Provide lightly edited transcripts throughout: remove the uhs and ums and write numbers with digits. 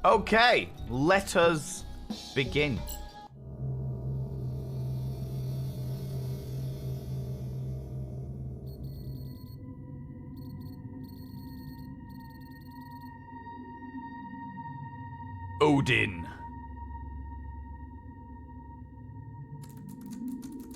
Okay, let us begin. Odin.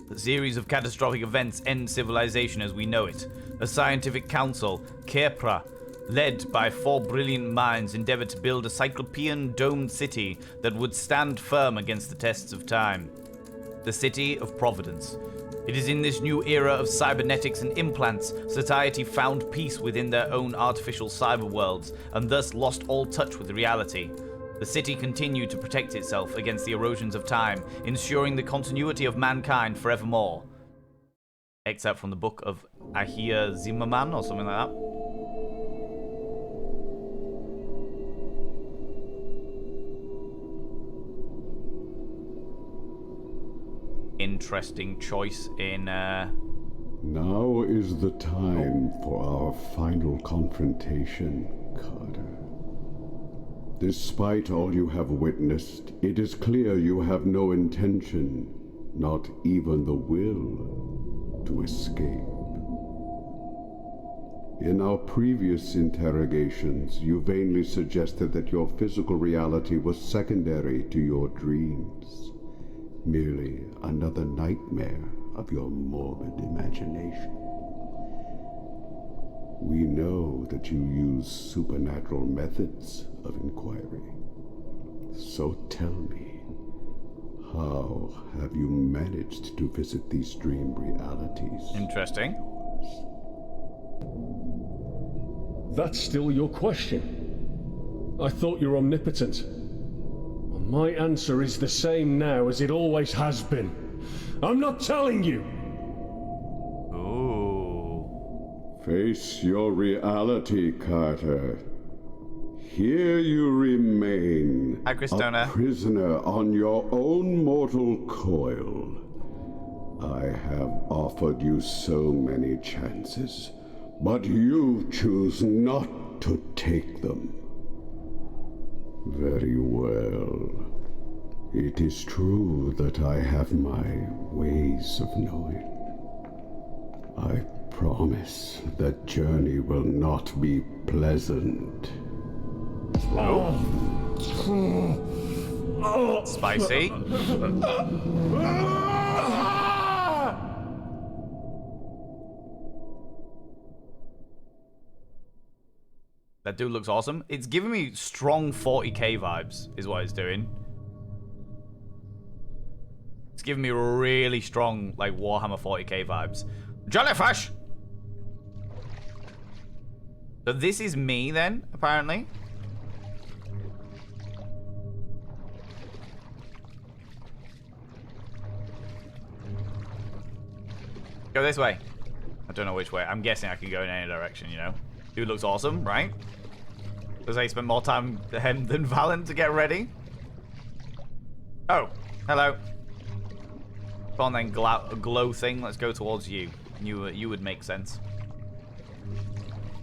A series of catastrophic events end civilization as we know it. A scientific council, Kepra, led by 4 brilliant minds, endeavored to build a cyclopean domed city that would stand firm against the tests of time. The City of Providence. It is in this new era of cybernetics and implants, society found peace within their own artificial cyber worlds, and thus lost all touch with reality. The city continued to protect itself against the erosions of time, ensuring the continuity of mankind forevermore. Except from the book of Ahia Zimmerman or something like that. Interesting choice in Now is the time for our final confrontation, Carter. Despite all you have witnessed, it is clear you have no intention, not even the will, to escape. In our previous interrogations, you vainly suggested that your physical reality was secondary to your dreams. Merely another nightmare of your morbid imagination. We know that you use supernatural methods of inquiry. So tell me, how have you managed to visit these dream realities? interesting. That's still your question. I thought you were omnipotent. Well, my answer is the same now as it always has been. I'm not telling you! Ooh. Face your reality, Carter. Here you remain, Hi, Christona. a prisoner on your own mortal coil. I have offered you so many chances, but you choose not to take them. Very well. It is true that I have my ways of knowing. I promise that journey will not be pleasant. Spicy. That dude looks awesome. It's giving me strong 40k vibes, is what it's doing. It's giving me really strong, like, Warhammer 40k vibes. Jellyfish! So this is me, then, apparently. Go this way. I don't know which way. I'm guessing I can go in any direction, you know? Dude looks awesome, right? Does he spend more time than Valen to get ready? Oh, hello. Go on then, glow thing. Let's go towards you. You would make sense.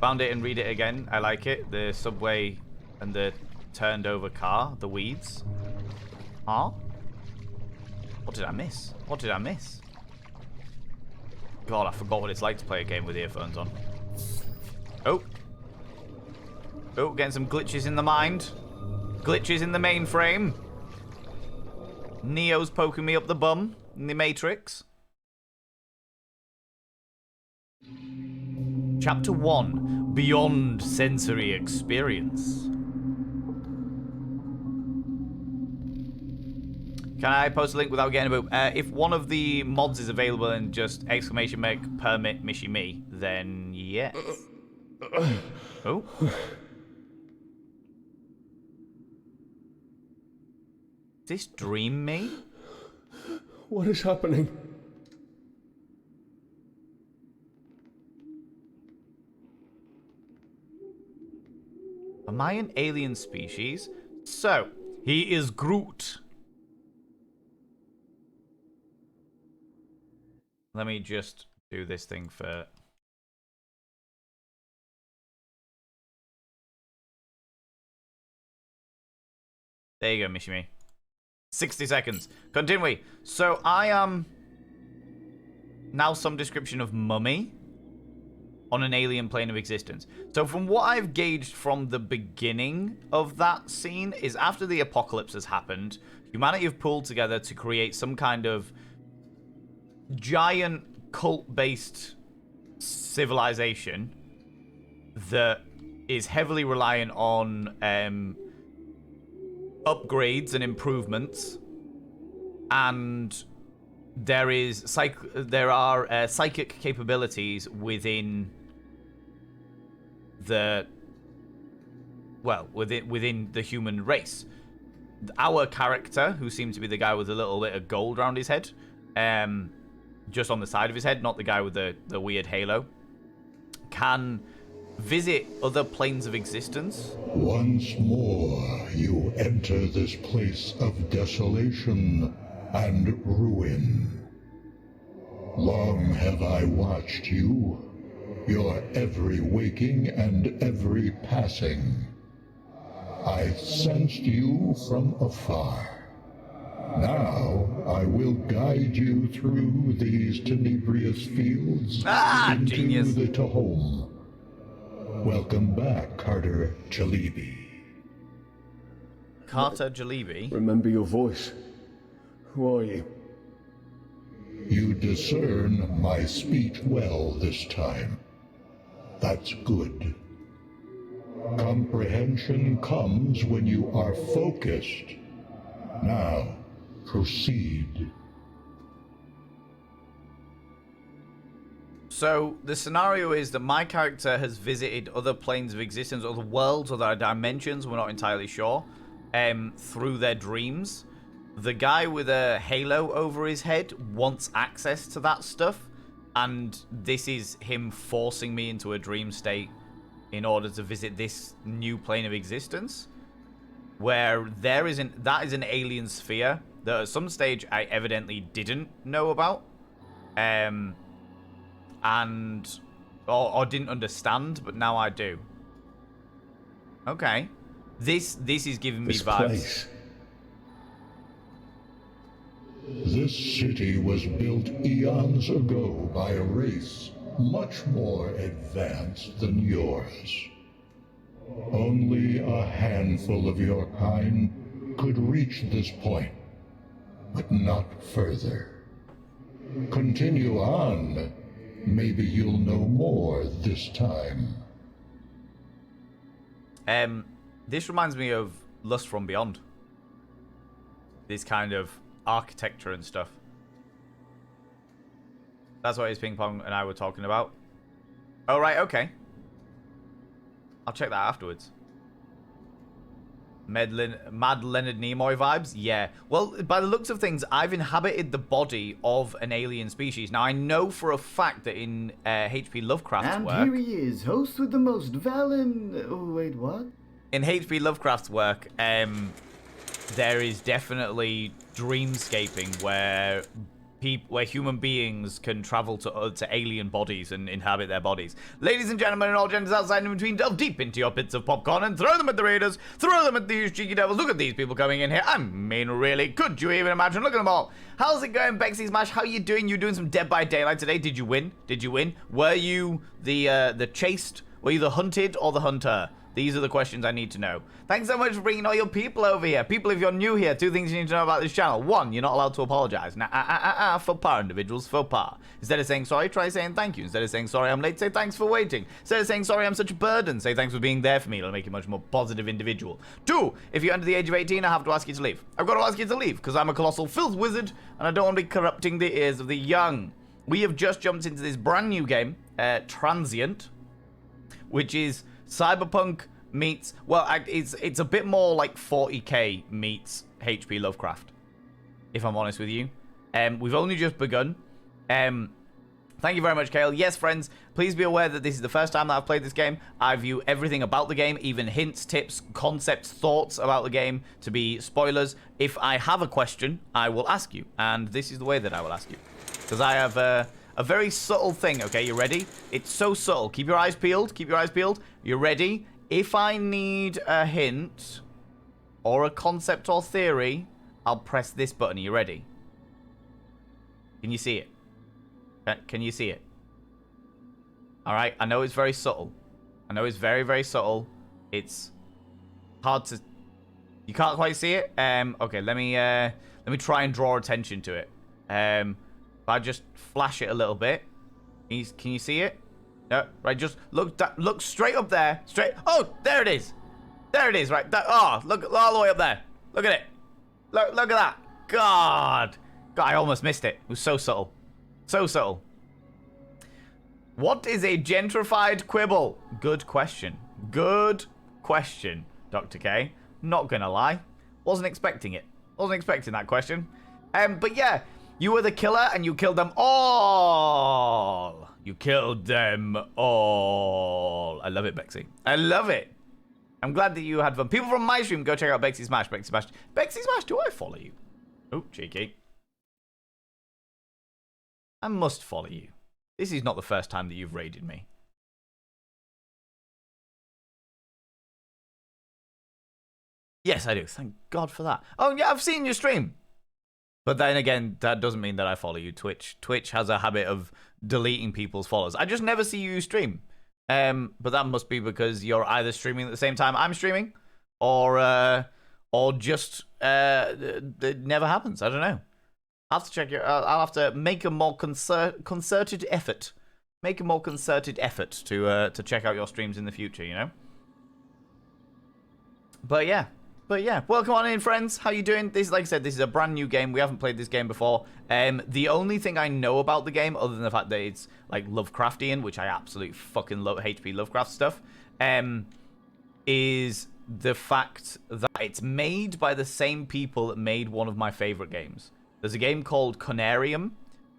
Found it and read it again. I like it. The subway and the turned over car. The weeds. Huh? What did I miss? What did I miss? God, I forgot what it's like to play a game with earphones on. Oh. Oh, getting some glitches in the mind. Glitches in the mainframe. Neo's poking me up the bum in the Matrix. Chapter 1. Beyond Sensory Experience. Can I post a link without getting a boop? If one of the mods is available and just exclamation mark permit mishy me, then yes. Oh. Is this dream me? What is happening? Am I an alien species? So, he is Groot. Let me just do this thing for... There you go, Mishimi. 60 seconds. Continue. So I am now some description of mummy on an alien plane of existence. So from what I've gauged from the beginning of that scene is after the apocalypse has happened, humanity have pulled together to create some kind of giant cult-based civilization that is heavily reliant on upgrades and improvements, and there are psychic capabilities within within the human race. Our character, who seems to be the guy with a little bit of gold around his head, just on the side of his head, not the guy with the weird halo, can visit other planes of existence. Once more you enter this place of desolation and ruin. Long have I watched you, your every waking and every passing. I sensed you from afar. Now I will guide you through these tenebrious fields into genius. the Tahom. Welcome back, Carter Jalebi. Carter Jalebi? Remember your voice. Who are you? You discern my speech well this time. That's good. Comprehension comes when you are focused. Now, proceed. So the scenario is that my character has visited other planes of existence, other worlds, other dimensions, we're not entirely sure, through their dreams. The guy with a halo over his head wants access to that stuff, and this is him forcing me into a dream state in order to visit this new plane of existence, where that is an alien sphere that at some stage I evidently didn't know about, or didn't understand, but now I do. Okay, this is giving me vibes. This city was built eons ago by a race much more advanced than yours. Only a handful of your kind could reach this point, but not further. Continue on. Maybe you'll know more this time. This reminds me of Lust from Beyond. This kind of architecture and stuff. That's what his ping pong and I were talking about. Oh, right, okay. I'll check that afterwards. Mad Leonard Nimoy vibes? Yeah. Well, by the looks of things, I've inhabited the body of an alien species. Now, I know for a fact that in H.P. Lovecraft's work... And here he is, host with the most Oh, wait, what? In H.P. Lovecraft's work, there is definitely dreamscaping where human beings can travel to alien bodies and inhabit their bodies. Ladies and gentlemen, and all genders outside and in between, delve deep into your bits of popcorn and throw them at the raiders, throw them at these cheeky devils. Look at these people coming in here. I mean, really, could you even imagine? Look at them all. How's it going, Bexy Smash? How you doing? You doing some Dead by Daylight today? Did you win? Did you win? Were you the chased? Were you the hunted or the hunter? These are the questions I need to know. Thanks so much for bringing all your people over here. People, if you're new here, 2 things you need to know about this channel. 1, you're not allowed to apologize. Faux pas, individuals, faux pas. Instead of saying sorry, try saying thank you. Instead of saying sorry, I'm late, say thanks for waiting. Instead of saying sorry, I'm such a burden, say thanks for being there for me. It'll make you a much more positive individual. 2, if you're under the age of 18, I have to ask you to leave. I've got to ask you to leave, because I'm a colossal filth wizard, and I don't want to be corrupting the ears of the young. We have just jumped into this brand new game, Transient, which is Cyberpunk meets, well, it's a bit more like 40k meets H.P. Lovecraft, if I'm honest with you. We've only just begun. Thank you very much, Kale. Yes, friends, please be aware that this is the first time that I've played this game. I view everything about the game, even hints, tips, concepts, thoughts about the game, to be spoilers. If I have a question, I will ask you, and this is the way that I will ask you. Because I have a very subtle thing, okay? You ready? It's so subtle. Keep your eyes peeled. Keep your eyes peeled. You ready? If I need a hint or a concept or theory, I'll press this button. Are you ready? Can you see it? Can you see it? All right. I know it's very subtle. I know it's very, very subtle. It's hard to... You can't quite see it? Okay, let me try and draw attention to it. If I just flash it a little bit. Can you see it? No, right, just look straight up there. Straight. Oh, there it is. There it is, right. Look all the way up there. Look at it. Look at that. God, I almost missed it. It was so subtle. So subtle. What is a gentrified quibble? Good question. Good question, Dr. K. Not gonna lie. Wasn't expecting it. Wasn't expecting that question. But yeah, you were the killer and you killed them all. You killed them all. I love it, Bexy. I love it. I'm glad that you had fun. People from my stream, go check out Bexy Smash. Bexy Smash. Bexy Smash, do I follow you? Oh, cheeky. I must follow you. This is not the first time that you've raided me. Yes, I do. Thank God for that. Oh, yeah, I've seen your stream. But then again, that doesn't mean that I follow you. Twitch has a habit of deleting people's followers. I just never see you stream. But that must be because you're either streaming at the same time I'm streaming, or just it never happens. I don't know. I'll have to check I'll have to make a more concerted effort. Make a more concerted effort to check out your streams in the future. You know. But yeah, welcome on in, friends. How you doing? This, like I said, this is a brand new game. We haven't played this game before. The only thing I know about the game, other than the fact that it's like Lovecraftian, which I absolutely fucking love, HP Lovecraft stuff, is the fact that it's made by the same people that made one of my favorite games. There's a game called Conarium,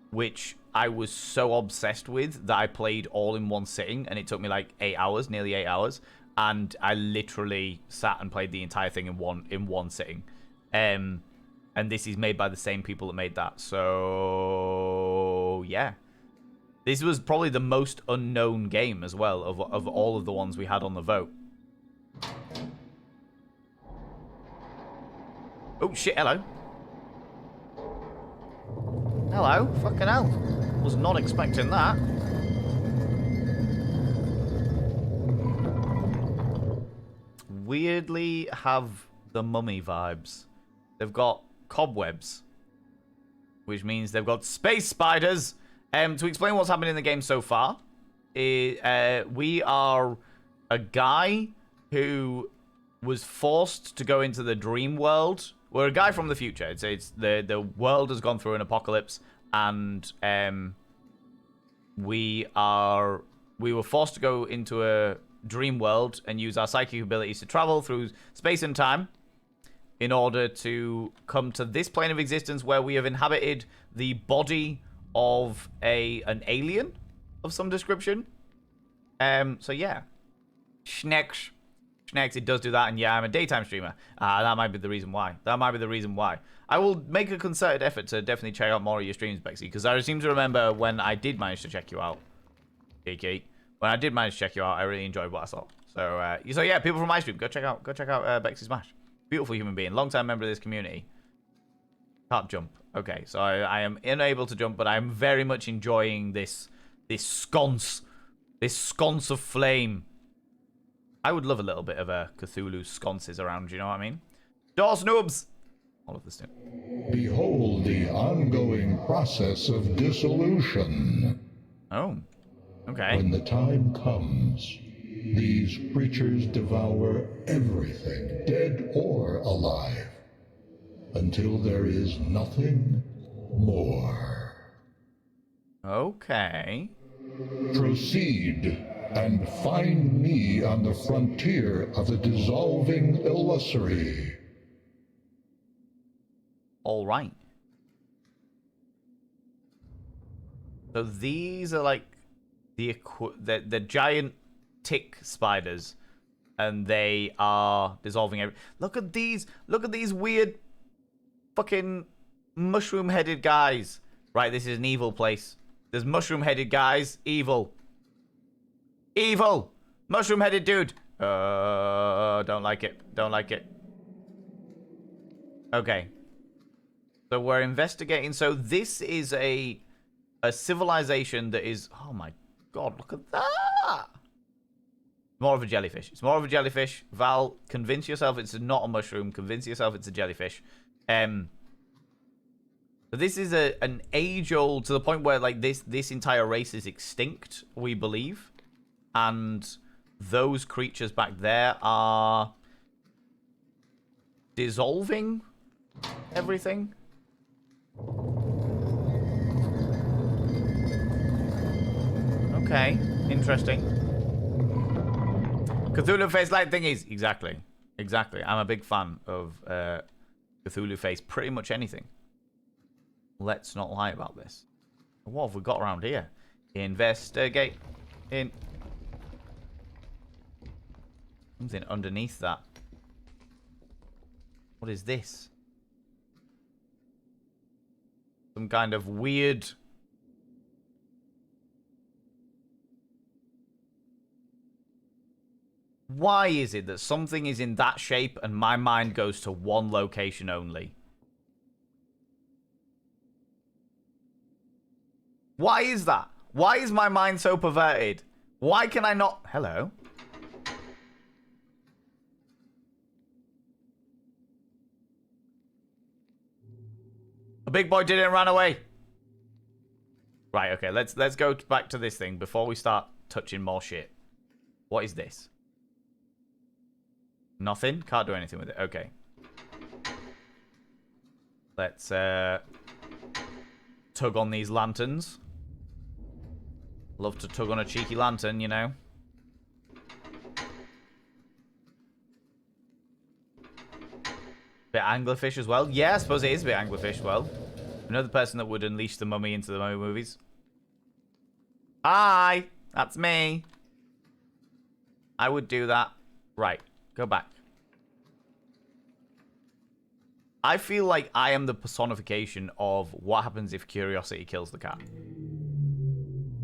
which I was so obsessed with that I played all in one sitting, and it took me like 8 hours, nearly 8 hours. And I literally sat and played the entire thing in one sitting. And this is made by the same people that made that. So yeah. This was probably the most unknown game as well of all of the ones we had on the vote. Oh shit, hello. Hello, fucking hell. Was not expecting that. Weirdly have the Mummy vibes. They've got cobwebs, which means they've got space spiders. To explain what's happened in the game so far, we are a guy who was forced to go into the dream world. We're a guy from the future. It's the world has gone through an apocalypse, and we were forced to go into a dream world and use our psychic abilities to travel through space and time in order to come to this plane of existence where we have inhabited the body of an alien of some description. So yeah, Schnecks, it does do that, and yeah, I'm a daytime streamer. That might be the reason why. I will make a concerted effort to definitely check out more of your streams, Bexy, because I seem to remember when I did manage to check you out, Kiki. When I did manage to check you out, I really enjoyed what I saw. So, so yeah, people from my stream, go check out Bexy Smash. Beautiful human being, long-time member of this community. Can't jump. Okay, so I am unable to jump, but I am very much enjoying this sconce of flame. I would love a little bit of a Cthulhu sconces around. You know what I mean? Door snoobs. All of this. Behold the ongoing process of dissolution. Oh. Okay. When the time comes, these creatures devour everything, dead or alive, until there is nothing more. Okay. Proceed and find me on the frontier of the dissolving illusory. All right. So these are like the giant tick spiders, and they are dissolving Look at these weird fucking mushroom-headed guys. Right, this is an evil place. There's mushroom-headed guys. Evil. Mushroom-headed dude. Don't like it. Okay. So we're investigating. So this is a civilization that is... Oh my god, look at that! More of a jellyfish. It's more of a jellyfish. Val, convince yourself it's not a mushroom. Convince yourself it's a jellyfish. So this is an age-old, to the point where like this entire race is extinct, we believe. And those creatures back there are dissolving everything. Okay, interesting. Cthulhu face light thingies. Exactly. I'm a big fan of Cthulhu face pretty much anything. Let's not lie about this. What have we got around here? Investigate. Something underneath that. What is this? Some kind of weird... Why is it that something is in that shape and my mind goes to one location only? Why is that? Why is my mind so perverted? Why can I not... Hello? A big boy didn't run away. Right, okay, let's go back to this thing before we start touching more shit. What is this? Nothing? Can't do anything with it. Okay. Let's tug on these lanterns. Love to tug on a cheeky lantern, you know. Bit anglerfish as well. Yeah, I suppose it is a bit anglerfish as well. Another person that would unleash the mummy into the mummy movies. Hi! That's me. I would do that. Right. Go back. I feel like I am the personification of what happens if curiosity kills the cat.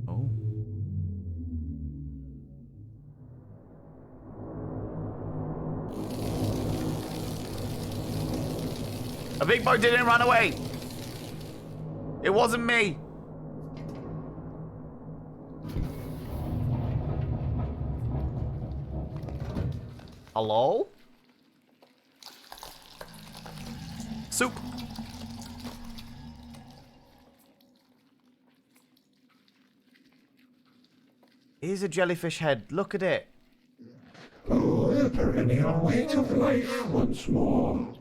Oh. A big boy didn't run away. It wasn't me. Hello? Soup. Here's a jellyfish head. Look at it. Oh, the perennial weight of life once more.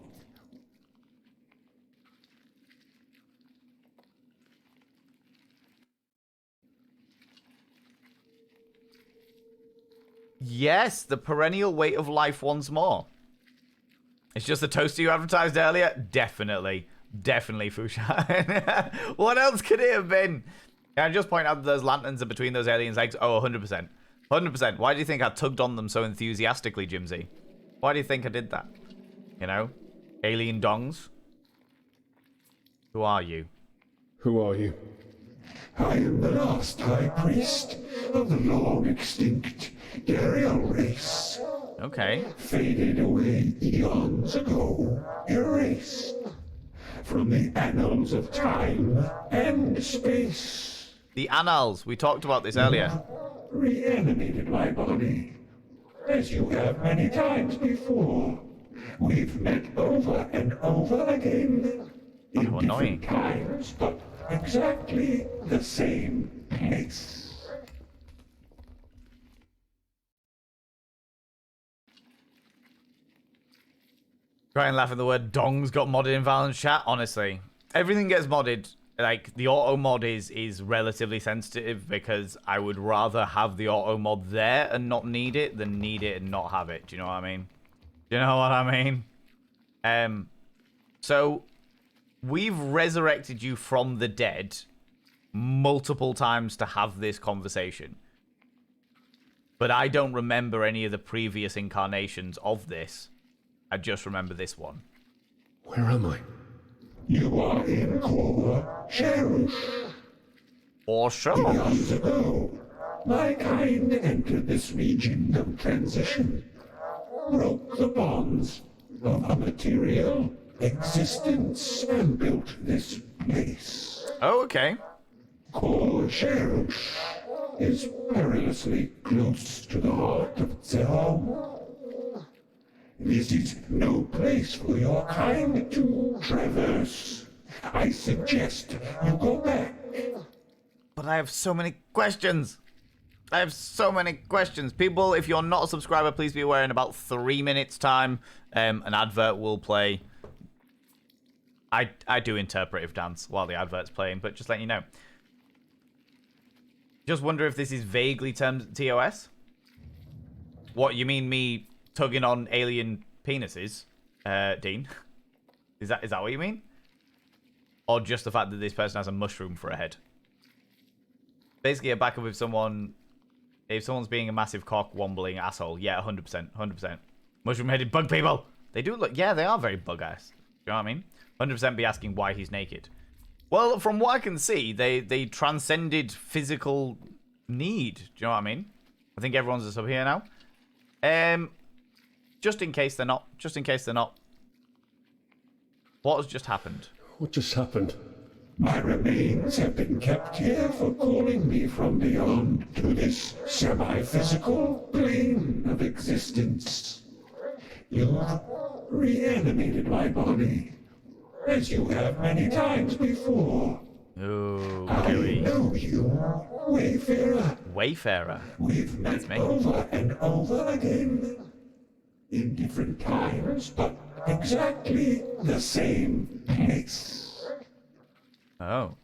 Yes, the perennial weight of life once more. It's just the toaster you advertised earlier? Definitely. Definitely, Fushan. What else could it have been? Can I just point out that those lanterns are between those aliens' legs? Oh, 100%. 100%. Why do you think I tugged on them so enthusiastically, Jimsy? Why do you think I did that? You know? Alien dongs? Who are you? Who are you? I am the last high priest of the long extinct Ariel race. Okay. Faded away eons ago, erased from the annals of time and space. The annals. We talked about this earlier. Reanimated my body, as you have many times before. We've met over and over again. In How annoying. different times, but exactly the same place. Try and laugh at the word dongs got modded in Valorant chat. Honestly, everything gets modded. Like, the auto mod is relatively sensitive because I would rather have the auto mod there and not need it than need it and not have it. Do you know what I mean? Do you know what I mean? So we've resurrected you from the dead multiple times to have this conversation. But I don't remember any of the previous incarnations of this. I just remember this one. Where am I? You are in Korra Cherush. Or sure. Eons ago, my kind entered this region of transition, broke the bonds of a material existence and built this place. Oh, okay. Kor Sherush is perilously close to the heart of Zehom. This is no place for your kind to traverse. I suggest you go back. But I have so many questions. I have so many questions. People, if you're not a subscriber, please be aware in about 3 minutes' time, an advert will play. I do interpretive dance while the advert's playing, but just letting you know. Just wonder if this is vaguely termed TOS. What, you mean me tugging on alien penises, Dean? Is that what you mean? Or just the fact that this person has a mushroom for a head? Basically, a backup if someone's being a massive cock wombling asshole. Yeah, 100%, 100%. Mushroom-headed bug people. They do look. Yeah, they are very bug-ass. You know what I mean? 100% be asking why he's naked. Well, from what I can see, they transcended physical need. Do you know what I mean? I think everyone's just up here now. Just in case they're not. Just in case they're not. What has just happened? What just happened? My remains have been kept here for calling me from beyond to this semi-physical plane of existence. You've reanimated my body, as you have many times before. Oh, I know you, Wayfarer. Wayfarer. We've met over and over again. In different times, but exactly the same place. Oh.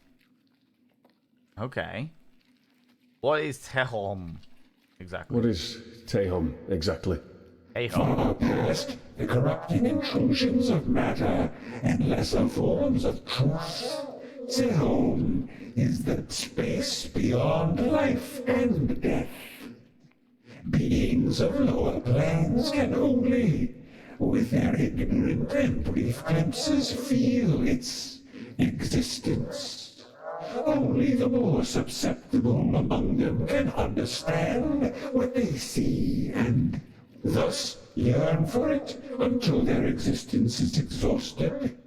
Okay. What is Tehom exactly? What is Tehom exactly? Tehom. Far past the corrupting intrusions of matter and lesser forms of truth, Zehom is the space beyond life and death. Beings of lower planes can only, with their ignorant and brief glimpses, feel its existence. Only the more susceptible among them can understand what they see and thus yearn for it until their existence is exhausted.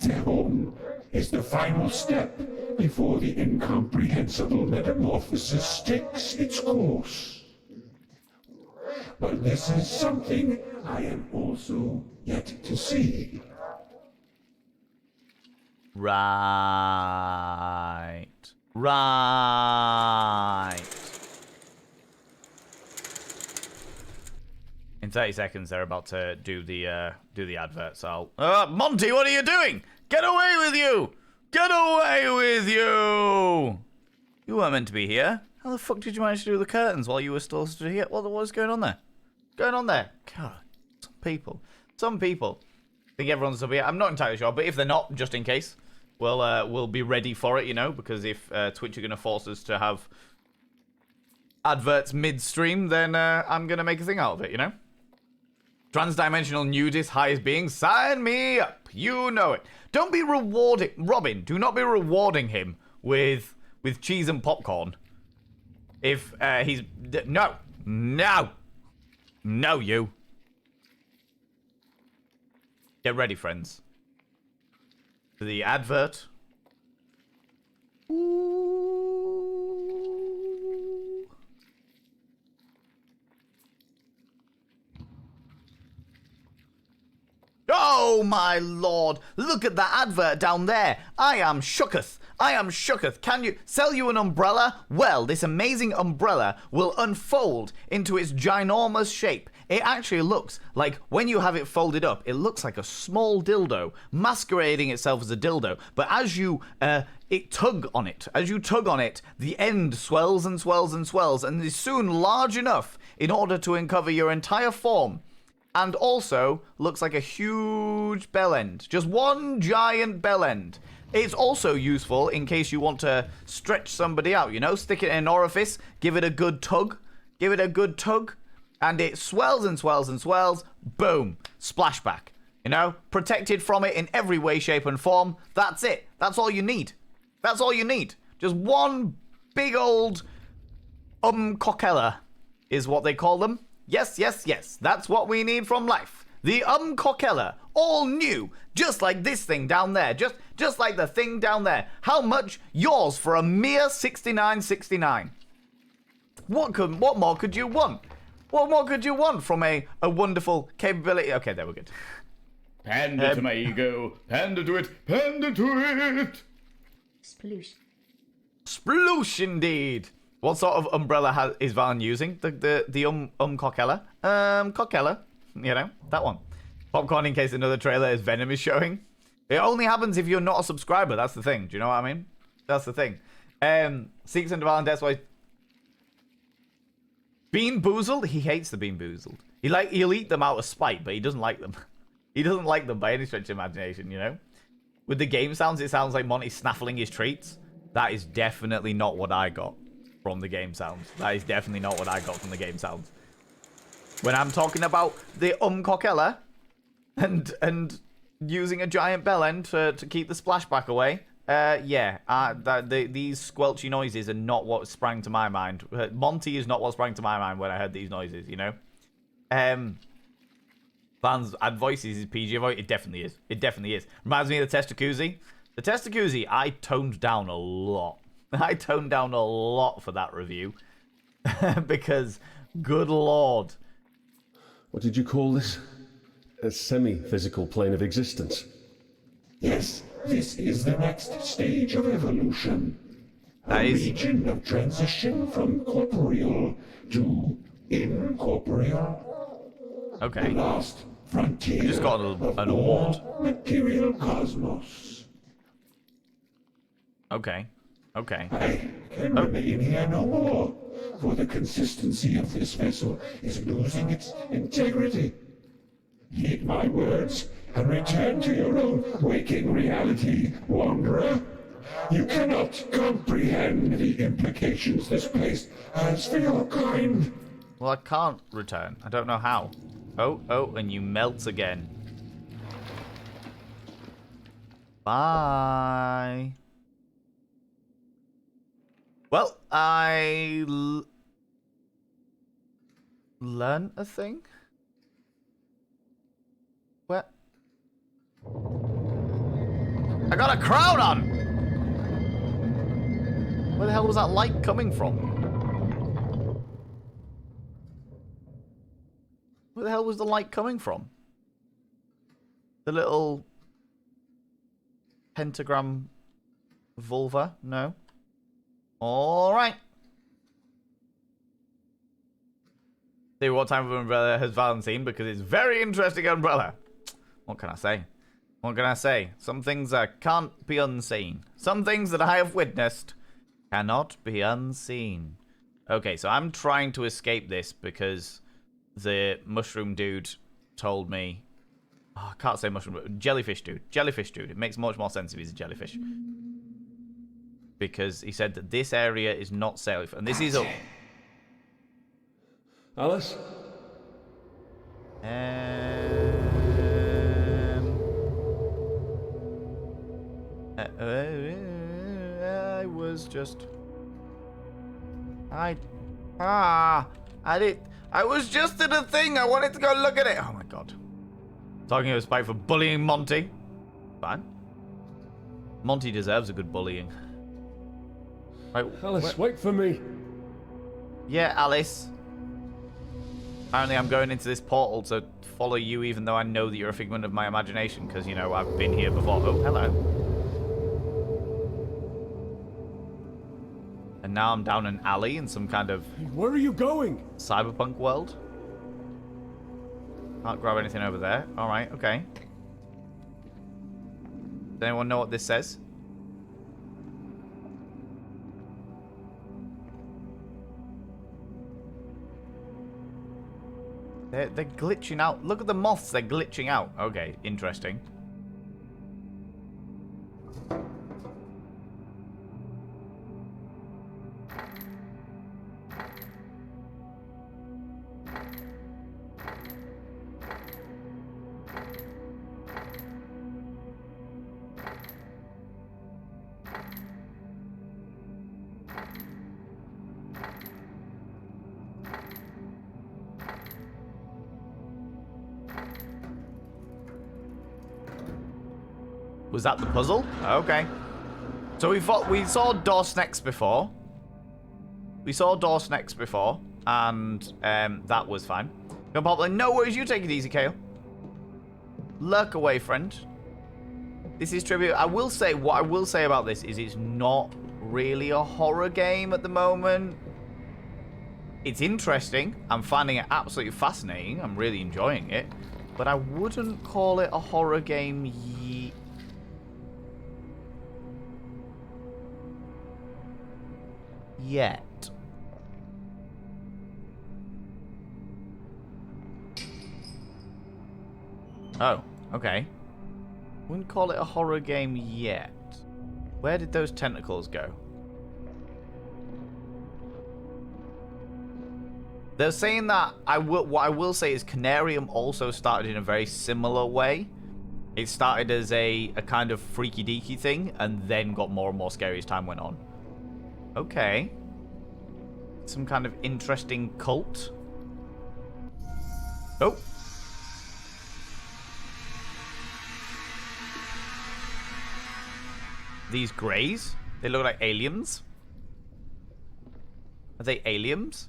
Zehom is the final step before the incomprehensible metamorphosis takes its course. But this is something I am also yet to see. Right. Right. In 30 seconds, they're about to do the advert. So, Monty, what are you doing? Get away with you! Get away with you! You weren't meant to be here. How the fuck did you manage to do the curtains while you were still stood here? What was going on there? Going on there? God, some people think everyone's up here. I'm not entirely sure, but if they're not, just in case, we'll be ready for it, you know, because if Twitch are going to force us to have adverts midstream, then I'm going to make a thing out of it, you know? Transdimensional nudist highest being, sign me up. You know it. Don't be rewarding Robin. Do not be rewarding him with cheese and popcorn. If he's no, you. Get ready, friends. For the advert. Ooh. Oh my lord! Look at that advert down there. I am shooketh. Can you sell you an umbrella? Well, this amazing umbrella will unfold into its ginormous shape. It actually looks like, when you have it folded up, it looks like a small dildo masquerading itself as a dildo. But as you tug on it, the end swells and swells and swells and is soon large enough in order to uncover your entire form. And also looks like a huge bell end. Just one giant bell end. It's also useful in case you want to stretch somebody out, you know? Stick it in an orifice, give it a good tug, and it swells and swells and swells. Boom. Splashback. You know? Protected from it in every way, shape, and form. That's it. That's all you need. Just one big old cockella is what they call them. Yes. That's what we need from life. The Cockella, all new, just like this thing down there, just like the thing down there. How much? Yours for a mere $69.69. What more could you want? What more could you want from a wonderful capability? Okay, there we're good. Panda to my ego. Panda to it. Panda to it. Sploosh. Sploosh indeed. What sort of umbrella is Valen using? The Cockella? Cockella. You know, that one. Popcorn in case another trailer is Venom is showing. It only happens if you're not a subscriber. That's the thing. Do you know what I mean? That's the thing. Seeks and Valen, that's why. Bean Boozled? He hates the Bean Boozled. He'll eat them out of spite, but he doesn't like them. He doesn't like them by any stretch of imagination, you know? With the game sounds, it sounds like Monty snaffling his treats. That is definitely not what I got from the game sounds. That is definitely not what I got from the game sounds. When I'm talking about the Cockella and using a giant bell end to keep the splashback away, these squelchy noises are not what sprang to my mind. Monty is not what sprang to my mind when I heard these noises, you know? Van's voices is PG voice. It definitely is. It definitely is. Reminds me of the Testacuzzi. The Testacuzzi, I toned down a lot. I toned down a lot for that review. Because, good lord. What did you call this? A semi-physical plane of existence? Yes, this is the next stage of evolution. A region of transition from corporeal to incorporeal. Okay. The last frontier You just got an award. Material cosmos. Okay. Okay. I can remain here no more, for the consistency of this vessel is losing its integrity. Heed my words and return to your own waking reality, wanderer. You cannot comprehend the implications this place has for your kind. Well, I can't return. I don't know how. Oh, and you melt again. Bye. Well, I learn a thing? What? I got a crown on! Where the hell was that light coming from? Where the hell was the light coming from? The little pentagram vulva? No. Alright. See what type of umbrella has Valen seen, because it's very interesting umbrella. What can I say? What can I say? Some things can't be unseen. Some things that I have witnessed cannot be unseen. Okay, so I'm trying to escape this because the mushroom dude told me... Oh, I can't say mushroom, jellyfish dude. Jellyfish dude. It makes much more sense if he's a jellyfish. Because he said that this area is not safe. And this is a... Alice? I was just... I was just at a thing. I wanted to go look at it. Oh my god. Talking of Spike for bullying Monty. Fine. Monty deserves a good bullying. Right, Alice, wait for me. Yeah, Alice. Apparently I'm going into this portal to follow you even though I know that you're a figment of my imagination because, you know, I've been here before. Oh, hello. And now I'm down an alley in some kind of... Where are you going? Cyberpunk world. Can't grab anything over there. Alright, okay. Does anyone know what this says? They're glitching out. Look at the moths, they're glitching out. Okay, interesting. Was that the puzzle? Okay. So we saw door snakes before. We saw door snakes before, and that was fine. No problem. No worries, you take it easy, Kale. Lurk away, friend. This is trivia. What I will say about this is it's not really a horror game at the moment. It's interesting. I'm finding it absolutely fascinating. I'm really enjoying it. But I wouldn't call it a horror game yet. Oh, okay. Wouldn't call it a horror game yet. Where did those tentacles go? They're saying that what I will say is Canarium also started in a very similar way. It started as a kind of freaky deaky thing and then got more and more scary as time went on. Okay. Some kind of interesting cult. Oh. These greys? They look like aliens. Are they aliens?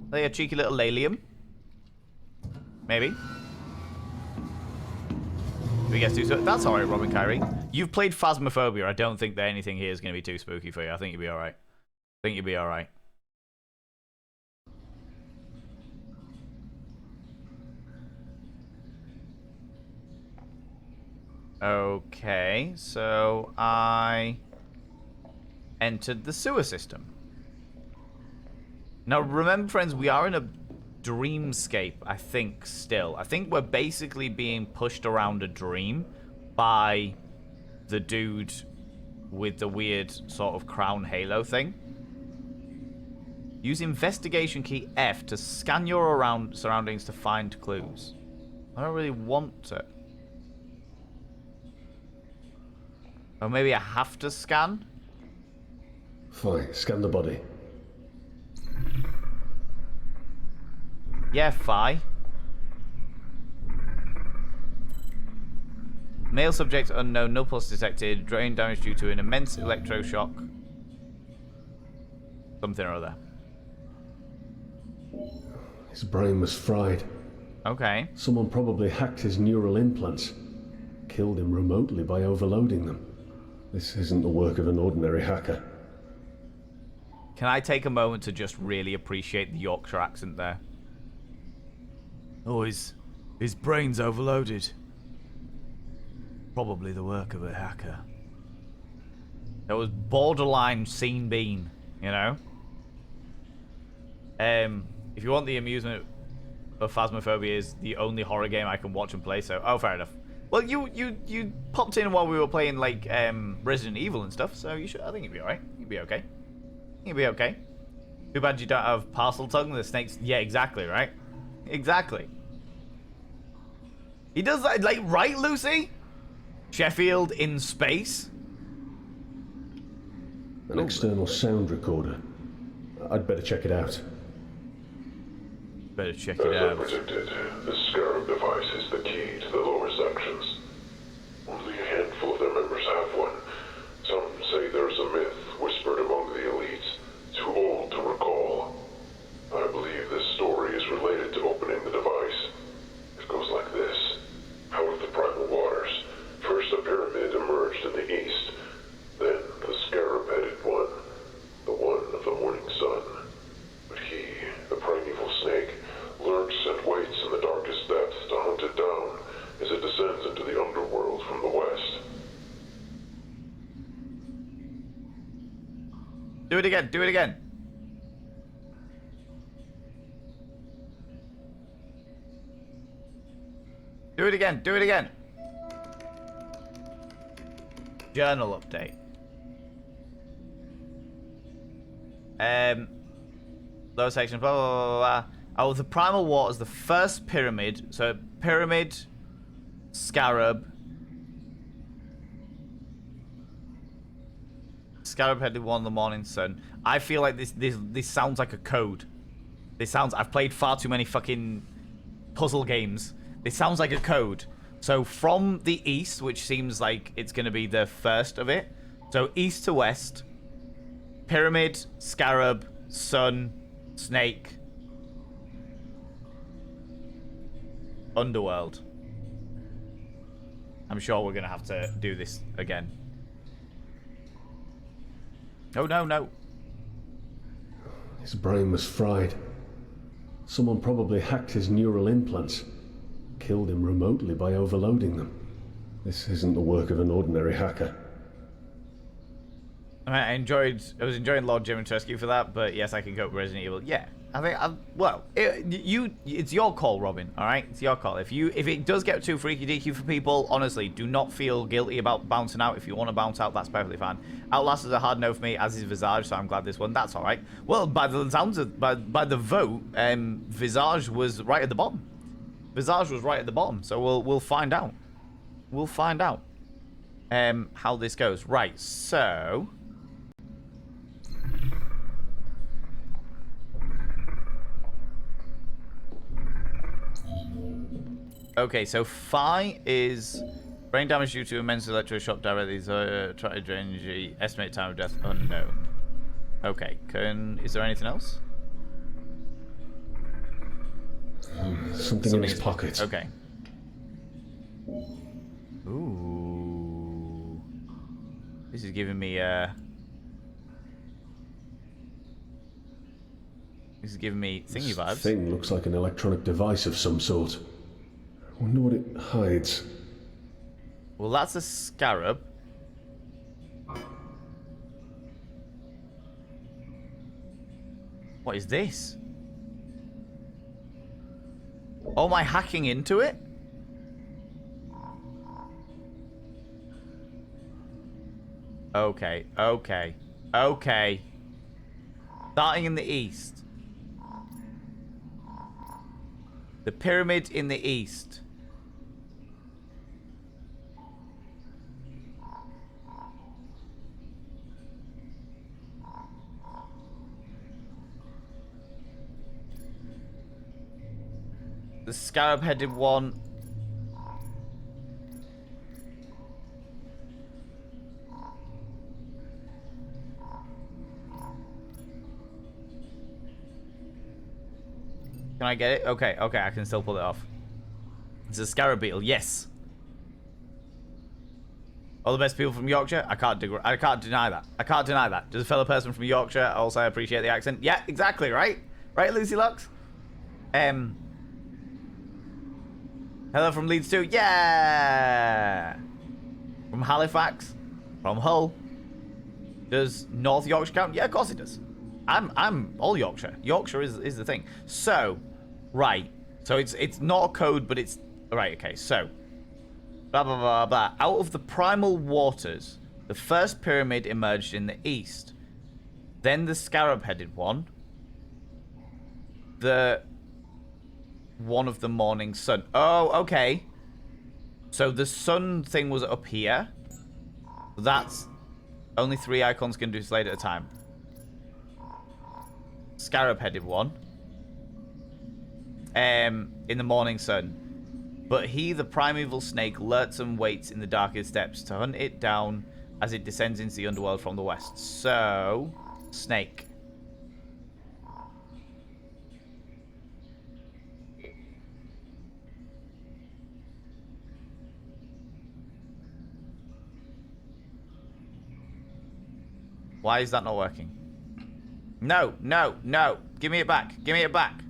Are they a cheeky little alien? Maybe. We get to that's alright, Robin Kyrie. You've played Phasmophobia. I don't think that anything here is going to be too spooky for you. I think you'll be alright. I think you'll be alright. Okay, so I entered the sewer system. Now, remember, friends, we are in a dreamscape, I think, still. I think we're basically being pushed around a dream by the dude with the weird sort of crown halo thing. Use investigation key F to scan your surroundings to find clues. I don't really want to. Or maybe I have to scan? Fine, scan the body. Yeah, fi. Male subject unknown, no pulse detected, drain damage due to an immense electroshock. Something or other. His brain was fried. Okay. Someone probably hacked his neural implants. Killed him remotely by overloading them. This isn't the work of an ordinary hacker. Can I take a moment to just really appreciate the Yorkshire accent there? Oh, his brain's overloaded. Probably the work of a hacker. That was borderline scene bean, you know? If you want the amusement of Phasmophobia is the only horror game I can watch and play, so... Oh, fair enough. Well, you popped in while we were playing, like, Resident Evil and stuff, so you should... I think you'd be alright. You'd be okay. You'd be okay. Too bad you don't have parcel tongue. The snakes... Yeah, exactly, right? Exactly. He does that, like, right, Lucy? Sheffield in space? An external sound recorder. I'd better check it out. Better check it out. As I predicted, the Scarab device is the key to the lower sections. Only a handful of their members have one. Some say there's a myth whispered among the elites, too old to recall. I believe this story is related to opening the device. It goes like this. Out of the primal waters, first a pyramid emerged in the east, then the scarab-headed one, the one of the morning sun. But he, the primeval snake, lurks and waits in the darkest depths to hunt it down as it descends into the underworld from the west. Do it again, do it again. Do it again, do it again. Journal update. Lower section, blah, blah, blah, blah. Oh, the primal waters, the first pyramid. So, pyramid, scarab. Scarab headed one in the morning sun. I feel like this sounds like a code. I've played far too many fucking puzzle games. It sounds like a code. So from the east, which seems like it's going to be the first of it. So east to west. Pyramid, scarab, sun, snake. Underworld. I'm sure we're going to have to do this again. Oh, no, no. His brain was fried. Someone probably hacked his neural implants. Killed him remotely by overloading them. This isn't the work of an ordinary hacker. I was enjoying Lord Dimitrescu for that, but yes, I can cope with Resident Evil. Yeah, I think it's your call, Robin. All right, it's your call. If it does get too freaky deaky for people, honestly, do not feel guilty about bouncing out. If you want to bounce out, that's perfectly fine. Outlast is a hard no for me, as is Visage, so I'm glad this one. That's all right. Well, by the sounds of by the vote, Visage was right at the bottom. Visage was right at the bottom, so we'll find out. We'll find out how this goes. Right, so. Okay, so Phi is brain damage due to immense electroshock directly. Traumatic energy. Estimate time of death unknown. Okay, is there anything else? Something in his pocket. Okay. Ooh. This is giving me thingy vibes. This thing looks like an electronic device of some sort. I wonder what it hides. Well, that's a scarab. What is this? Oh, am I hacking into it? Okay, okay, okay. Starting in the east. The pyramid in the east. The scarab-headed one. Can I get it? Okay, okay, I can still pull it off. It's a scarab beetle, yes. All the best people from Yorkshire. I can't deny that. I can't deny that. Just a fellow person from Yorkshire. Also, I appreciate the accent. Yeah, exactly, right? Right, Lucy Lux? Hello from Leeds too. Yeah. From Halifax. From Hull. Does North Yorkshire count? Yeah, of course it does. I'm all Yorkshire. Yorkshire is the thing. So, right. So it's not a code, but it's right. Okay. So, blah blah blah blah. Out of the primal waters, the first pyramid emerged in the east. Then the scarab-headed one. The one of the morning sun. Oh, okay. So the sun thing was up here. That's only 3 icons can do slate at a time. Scarab-headed one. In the morning sun. But he, the primeval snake, lurks and waits in the darkest depths to hunt it down as it descends into the underworld from the west. So, snake. Why is that not working? No, no, no. Give me it back. Give me it back.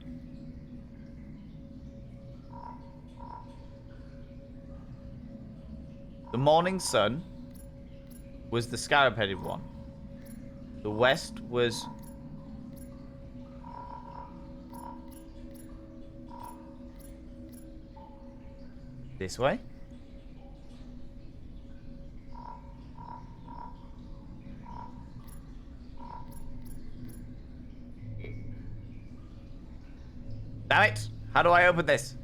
The morning sun was the scarab-headed one. The west was... this way? Damn it! How do I open this?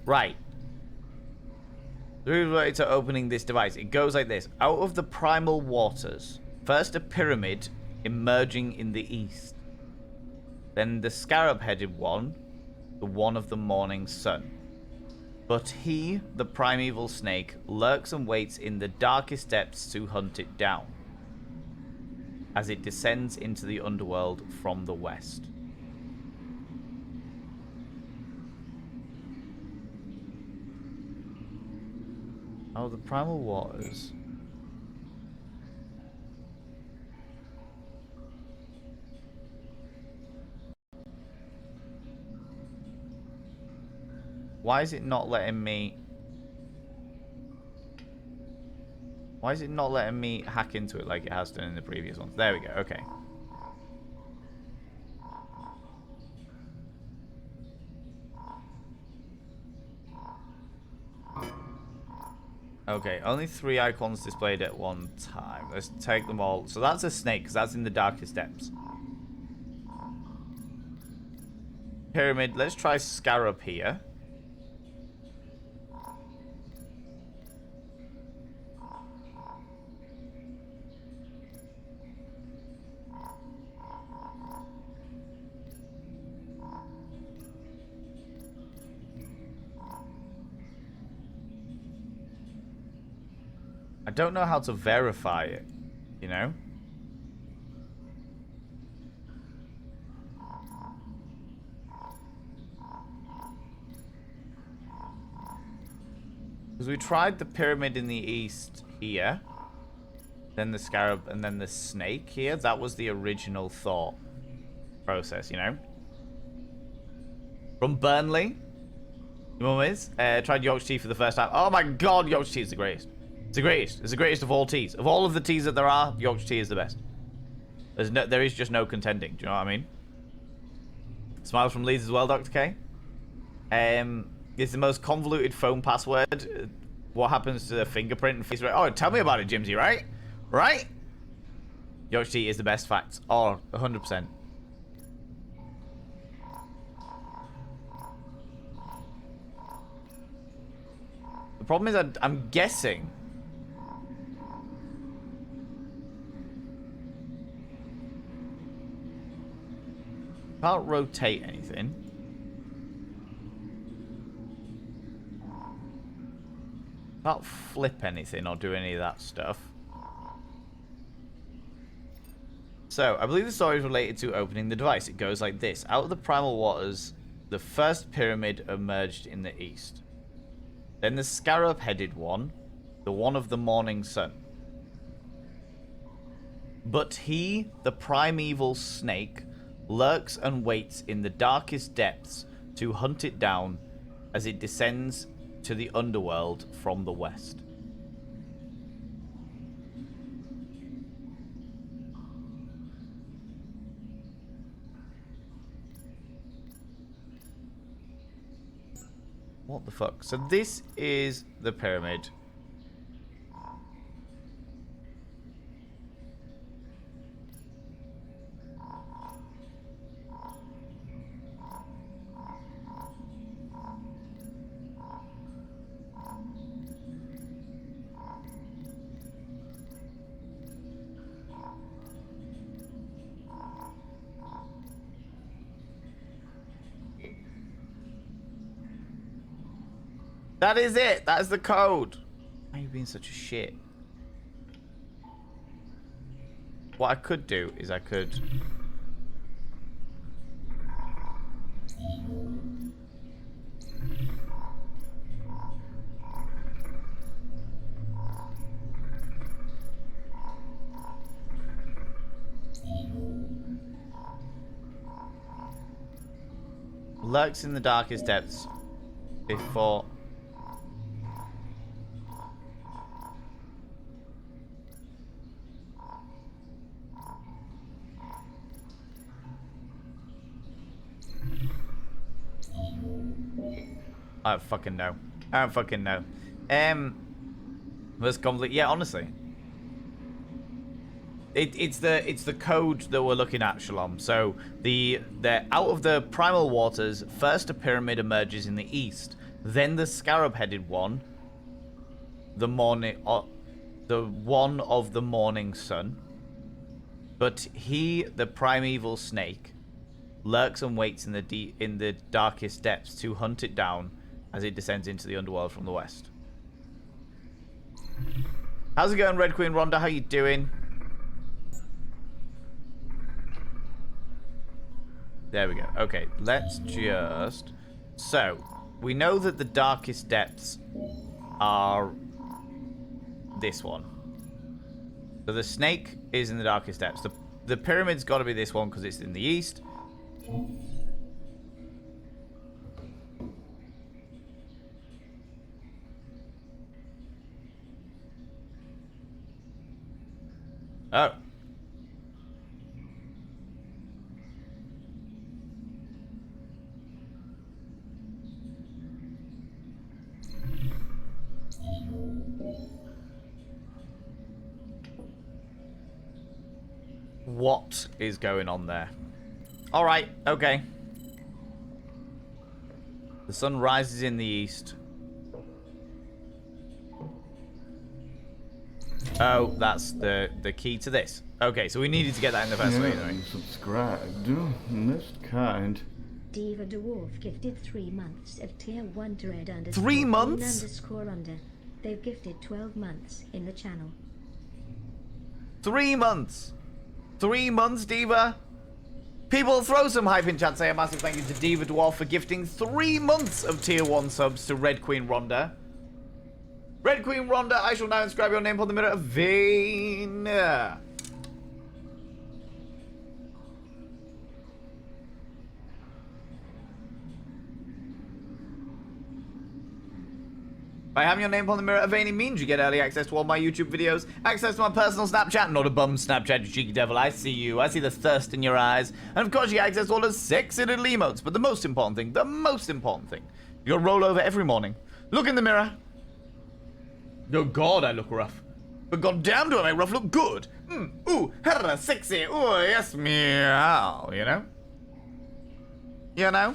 Right. The way to opening this device. It goes like this. Out of the primal waters. First a pyramid emerging in the east. Then the scarab-headed one. the one of the morning sun. But he, the primeval snake, lurks and waits in the darkest depths to hunt it down, as it descends into the underworld from the west. Oh, the primal waters. Why is it not letting me... Why is it not letting me hack into it like it has done in the previous ones? There we go, okay. Okay, only 3 icons displayed at one time. Let's take them all. So that's a snake, because that's in the darkest depths. Pyramid, let's try Scarab here. I don't know how to verify it, you know? Because we tried the pyramid in the east here, then the scarab, and then the snake here. That was the original thought process, you know? From Burnley, you know what it is? Tried Yorkshire tea for the first time. Oh my god, Yorkshire tea is the greatest. It's the greatest. It's the greatest of all teas. Of all of the teas that there are, Yorkshire tea is the best. There is just no contending. Do you know what I mean? Smiles from Leeds as well, Dr. K. It's the most convoluted phone password. What happens to the fingerprint and face? Oh, tell me about it, Jimsy, right? Right? Yorkshire tea is the best fact. Oh, 100%. The problem is I'm guessing... Can't rotate anything. Can't flip anything or do any of that stuff. So, I believe the story is related to opening the device. It goes like this. Out of the primal waters, the first pyramid emerged in the east. Then the scarab-headed one, the one of the morning sun. But he, the primeval snake, lurks and waits in the darkest depths to hunt it down as it descends to the underworld from the west. What the fuck? So this is the pyramid. That is it. That is the code. Why are you being such a shit? What I could do is I could... Lurks in the darkest depths before... I don't fucking know. I don't fucking know. Was complete. Yeah, honestly, it's the code that we're looking at, Shalom. So the out of the primal waters, first a pyramid emerges in the east, then the scarab-headed one, the one of the morning sun. But he, the primeval snake, lurks and waits in the darkest depths to hunt it down as it descends into the underworld from the west. How's it going, Red Queen Rhonda? How you doing? There we go. Okay, let's just... So, we know that the darkest depths are this one. So the snake is in the darkest depths. The pyramid's got to be this one because it's in the east. Oh. What is going on there? All right, okay. The sun rises in the east. Oh, that's the key to this. Okay, so we needed to get that in the first place, anyway. Subscribed. Missed kind. Diva Dwarf gifted 3 months of tier 1 to Red _ 3 months? _ under. They've gifted 12 months in the channel. 3 months. 3 months, Diva. People, throw some hype in chat. Say a massive thank you to Diva Dwarf for gifting 3 months of tier 1 subs to Red Queen Rhonda. Red Queen Rhonda, I shall now inscribe your name upon the mirror of Vane. By having your name upon the mirror of Vane means you get early access to all my YouTube videos, access to my personal Snapchat, not a bum Snapchat, you cheeky devil. I see you, I see the thirst in your eyes, and of course you get access to all the sexy little emotes. But the most important thing, you'll roll over every morning, look in the mirror. Oh God, I look rough. But goddamn, do I make rough look good? Ooh, hella sexy. Ooh, yes, meow. You know? You know?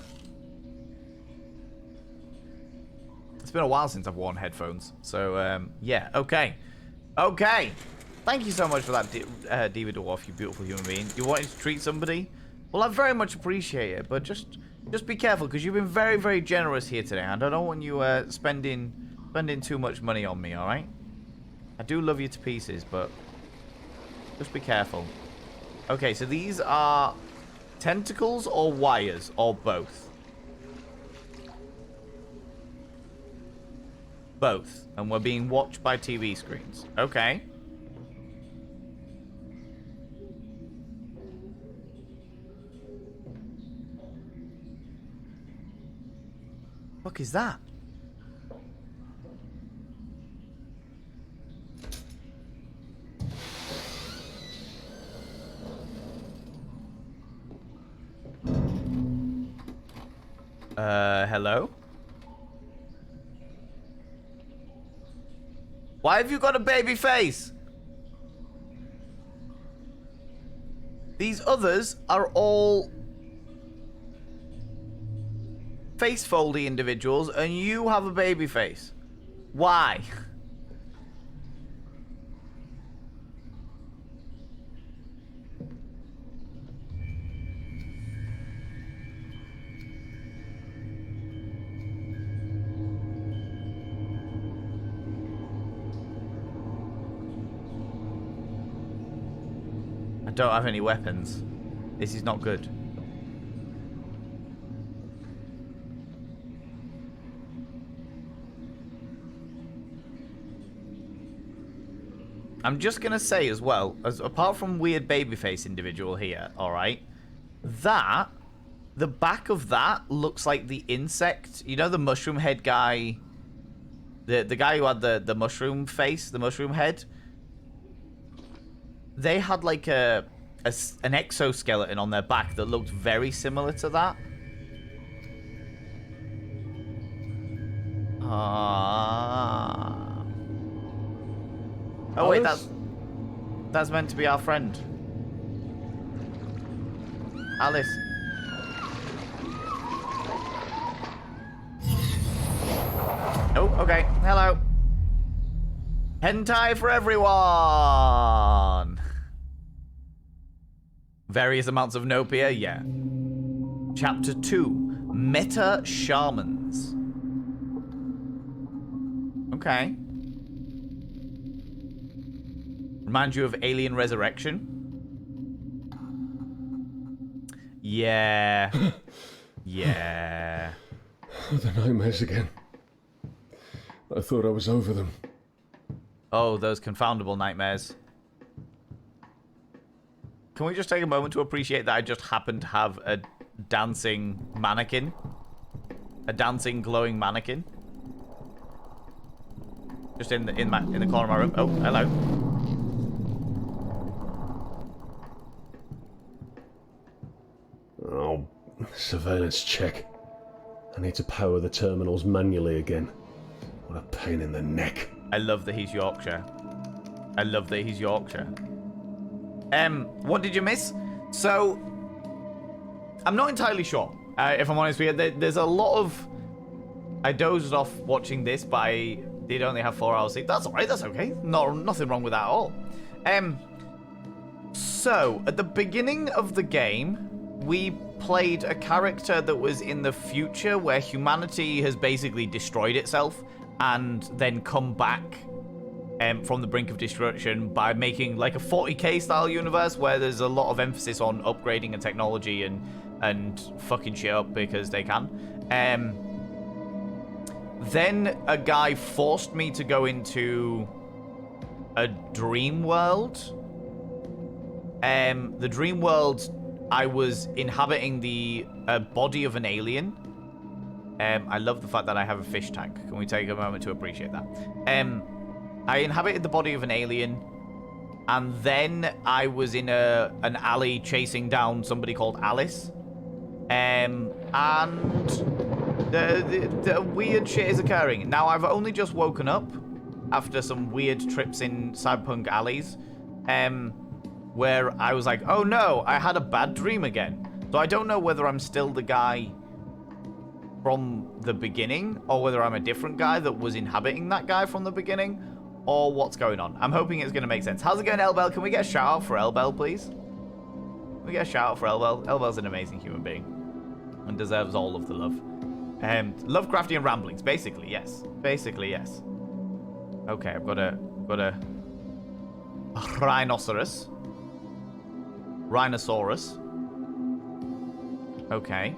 It's been a while since I've worn headphones. So, yeah, okay. Okay. Thank you so much for that, Diva Dwarf, you beautiful human being. You wanted to treat somebody? Well, I very much appreciate it, but just be careful, because you've been very, very generous here today, and I don't want you spending too much money on me, alright? I do love you to pieces, but just be careful. Okay, so these are tentacles or wires, or both? Both. And we're being watched by TV screens. Okay. Fuck is that? Hello? Why have you got a baby face? These others are all face foldy individuals, and you have a baby face. Why? I don't have any weapons. This is not good. I'm just gonna say as well, apart from weird babyface individual here, alright, that, the back of that looks like the insect, you know, the mushroom head guy, the guy who had the mushroom face, the mushroom head? They had like an exoskeleton on their back that looked very similar to that. Ah. Oh wait, that's meant to be our friend. Alice. Oh, okay. Hello. Hentai for everyone. Various amounts of nopia, yeah. Chapter 2, Meta Shamans. Okay. Remind you of Alien Resurrection? Yeah. Yeah. The nightmares again. I thought I was over them. Oh, those confoundable nightmares. Can we just take a moment to appreciate that I just happened to have a dancing mannequin? A dancing, glowing mannequin? Just in the corner of my room. Oh, hello. Oh, surveillance check. I need to power the terminals manually again. What a pain in the neck. I love that he's Yorkshire. I love that he's Yorkshire. What did you miss? So, I'm not entirely sure, if I'm honest with you. There's a lot of... I dozed off watching this, but I did only have 4 hours sleep. That's alright, that's okay. Nothing wrong with that at all. So, at the beginning of the game, we played a character that was in the future where humanity has basically destroyed itself and then come back from the brink of destruction by making like a 40k style universe where there's a lot of emphasis on upgrading and technology and fucking shit up because they can. Then a guy forced me to go into a dream world. The dream world, I was inhabiting the body of an alien. I love the fact that I have a fish tank. Can we take a moment to appreciate that? I inhabited the body of an alien, and then I was in an alley chasing down somebody called Alice. And the weird shit is occurring. Now, I've only just woken up after some weird trips in cyberpunk alleys, where I was like, oh no, I had a bad dream again. So I don't know whether I'm still the guy from the beginning, or whether I'm a different guy that was inhabiting that guy from the beginning, or what's going on. I'm hoping it's going to make sense. How's it going, Elbel? Can we get a shout out for Elbel, please? Can we get a shout out for Elbel? Elbel's an amazing human being and deserves all of the love. Lovecraftian ramblings, basically, yes. Basically, yes. Okay, I've got a rhinoceros. Rhinoceros. Okay.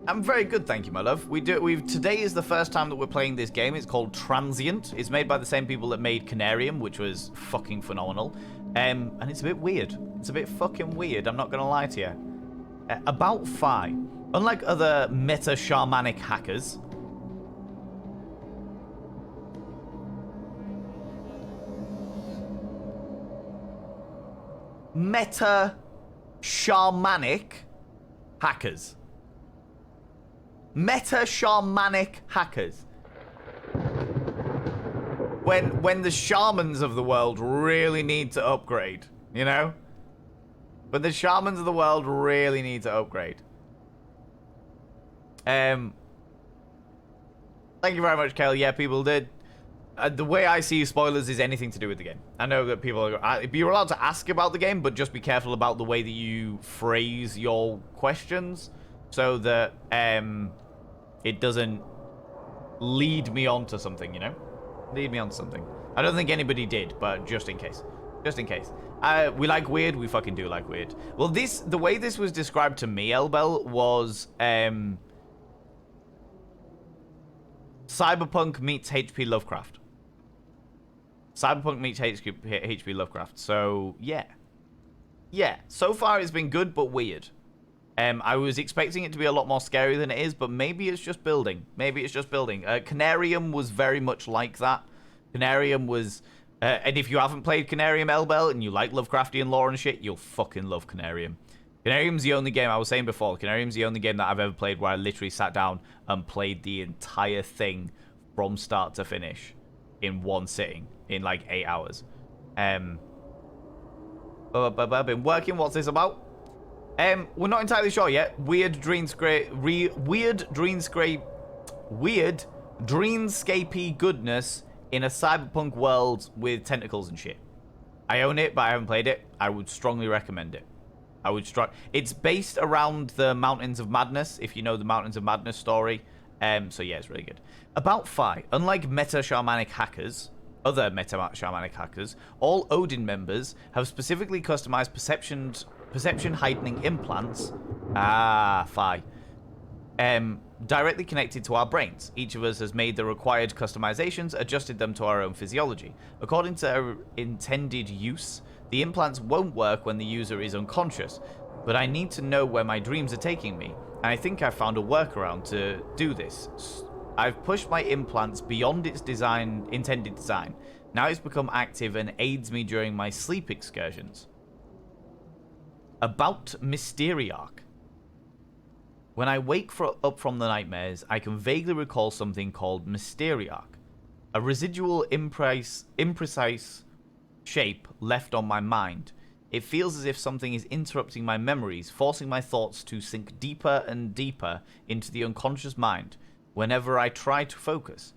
I'm very good, thank you, my love. Today is the first time that we're playing this game. It's called Transient. It's made by the same people that made Canarium, which was fucking phenomenal. And it's a bit weird. It's a bit fucking weird, I'm not gonna lie to you. About Phi. Unlike other meta-shamanic hackers, meta-shamanic hackers. Meta-shamanic hackers. When the shamans of the world really need to upgrade, you know? When the shamans of the world really need to upgrade. Thank you very much, Kel. Yeah, people did. The way I see spoilers is anything to do with the game. I know that people are... You're allowed to ask about the game, but just be careful about the way that you phrase your questions so that it doesn't lead me on to something, you know? Lead me on to something. I don't think anybody did, but just in case. Just in case. We like weird, we fucking do like weird. Well, the way this was described to me, Elbel, was Cyberpunk meets HP Lovecraft. Cyberpunk meets HP Lovecraft. So, yeah. Yeah, so far it's been good, but weird. I was expecting it to be a lot more scary than it is, but maybe it's just building. Maybe it's just building. Canarium was very much like that. Canarium was... and if you haven't played Canarium, Elbel, and you like Lovecraftian lore and shit, you'll fucking love Canarium. Canarium's the only game, I was saying before, Canarium's the only game that I've ever played where I literally sat down and played the entire thing from start to finish in one sitting, in like 8 hours. I've been working, what's this about? We're not entirely sure yet. Weird dreamscapey goodness in a cyberpunk world with tentacles and shit. I own it, but I haven't played it. I would strongly recommend it. It's based around the Mountains of Madness, if you know the Mountains of Madness story. So yeah, it's really good. About Phi, unlike meta-shamanic hackers, other meta-shamanic hackers, all Odin members have specifically customized perception heightening implants. Phi. Directly connected to our brains. Each of us has made the required customizations, adjusted them to our own physiology. According to their intended use, the implants won't work when the user is unconscious, but I need to know where my dreams are taking me, and I think I've found a workaround to do this. I've pushed my implants beyond its intended design. Now it's become active and aids me during my sleep excursions. About Mysteriarch. When I wake up from the nightmares, I can vaguely recall something called Mysteriarch, a residual imprecise shape left on my mind. It feels as if something is interrupting my memories, forcing my thoughts to sink deeper and deeper into the unconscious mind whenever I try to focus.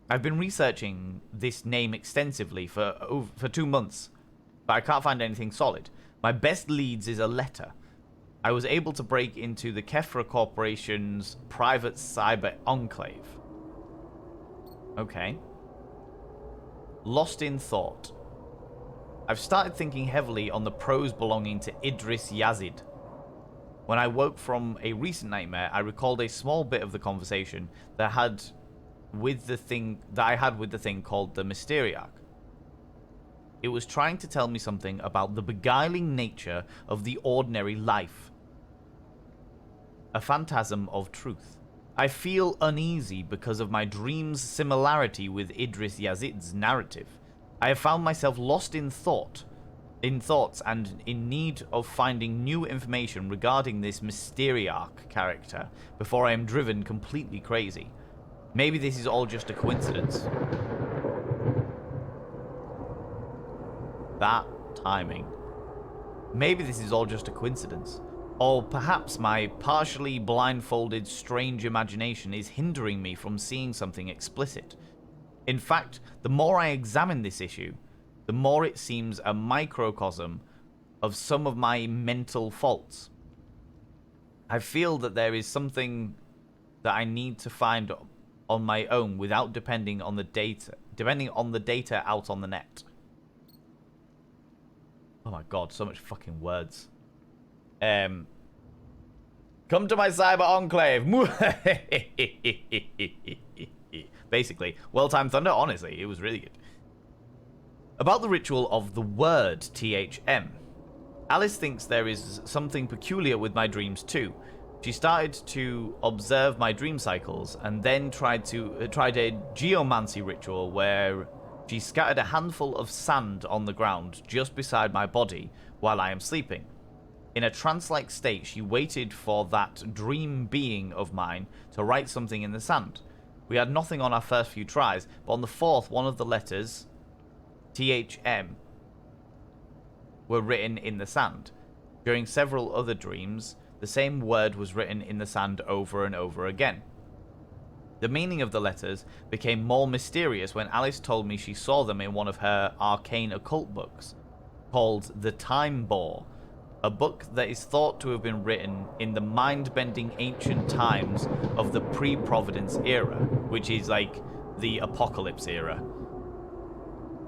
I've been researching this name extensively for 2 months, but I can't find anything solid. My best leads is a letter. I was able to break into the Kefra Corporation's private cyber enclave. Okay. Lost in thought. I've started thinking heavily on the prose belonging to Idris Yazid. When I woke from a recent nightmare, I recalled a small bit of the conversation that I had with the thing called the Mysteriarch. It was trying to tell me something about the beguiling nature of the ordinary life. A phantasm of truth. I feel uneasy because of my dream's similarity with Idris Yazid's narrative. I have found myself lost in thoughts and in need of finding new information regarding this Mysteriarch character before I am driven completely crazy. Maybe this is all just a coincidence. That timing. Maybe this is all just a coincidence. Or perhaps my partially blindfolded strange imagination is hindering me from seeing something explicit. In fact, the more I examine this issue, the more it seems a microcosm of some of my mental faults. I feel that there is something that I need to find on my own without depending on the data out on the net. Oh my god, so much fucking words. Come to my cyber enclave. Basically, well-timed thunder. Honestly, it was really good. About the ritual of the word THM. Alice thinks there is something peculiar with my dreams too. She started to observe my dream cycles and then tried a geomancy ritual where she scattered a handful of sand on the ground just beside my body while I am sleeping. In a trance-like state, she waited for that dream being of mine to write something in the sand. We had nothing on our first few tries, but on the fourth, one of the letters, THM, were written in the sand. During several other dreams, the same word was written in the sand over and over again. The meaning of the letters became more mysterious when Alice told me she saw them in one of her arcane occult books, called The Time Bore, a book that is thought to have been written in the mind-bending ancient times of the pre-Providence era, which is like the Apocalypse era.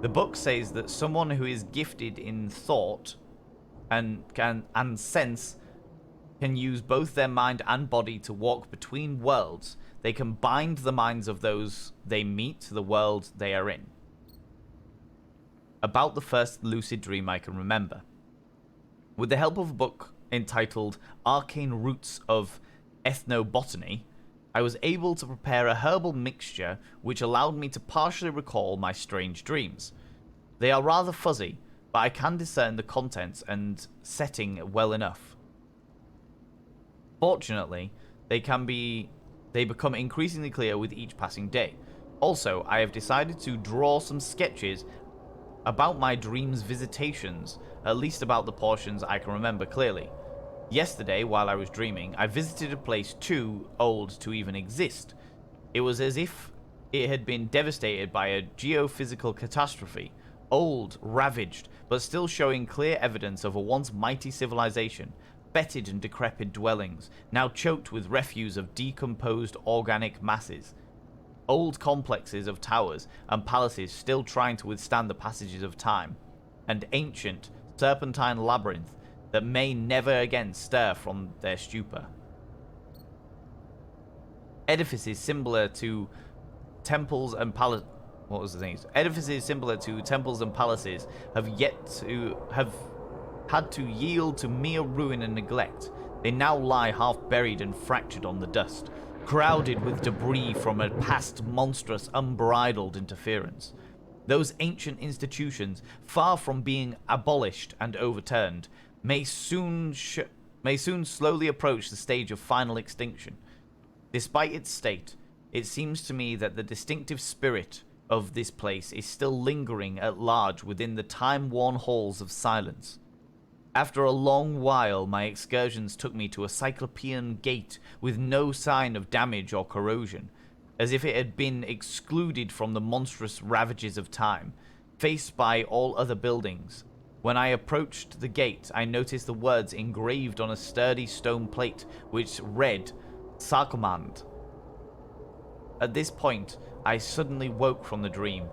The book says that someone who is gifted in thought and sense can use both their mind and body to walk between worlds. They can bind the minds of those they meet to the world they are in. About the first lucid dream I can remember. With the help of a book entitled Arcane Roots of Ethnobotany, I was able to prepare a herbal mixture which allowed me to partially recall my strange dreams. They are rather fuzzy, but I can discern the contents and setting well enough. Fortunately, they become increasingly clear with each passing day. Also, I have decided to draw some sketches about my dreams' visitations, at least about the portions I can remember clearly. Yesterday, while I was dreaming, I visited a place too old to even exist. It was as if it had been devastated by a geophysical catastrophe. Old, ravaged, but still showing clear evidence of a once mighty civilization. Fetid and decrepit dwellings, now choked with refuse of decomposed organic masses. Old complexes of towers and palaces still trying to withstand the passages of time. And ancient, serpentine labyrinth that may never again stir from their stupor. Edifices similar to temples and palaces. What was the thing? Edifices similar to temples and palaces have had to yield to mere ruin and neglect. They now lie half buried and fractured on the dust, crowded with debris from a past monstrous, unbridled interference. Those ancient institutions, far from being abolished and overturned, may soon slowly approach the stage of final extinction. Despite its state, it seems to me that the distinctive spirit of this place is still lingering at large within the time-worn halls of silence. After a long while, my excursions took me to a cyclopean gate with no sign of damage or corrosion, as if it had been excluded from the monstrous ravages of time, faced by all other buildings. When I approached the gate, I noticed the words engraved on a sturdy stone plate, which read, Sarkomand. At this point, I suddenly woke from the dream,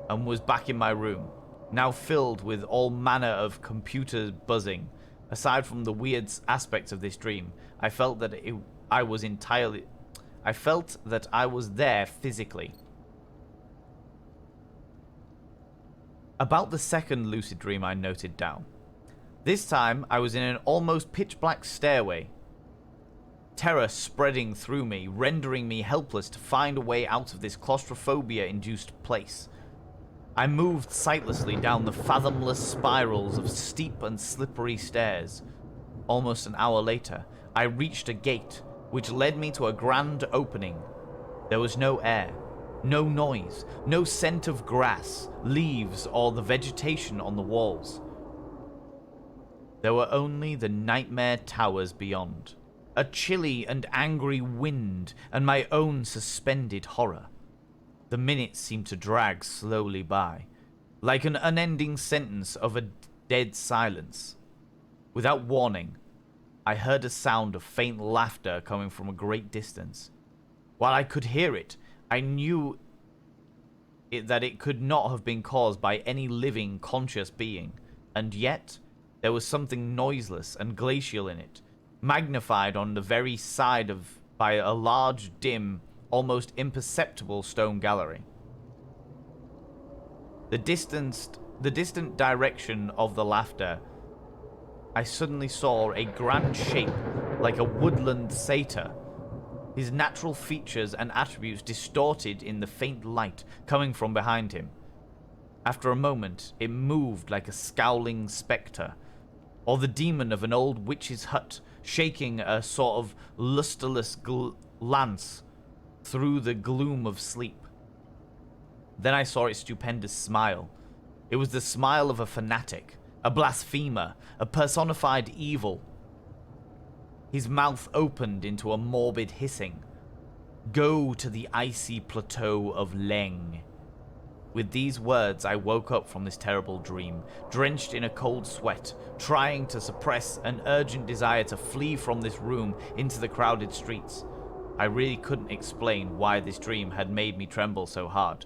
and was back in my room, now filled with all manner of computer buzzing. Aside from the weird aspects of this dream, I felt that I was there physically. About the second lucid dream I noted down. This time, I was in an almost pitch-black stairway. Terror spreading through me, rendering me helpless to find a way out of this claustrophobia-induced place. I moved sightlessly down the fathomless spirals of steep and slippery stairs. Almost an hour later, I reached a gate, which led me to a grand opening. There was no air, no noise, no scent of grass, leaves, or the vegetation on the walls. There were only the nightmare towers beyond, a chilly and angry wind, and my own suspended horror. The minutes seemed to drag slowly by, like an unending sentence of a dead silence. Without warning, I heard a sound of faint laughter coming from a great distance. While I could hear it, I knew that it could not have been caused by any living, conscious being, and yet there was something noiseless and glacial in it, magnified on the very side by a large, dim, almost imperceptible stone gallery. The distant direction of the laughter, I suddenly saw a grand shape like a woodland satyr, his natural features and attributes distorted in the faint light coming from behind him. After a moment, it moved like a scowling spectre, or the demon of an old witch's hut, shaking a sort of lusterless lance through the gloom of sleep. Then I saw its stupendous smile. It was the smile of a fanatic, a blasphemer, a personified evil. His mouth opened into a morbid hissing. Go to the icy plateau of Leng. With these words, I woke up from this terrible dream, drenched in a cold sweat, trying to suppress an urgent desire to flee from this room into the crowded streets. I really couldn't explain why this dream had made me tremble so hard.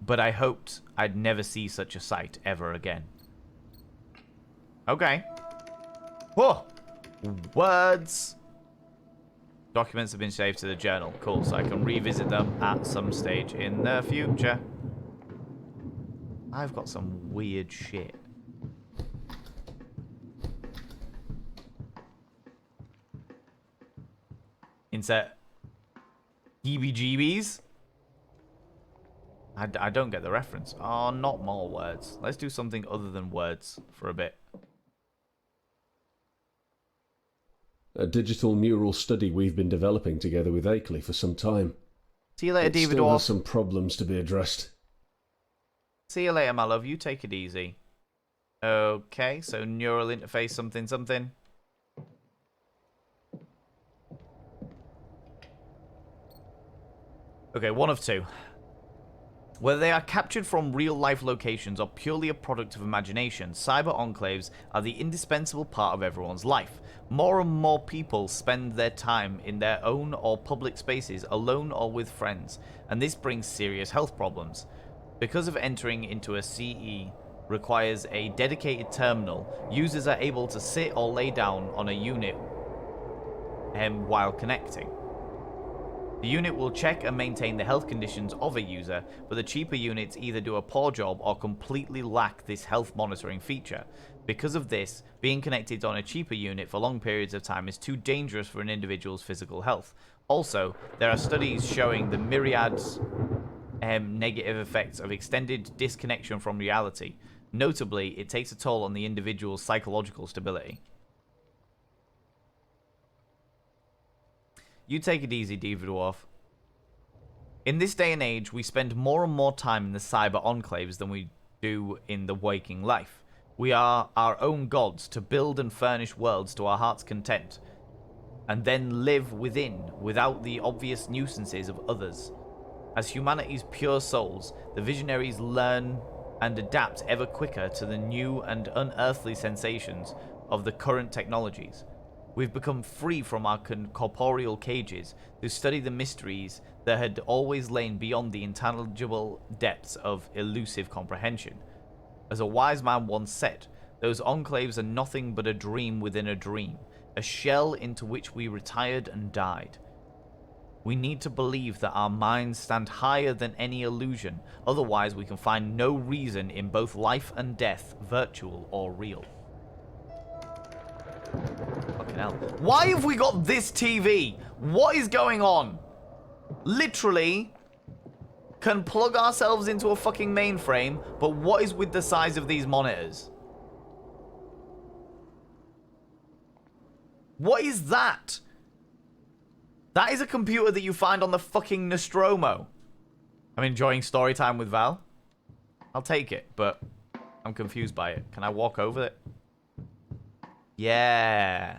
But I hoped I'd never see such a sight ever again. Okay. Whoa! Words! Documents have been saved to the journal. Cool, so I can revisit them at some stage in the future. I've got some weird shit. Insert heebie-jeebies. I don't get the reference. Oh, not more words. Let's do something other than words for a bit. A digital neural study we've been developing together with Akeley for some time. See you later, It David still Dwarf. has some problems to be addressed. See you later, my love. You take it easy. Okay, so neural interface something something. Okay, one of two. Whether they are captured from real-life locations or purely a product of imagination, cyber enclaves are the indispensable part of everyone's life. More and more people spend their time in their own or public spaces, alone or with friends, and this brings serious health problems. Because of entering into a CE requires a dedicated terminal, users are able to sit or lay down on a unit while connecting. The unit will check and maintain the health conditions of a user, but the cheaper units either do a poor job or completely lack this health monitoring feature. Because of this, being connected on a cheaper unit for long periods of time is too dangerous for an individual's physical health. Also, there are studies showing the myriads negative effects of extended disconnection from reality. Notably, it takes a toll on the individual's psychological stability. You take it easy, Diva Dwarf. In this day and age, we spend more and more time in the cyber enclaves than we do in the waking life. We are our own gods to build and furnish worlds to our heart's content, and then live within without the obvious nuisances of others. As humanity's pure souls, the visionaries learn and adapt ever quicker to the new and unearthly sensations of the current technologies. We've become free from our corporeal cages to study the mysteries that had always lain beyond the intangible depths of elusive comprehension. As a wise man once said, those enclaves are nothing but a dream within a dream, a shell into which we retired and died. We need to believe that our minds stand higher than any illusion, otherwise we can find no reason in both life and death, virtual or real. Fucking hell. Why have we got this TV? What is going on? Literally can plug ourselves into a fucking mainframe, but what is with the size of these monitors? What is that? That is a computer that you find on the fucking Nostromo. I'm enjoying story time with Val. I'll take it, but I'm confused by it. Can I walk over it? Yeah.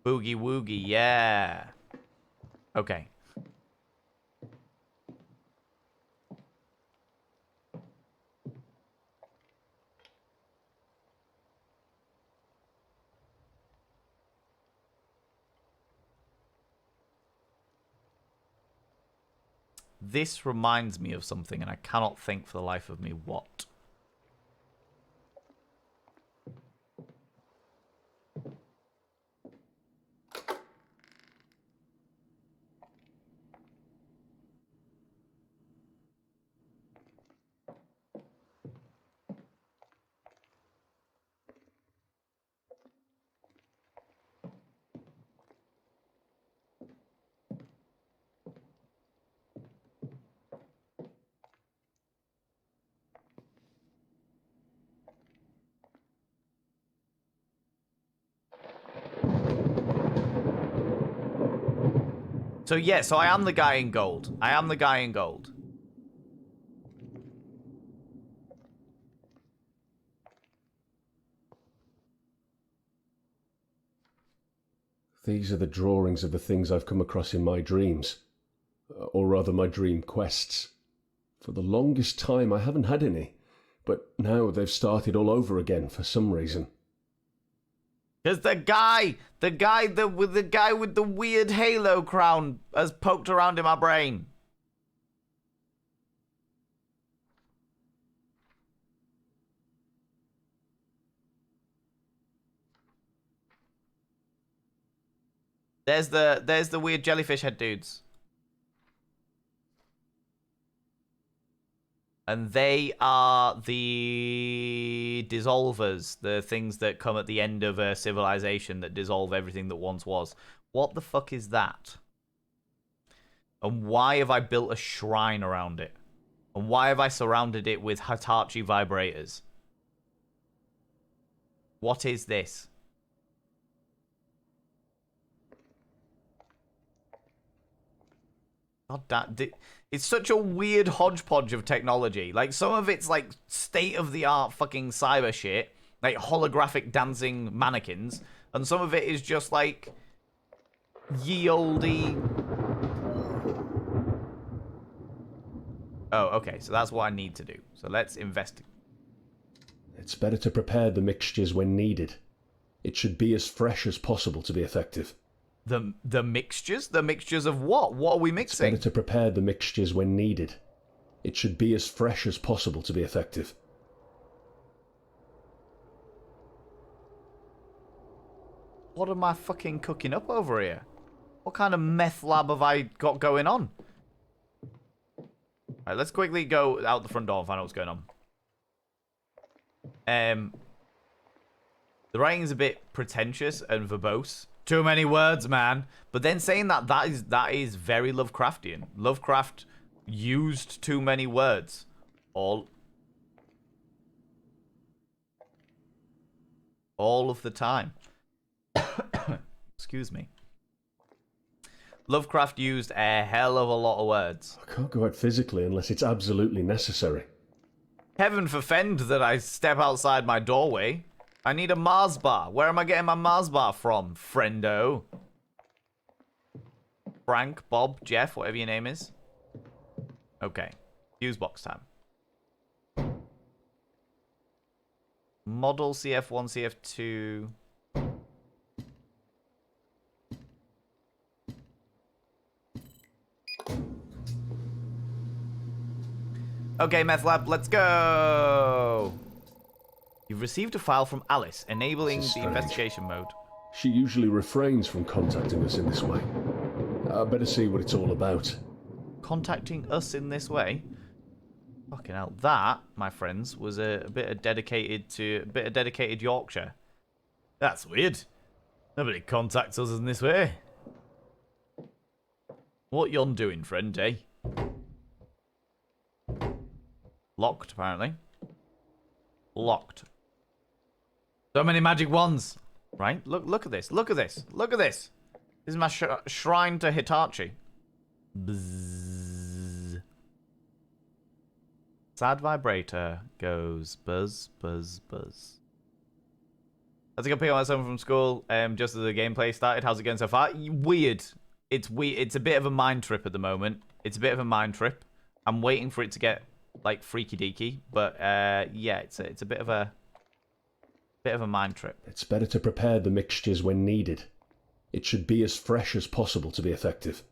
Boogie woogie, yeah. Okay. This reminds me of something, and I cannot think for the life of me what. So yeah, so I am the guy in gold. I am the guy in gold. These are the drawings of the things I've come across in my dreams. Or rather, my dream quests. For the longest time, I haven't had any. But now they've started all over again for some reason. Because the guy with the weird halo crown has poked around in my brain. There's the weird jellyfish head dudes. And they are the dissolvers, the things that come at the end of a civilization that dissolve everything that once was. What the fuck is that? And why have I built a shrine around it? And why have I surrounded it with Hitachi vibrators? What is this? God damn. It's such a weird hodgepodge of technology. Like, some of it's like state-of-the-art fucking cyber shit, like holographic dancing mannequins, and some of it is just like ye olde Oh, okay. So that's what I need to do. So let's investigate. It's better to prepare the mixtures when needed. It should be as fresh as possible to be effective. The mixtures? The mixtures of what? What are we mixing? It's better to prepare the mixtures when needed. It should be as fresh as possible to be effective. What am I fucking cooking up over here? What kind of meth lab have I got going on? Alright, let's quickly go out the front door and find out what's going on. The writing's a bit pretentious and verbose. Too many words, man. But then saying that is very Lovecraftian. Lovecraft used too many words. All of the time. Excuse me. Lovecraft used a hell of a lot of words. I can't go out physically unless it's absolutely necessary. Heaven forfend that I step outside my doorway. I need a Mars bar. Where am I getting my Mars bar from, friendo? Frank, Bob, Jeff, whatever your name is. Okay. Fuse box time. Model CF1, CF2. Okay, Meth Lab, let's go! You've received a file from Alice, enabling the investigation mode. She usually refrains from contacting us in this way. I better see what it's all about. Contacting us in this way? Fucking hell. That, my friends, was a bit of dedicated Yorkshire. That's weird. Nobody contacts us in this way. What yon doing, friend, eh? Locked, apparently. Locked. So many magic wands. Right? Look at this. Look at this. Look at this. This is my shrine to Hitachi. Bzzz. Sad vibrator goes buzz, buzz, buzz. How's it going? Pick up my son from school just as the gameplay started. How's it going so far? Weird. It's weird. It's a bit of a mind trip at the moment. It's a bit of a mind trip. I'm waiting for it to get like freaky deaky, but yeah, it's a bit of a mind trip. It's better to prepare the mixtures when needed. It should be as fresh as possible to be effective.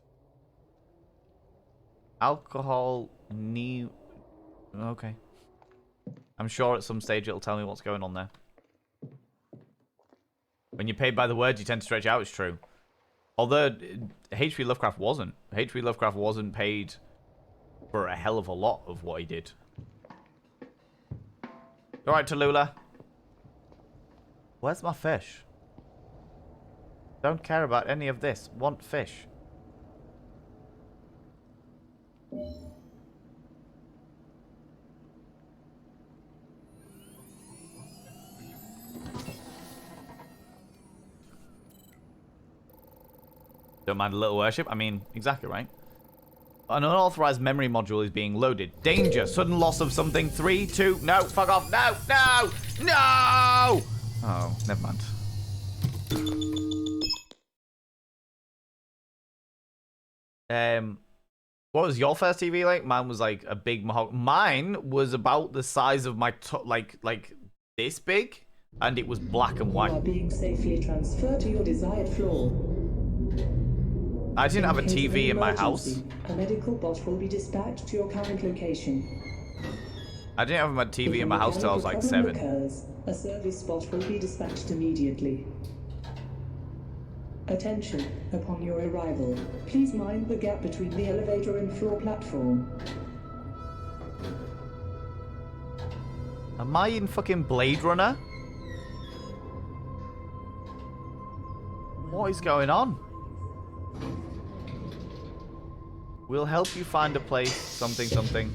Alcohol new. Okay. I'm sure at some stage it'll tell me what's going on there. When you're paid by the word, you tend to stretch out. It's true. Although H.P. Lovecraft wasn't. H.P. Lovecraft wasn't paid for a hell of a lot of what he did. Alright, Tallulah. Where's my fish? Don't care about any of this. Want fish. Don't mind a little worship. I mean, exactly right. An unauthorized memory module is being loaded. Danger. Sudden loss of something. 3, 2... No, fuck off. No, no, no! Oh, never mind. What was your first TV like? Mine was like a big Mine was about the size of my like this big, and it was black and white. You are being safely transferred to your desired floor. I didn't have a TV in my house. A medical bot will be dispatched to your current location. I didn't have my TV in my house till I was like 7. Occurs, a service bot will be dispatched immediately. Attention, upon your arrival, please mind the gap between the elevator and floor platform. Am I in fucking Blade Runner? What is going on? We'll help you find a place, something, something.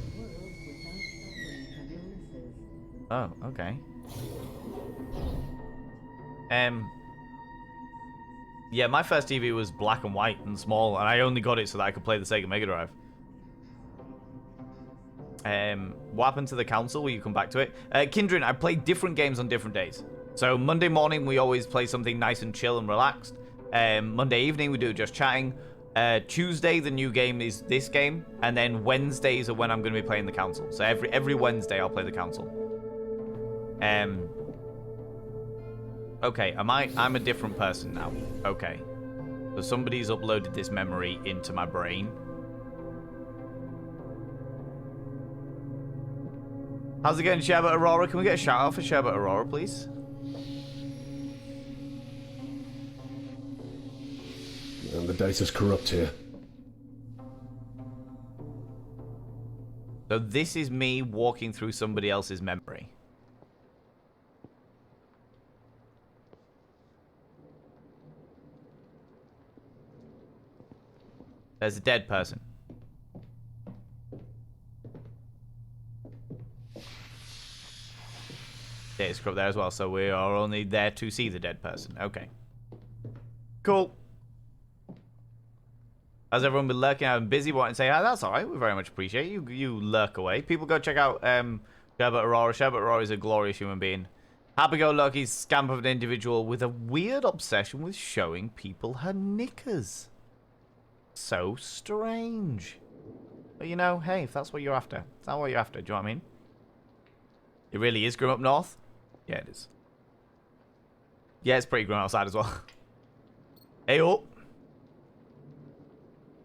Oh, okay. Yeah, my first TV was black and white and small, and I only got it so that I could play the Sega Mega Drive. What happened to the council? Will you come back to it? Kindred, I play different games on different days. So Monday morning, we always play something nice and chill and relaxed. Monday evening, we do just chatting. Tuesday, the new game is this game, and then Wednesdays are when I'm going to be playing the council. So every Wednesday, I'll play the council. Okay, I'm a different person now. Okay. So somebody's uploaded this memory into my brain. How's it going, Sherbet Aurora? Can we get a shout out for Sherbet Aurora, please? And the data's corrupt here. So this is me walking through somebody else's memory. There's a dead person. Data scrub there as well, so we are only there to see the dead person. Okay. Cool. Has everyone been lurking? I've been busy, wanting to say, oh, that's alright, we very much appreciate you. You lurk away. People go check out Sherbet Aurora. Sherbet Aurora is a glorious human being. Happy-go-lucky scamp of an individual with a weird obsession with showing people her knickers. So strange. But you know, hey, if that's what you're after. If that's what you're after, do you know what I mean? It really is grim up north? Yeah, it is. Yeah, it's pretty grim outside as well. Hey, oh.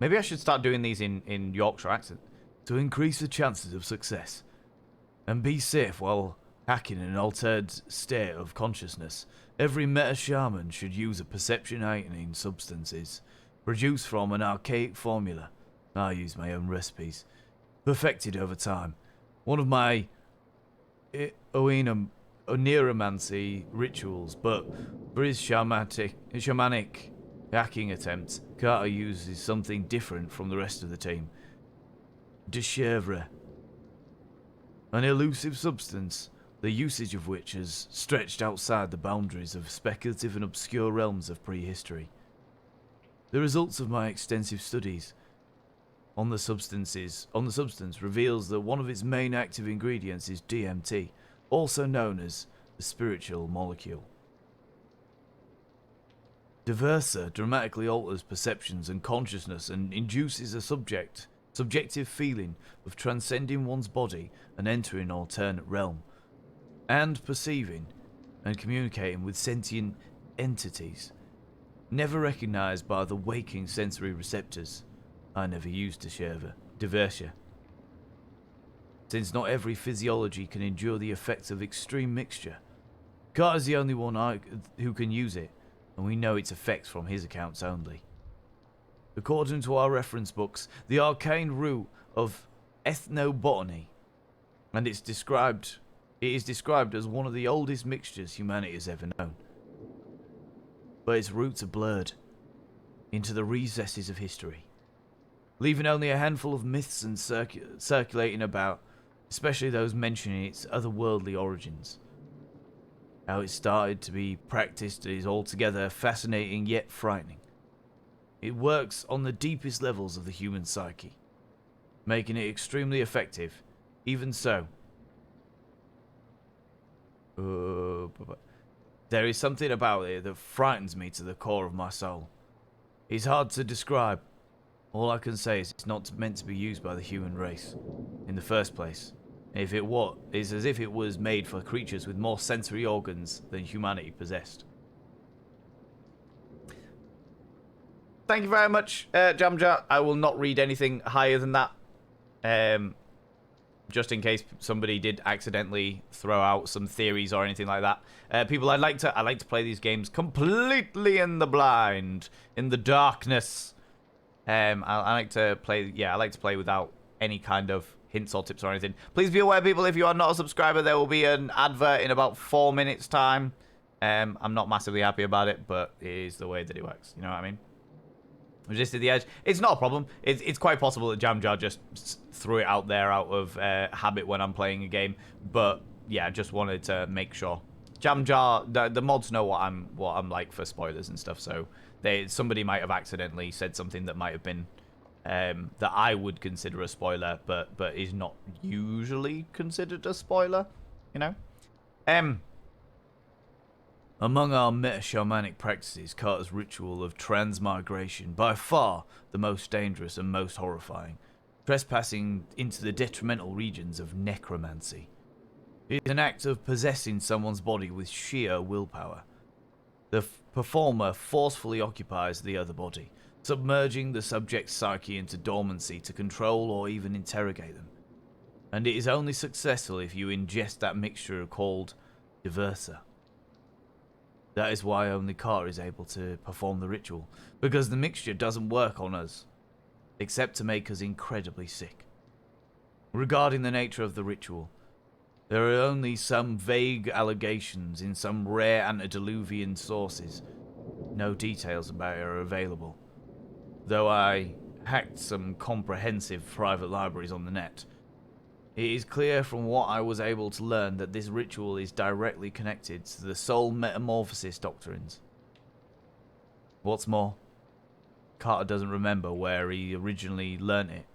Maybe I should start doing these in Yorkshire accent. To increase the chances of success. And be safe while hacking an altered state of consciousness. Every meta-shaman should use a perception-heightening substances. Produced from an archaic formula. I use my own recipes. Perfected over time. One of my Oneiromancy rituals, but for his shamanic hacking attempt, Carter uses something different from the rest of the team. De chèvre. An elusive substance, the usage of which has stretched outside the boundaries of speculative and obscure realms of prehistory. The results of my extensive studies on the substance reveals that one of its main active ingredients is DMT, also known as the spiritual molecule. Diversa dramatically alters perceptions and consciousness and induces a subjective feeling of transcending one's body and entering an alternate realm, and perceiving and communicating with sentient entities. Never recognized by the waking sensory receptors. I never used Diversia. Since not every physiology can endure the effects of extreme mixture. Carter's the only one who can use it, and we know its effects from his accounts only. According to our reference books, the arcane root of ethnobotany, and it is described as one of the oldest mixtures humanity has ever known. But its roots are blurred into the recesses of history, leaving only a handful of myths and circulating about, especially those mentioning its otherworldly origins. How it started to be practiced is altogether fascinating yet frightening. It works on the deepest levels of the human psyche, making it extremely effective. Even so, there is something about it that frightens me to the core of my soul. It's hard to describe. All I can say is it's not meant to be used by the human race in the first place. If it was, it's as if it was made for creatures with more sensory organs than humanity possessed. Thank you very much, Jamja. I will not read anything higher than that. Just in case somebody did accidentally throw out some theories or anything like that. People, I like to play these games completely in the blind, in the darkness. I like to play without any kind of hints or tips or anything. Please be aware, people, if you are not a subscriber, there will be an advert in about 4 minutes time. I'm not massively happy about it, but it is the way that it works. You know what I mean? Resisted the edge. It's not a problem. It's quite possible that Jamjar just threw it out there out of habit when I'm playing a game. But yeah, just wanted to make sure. Jamjar, the mods know what I'm like for spoilers and stuff. So somebody might have accidentally said something that might have been that I would consider a spoiler, but is not usually considered a spoiler. You know. Among our meta-shamanic practices, Carter's ritual of transmigration, by far the most dangerous and most horrifying, trespassing into the detrimental regions of necromancy. It is an act of possessing someone's body with sheer willpower. The performer forcefully occupies the other body, submerging the subject's psyche into dormancy to control or even interrogate them. And it is only successful if you ingest that mixture called diversa. That is why only Carter is able to perform the ritual, because the mixture doesn't work on us, except to make us incredibly sick. Regarding the nature of the ritual, there are only some vague allegations in some rare antediluvian sources. No details about it are available, though I hacked some comprehensive private libraries on the net. It is clear from what I was able to learn that this ritual is directly connected to the soul metamorphosis doctrines. What's more, Carter doesn't remember where he originally learnt it.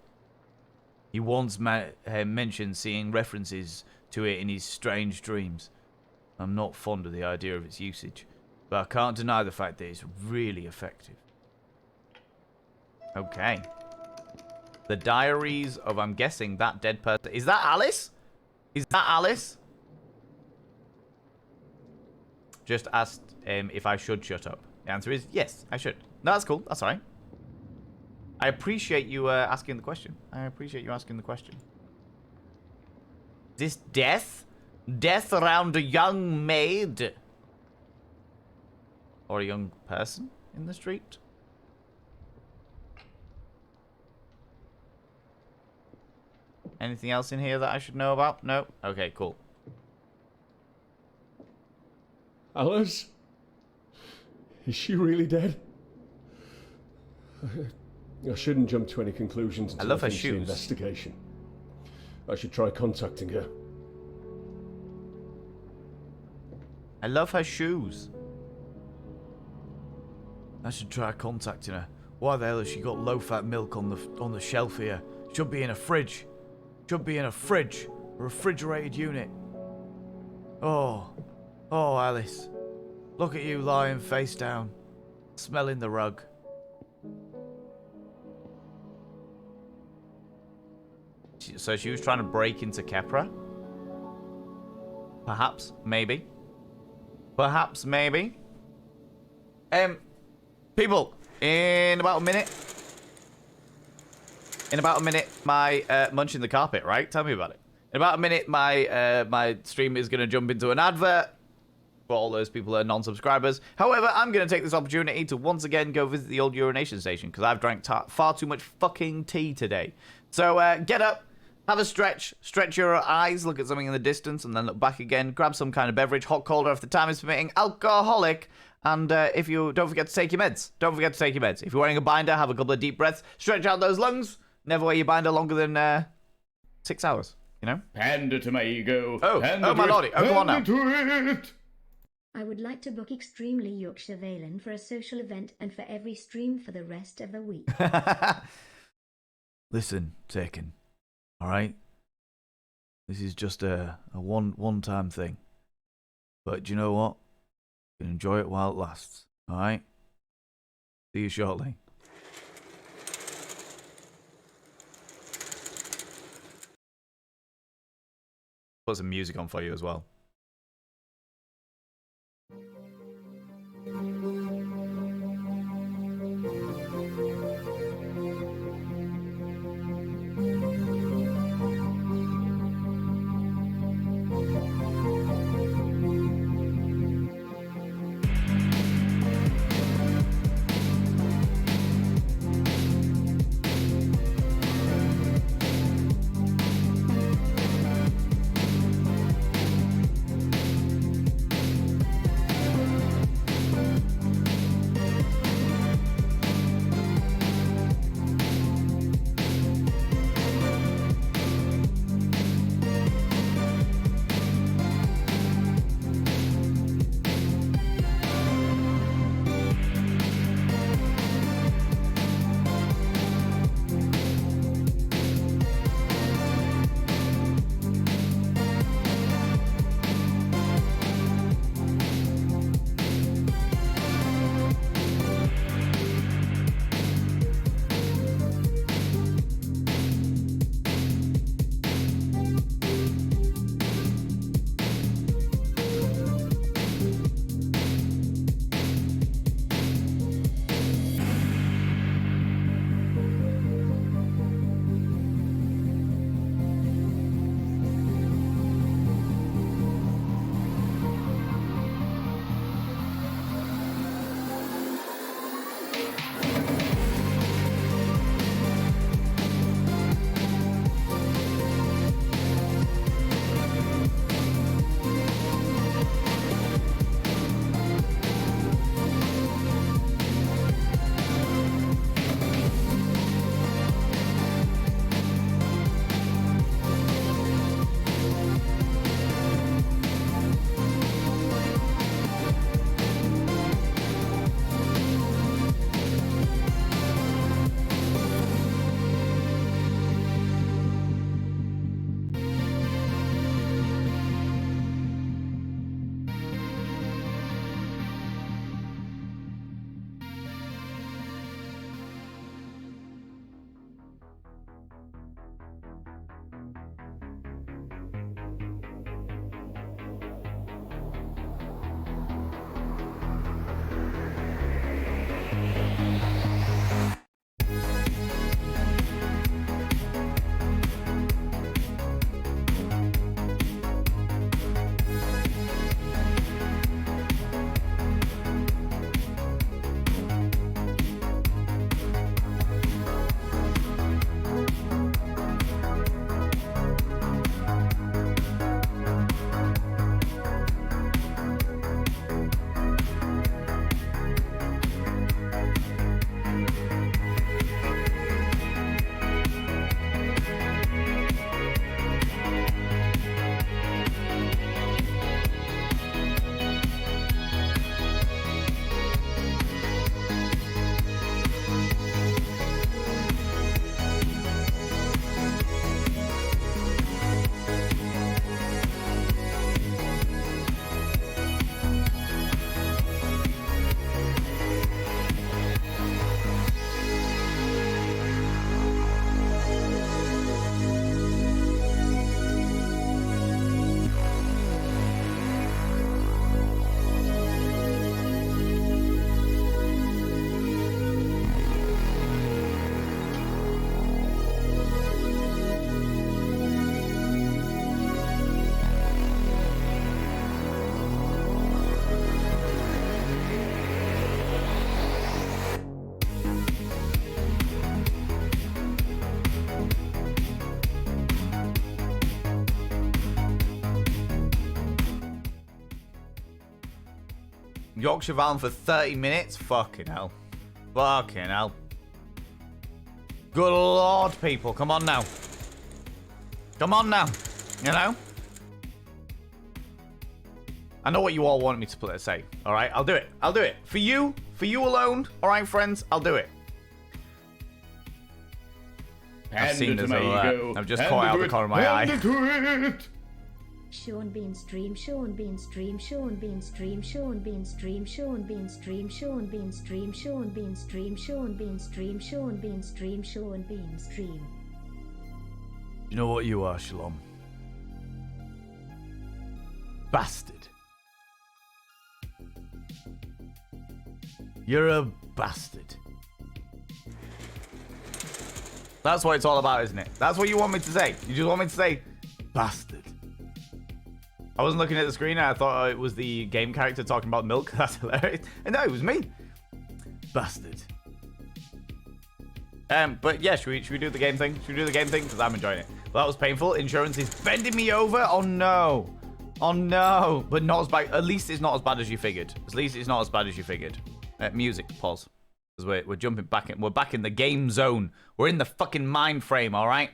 He once mentioned seeing references to it in his strange dreams. I'm not fond of the idea of its usage, but I can't deny the fact that it's really effective. Okay. The diaries of, I'm guessing, that dead person. Is that Alice? Is that Alice? Just asked if I should shut up. The answer is yes, I should. No, that's cool. That's all right. I appreciate you asking the question. I appreciate you asking the question. This death? Death around a young maid? Or a young person in the street? Anything else in here that I should know about? No? Okay, cool. Alice? Is she really dead? I shouldn't jump to any conclusions until I finish the investigation. I should try contacting her. I love her shoes. I should try contacting her. Why the hell has she got low-fat milk on the shelf here? Should be in a fridge. Should be in a fridge. A refrigerated unit. Oh. Oh, Alice. Look at you lying face down. Smelling the rug. So she was trying to break into Kepra? Perhaps. Maybe. Perhaps. Maybe. People. In about a minute. In about a minute, my munching the carpet, right? Tell me about it. In about a minute, my stream is going to jump into an advert for all those people that are non-subscribers. However, I'm going to take this opportunity to once again go visit the old urination station because I've drank far too much fucking tea today. So get up, have a stretch your eyes, look at something in the distance, and then look back again. Grab some kind of beverage, hot, cold, or if the time is permitting, alcoholic. And if you don't forget to take your meds. Don't forget to take your meds. If you're wearing a binder, have a couple of deep breaths, stretch out those lungs. Never wear your binder longer than 6 hours, you know? Pander to my ego. Oh, my lordy. Oh, come on now. I would like to book Extremely Yorkshire Valen for a social event and for every stream for the rest of the week. Listen, Taken. Alright? This is just a one-time thing. But do you know what? You can enjoy it while it lasts. Alright? See you shortly. Put some music on for you as well. Yorkshire Valen for 30 minutes? Fucking hell. Fucking hell. Good lord, people. Come on now. Come on now. You know? I know what you all want me to say. Alright, I'll do it. I'll do it. For you alone. Alright, friends, I'll do it. I've seen this I've just caught out the corner of my eye. Sean Bean stream, Sean Bean stream, Sean Bean stream, Sean Bean stream, Sean Bean stream, Sean Bean stream, Sean Bean stream, Sean Bean stream, Sean Bean stream, Sean Bean stream. You know what you are, Shalom? Bastard. You're a bastard. That's what it's all about, isn't it? That's what you want me to say. You just want me to say, bastard. I wasn't looking at the screen and I thought it was the game character talking about milk. That's hilarious. And no, it was me. Bastard. But yeah, should we do the game thing? Should we do the game thing? Because I'm enjoying it. Well, that was painful. Insurance is bending me over. Oh no. Oh no. But not as bad. At least it's not as bad as you figured. At least it's not as bad as you figured. Music, pause. Because we're jumping back in. We're back in the game zone. We're in the fucking mind frame, alright?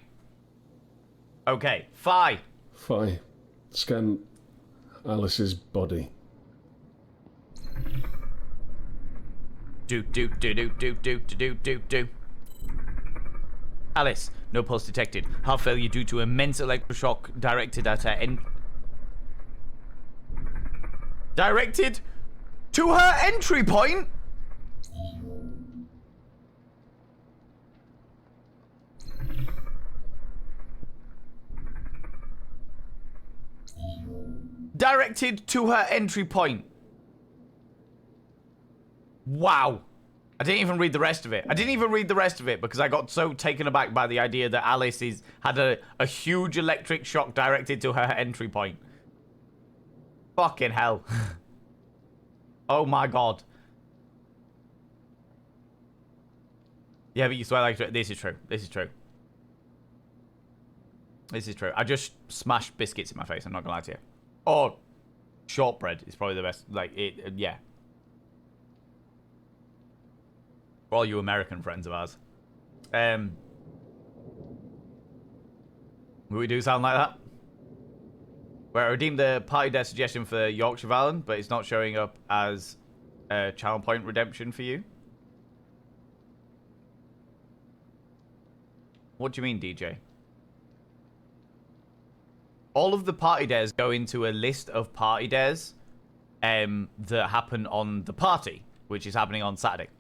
Okay. Fi. Scan Alice's body. Do. Alice, no pulse detected. Heart failure due to immense electroshock directed at her directed to her entry point? Directed to her entry point. Wow. I didn't even read the rest of it. Because I got so taken aback by the idea that Alice had a huge electric shock directed to her entry point. Fucking hell. Oh my god. Yeah, but you swear like this is true. This is true. I just smashed biscuits in my face. I'm not gonna lie to you. Or shortbread is probably the best. Like it, yeah. For all you American friends of ours. Will we do sound like that? Where I redeemed the party death suggestion for Yorkshire Valen, but it's not showing up as a channel point redemption for you. What do you mean, DJ? All of the party dares go into a list of party dares that happen on the party, which is happening on Saturday.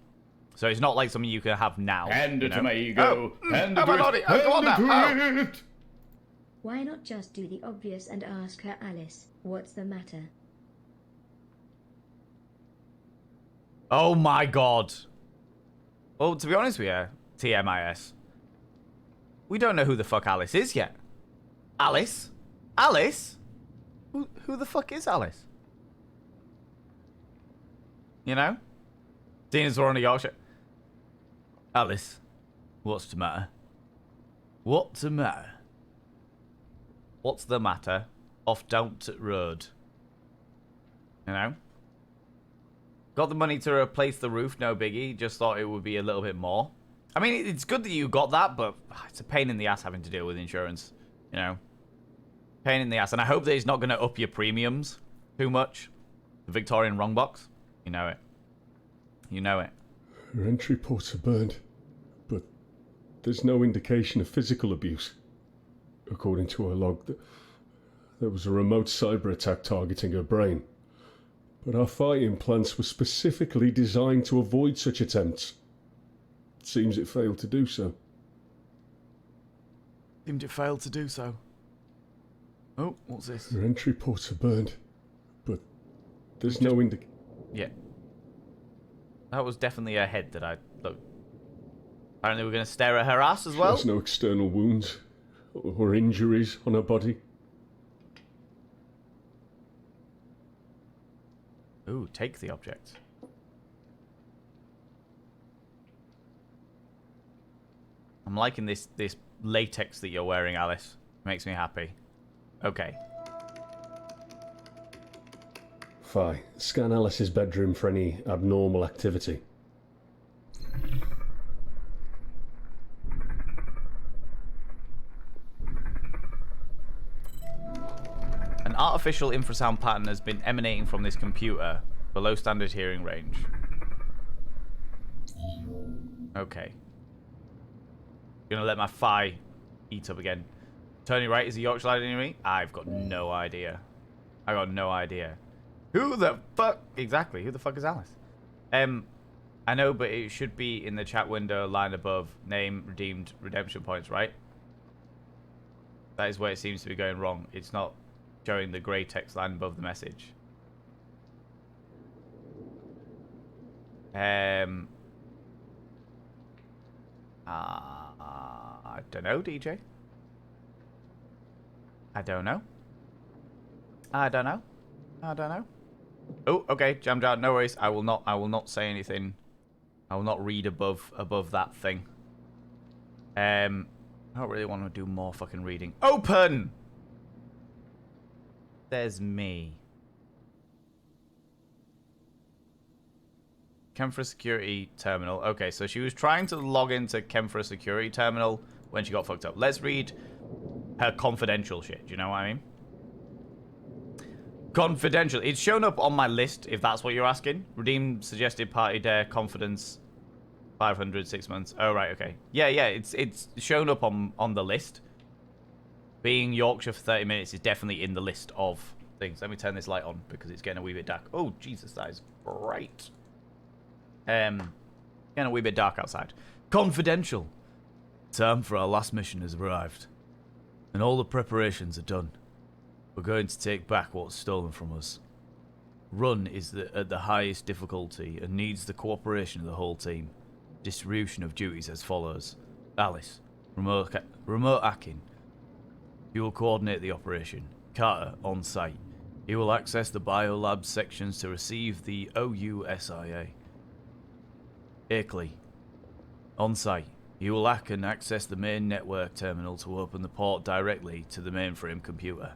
So it's not like something you can have now. Hand you it know? to my ego. Hand it oh, to my lordy. it. Oh, go on Hand now. it to it. Why not just do the obvious and ask her, Alice, what's the matter? Oh my god. Well, to be honest with you, TMIS, we don't know who the fuck Alice is yet. Alice? Alice? Who the fuck is Alice? You know? Seeing as we're on a Yorkshire. Alice, what's the matter? What's the matter? What's the matter? Off Downton Road. You know? Got the money to replace the roof, no biggie. Just thought it would be a little bit more. I mean, it's good that you got that, but it's a pain in the ass having to deal with insurance. You know? Pain in the ass. And I hope that it's not going to up your premiums too much. The Victorian wrong box. You know it. You know it. Her entry ports are burned, but there's no indication of physical abuse. According to her log, there was a remote cyber attack targeting her brain. But our fighting plants were specifically designed to avoid such attempts. It seems it failed to do so. Seemed it failed to do so. Oh, what's this? Her entry ports are burned, but there's no indication. Yeah. That was definitely a head that I... Look. Apparently we're going to stare at her ass as well. There's no external wounds or injuries on her body. Ooh, take the object. I'm liking this latex that you're wearing, Alice. Makes me happy. Okay. Fi, scan Alice's bedroom for any abnormal activity. An artificial infrasound pattern has been emanating from this computer below standard hearing range. Okay. Gonna let my Fi eat up again. Tony Wright is a Yorkshire lad near me? I've got no idea. I got no idea. Who the fuck? Exactly. Who the fuck is Alice? I know, but it should be in the chat window, line above. Name, redeemed, redemption points, right? That is where it seems to be going wrong. It's not showing the grey text line above the message. I don't know, DJ. I don't know. I don't know. I don't know. Oh, okay, jammed out. No worries. I will not say anything. I will not read above that thing. I don't really want to do more fucking reading. Open! There's me. Kemfra Security Terminal. Okay, so she was trying to log into Kemfra Security Terminal when she got fucked up. Let's read her confidential shit. Do you know what I mean? Confidential. It's shown up on my list, if that's what you're asking. Redeem suggested party dare, confidence, 500, 6 months. Oh, right, okay. Yeah, it's shown up on the list. Being Yorkshire for 30 minutes is definitely in the list of things. Let me turn this light on because it's getting a wee bit dark. Oh, Jesus, that is bright. Getting a wee bit dark outside. Confidential. Time for our last mission has arrived. And all the preparations are done. We're going to take back what's stolen from us. Run is at the highest difficulty and needs the cooperation of the whole team. Distribution of duties as follows. Alice, remote hacking. You will coordinate the operation. Carter, on site. He will access the biolab sections to receive the OUSIA. Akeley, on site. You will hack and access the main network terminal to open the port directly to the mainframe computer.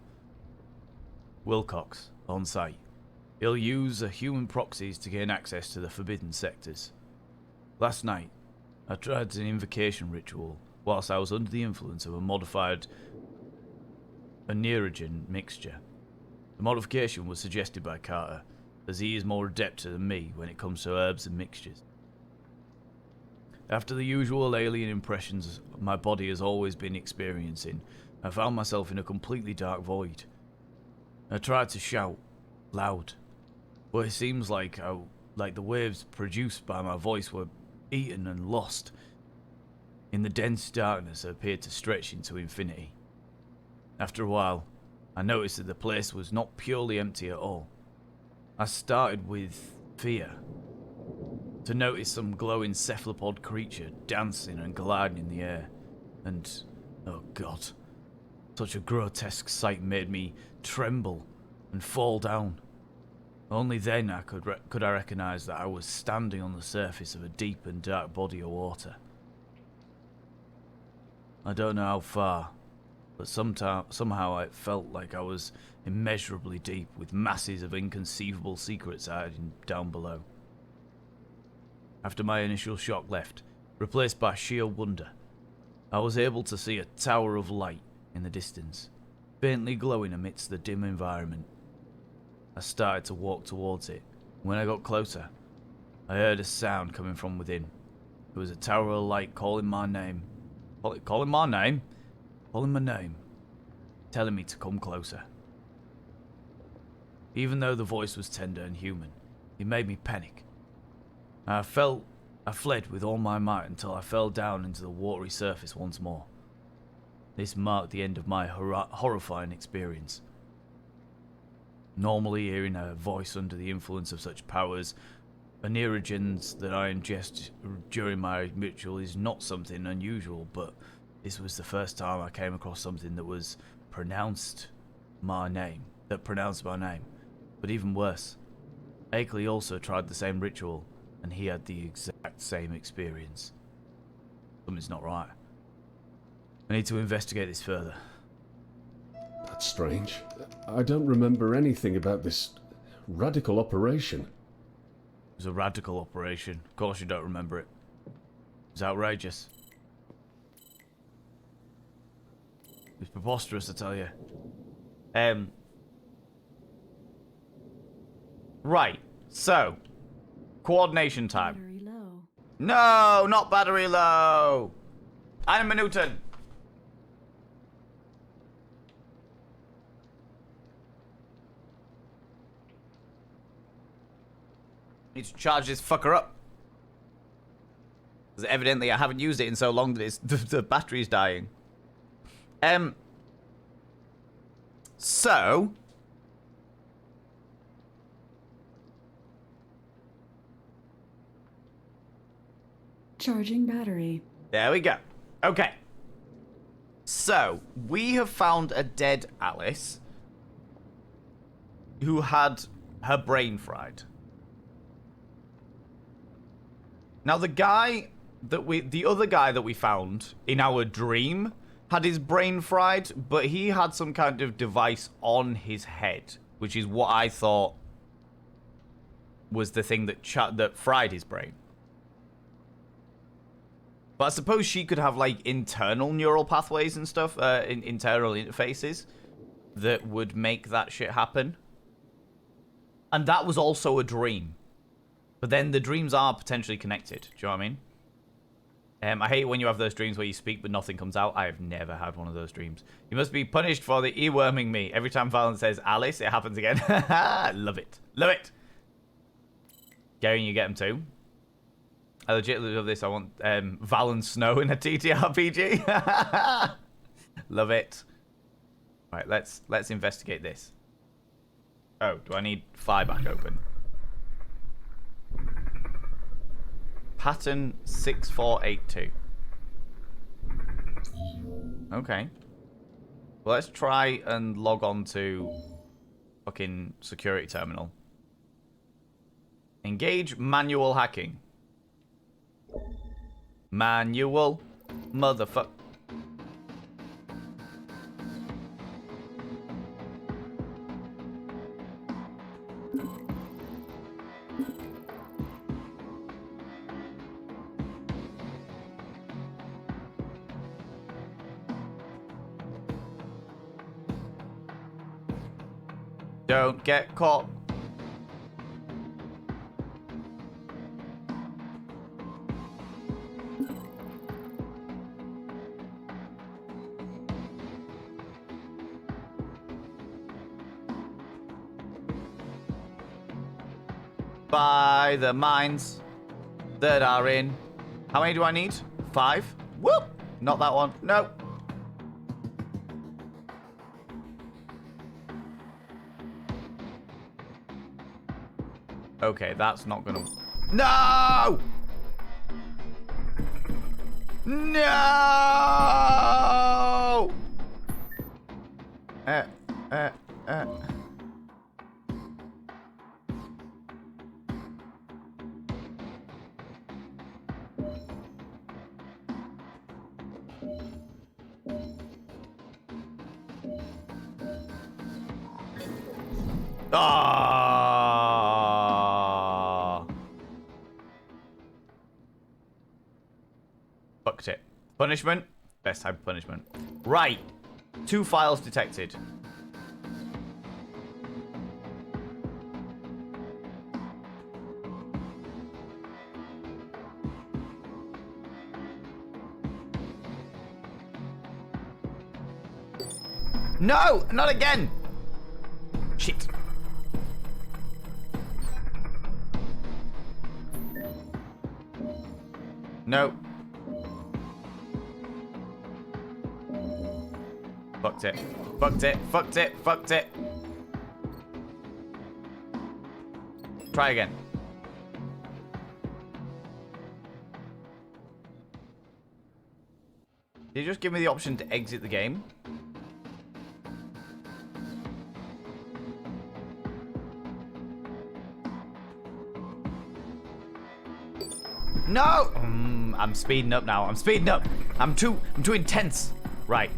Wilcox, on site. He'll use human proxies to gain access to the forbidden sectors. Last night, I tried an invocation ritual whilst I was under the influence of a modified neurogen mixture. The modification was suggested by Carter, as he is more adept than me when it comes to herbs and mixtures. After the usual alien impressions my body has always been experiencing, I found myself in a completely dark void. I tried to shout, loud, but it seems like the waves produced by my voice were eaten and lost in the dense darkness that appeared to stretch into infinity. After a while, I noticed that the place was not purely empty at all. I started with fear, to notice some glowing cephalopod creature dancing and gliding in the air, and, oh god, such a grotesque sight made me tremble and fall down. Only then could I recognize that I was standing on the surface of a deep and dark body of water. I don't know how far, but somehow it felt like I was immeasurably deep, with masses of inconceivable secrets hiding down below. After my initial shock left, replaced by sheer wonder, I was able to see a tower of light in the distance, faintly glowing amidst the dim environment. I started to walk towards it. When I got closer, I heard a sound coming from within. It was a tower of light calling my name. Calling my name? Calling my name. Telling me to come closer. Even though the voice was tender and human, it made me panic. I fled with all my might until I fell down into the watery surface once more. This marked the end of my horrifying experience. Normally, hearing a voice under the influence of such powers, anerogens that I ingest during my ritual is not something unusual, but this was the first time I came across something that pronounced my name. But even worse, Akeley also tried the same ritual, and he had the exact same experience. Something's not right. I need to investigate this further. That's strange. I don't remember anything about this radical operation. It was a radical operation. Of course you don't remember it. It was outrageous. It was preposterous, I tell you. Right, so coordination time. Battery low. No, not battery low. Eine Minuten. Need to charge this fucker up. Because evidently I haven't used it in so long that the battery's dying. So Charging battery. there we go. Okay. So, we have found a dead Alice who had her brain fried. Now, the other guy that we found in our dream had his brain fried, but he had some kind of device on his head, which is what I thought was the thing that fried his brain. But I suppose she could have, like, internal neural pathways and stuff, internal interfaces that would make that shit happen. And that was also a dream. But then the dreams are potentially connected. Do you know what I mean? I hate when you have those dreams where you speak but nothing comes out. I have never had one of those dreams. You must be punished for the earworming me. Every time Valen says Alice, it happens again. Love it. Love it. Gary, you get him too. I legitimately love this. I want Valen Snow in a TTRPG. Love it. Right, let's investigate this. Oh, do I need fire back open? Pattern 6482. Okay. Well, let's try and log on to fucking security terminal. Engage manual hacking. Manual motherfucker. Don't get caught. By the mines that are in How many do I need? 5. Whoop! Not that one. No. Okay, that's not gonna... No! No! uh. Ah! Fucked it. Punishment? Best type of punishment. Right. 2 files detected. No! Not again! Shit. No. Fucked it. Fucked it. Fucked it. Fucked it. Try again. Did you just give me the option to exit the game? No! I'm speeding up now. I'm speeding up. I'm too intense. Right.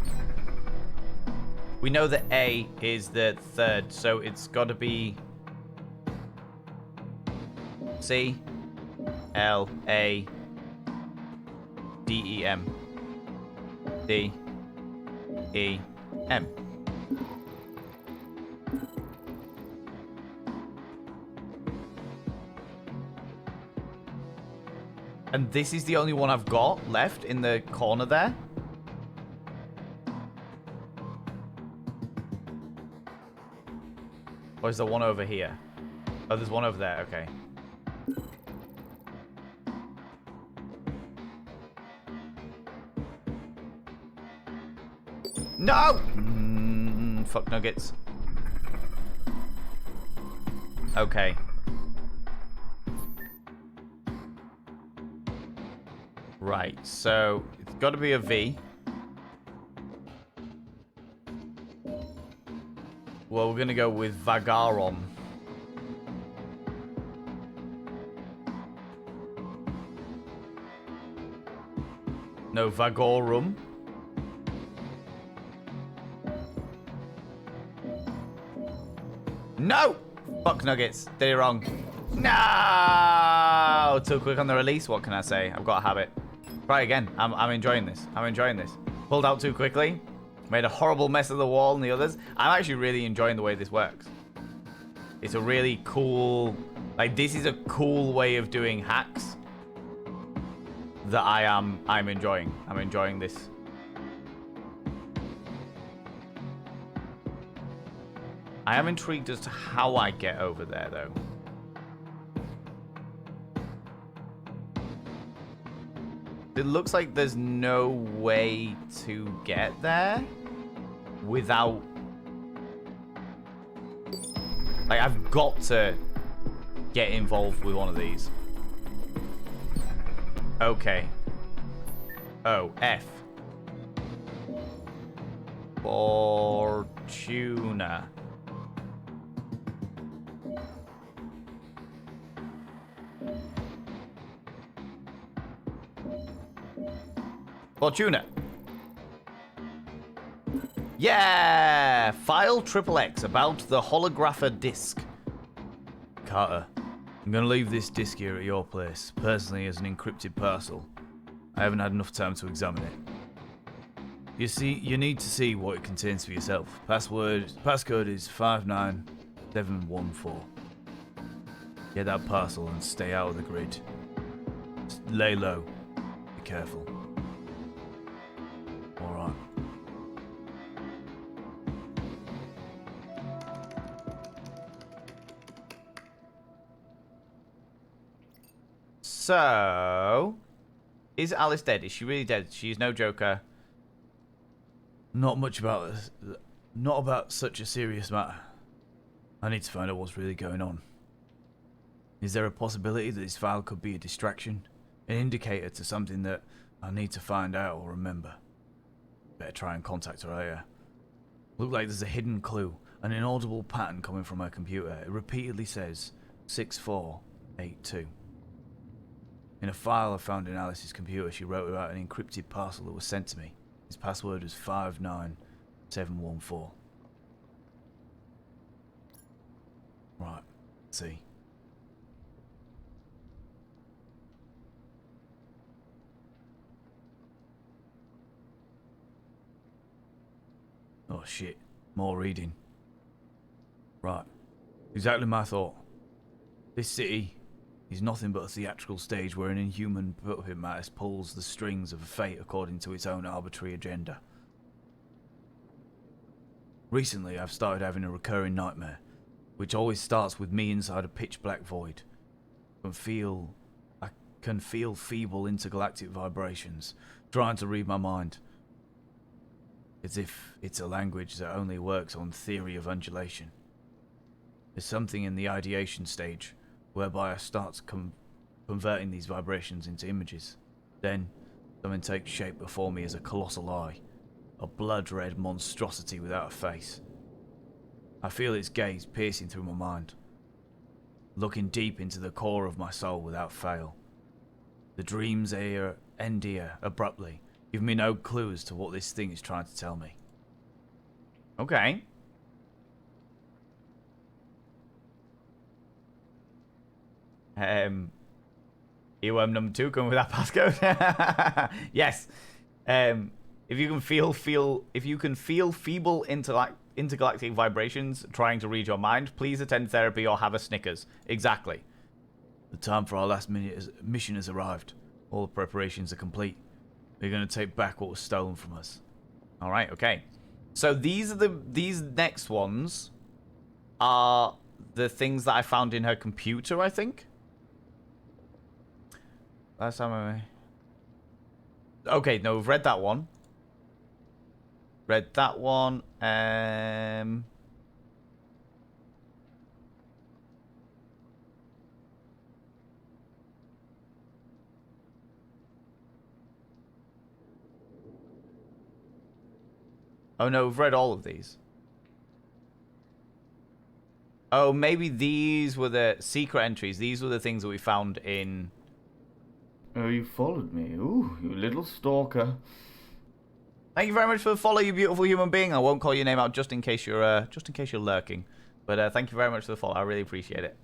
We know that A is the 3rd, so it's got to be C, L, A, D, E, M. D, E, M. And this is the only one I've got left in the corner there. Or is there one over here? Oh, there's one over there. Okay. No! Fuck nuggets. Okay. Right, so it's got to be a V. Well, we're going to go with Vagaron. No, Vagorum. No! Fuck nuggets. Did it wrong. No! Too quick on the release. What can I say? I've got a habit. Try again. I'm enjoying this. I'm enjoying this. Pulled out too quickly. Made a horrible mess of the wall and the others. I'm actually really enjoying the way this works. It's a really cool... Like, this is a cool way of doing hacks that I'm enjoying. I'm enjoying this. I am intrigued as to how I get over there, though. It looks like there's no way to get there without... Like, I've got to get involved with one of these. Okay. Oh, F. Fortuna. Fortuna. Yeah! File XXX about the holographer disc. Carter, I'm gonna leave this disc here at your place, personally as an encrypted parcel. I haven't had enough time to examine it. You see, you need to see what it contains for yourself. Passcode is 59714. Get that parcel and stay out of the grid. Just lay low. Be careful. Alright. So... Is Alice dead? Is she really dead? She's no joker. Not much about this. Not about such a serious matter. I need to find out what's really going on. Is there a possibility that this file could be a distraction? An indicator to something that I need to find out or remember? Better try and contact her later. Look like there's a hidden clue, an inaudible pattern coming from her computer. It repeatedly says 6482. In a file I found in Alice's computer, she wrote about an encrypted parcel that was sent to me. His password was 59714. Right, let's see. Oh shit, more reading. Right, exactly my thought. This city is nothing but a theatrical stage where an inhuman puppet master pulls the strings of fate according to its own arbitrary agenda. Recently, I've started having a recurring nightmare, which always starts with me inside a pitch-black void. I can feel feeble intergalactic vibrations trying to read my mind, as if it's a language that only works on theory of undulation. There's something in the ideation stage whereby I start converting these vibrations into images. Then, something takes shape before me as a colossal eye, a blood-red monstrosity without a face. I feel its gaze piercing through my mind, looking deep into the core of my soul without fail. The dreams end here abruptly, giving me no clue as to what this thing is trying to tell me. Okay. Earworm number 2 coming with that passcode. Yes. If you can feel feeble intergalactic vibrations trying to read your mind, please attend therapy or have a Snickers. Exactly. The time for our last mission has arrived. All the preparations are complete. We're going to take back what was stolen from us. All right. Okay. So these next ones are the things that I found in her computer, I think. Last time okay, no, we've read that one. Read that one. Oh no, we've read all of these. Oh, maybe these were the secret entries. These were the things that we found in... Oh, you followed me. Ooh, you little stalker. Thank you very much for the follow, you beautiful human being. I won't call your name out just in case you're lurking. But thank you very much for the follow. I really appreciate it.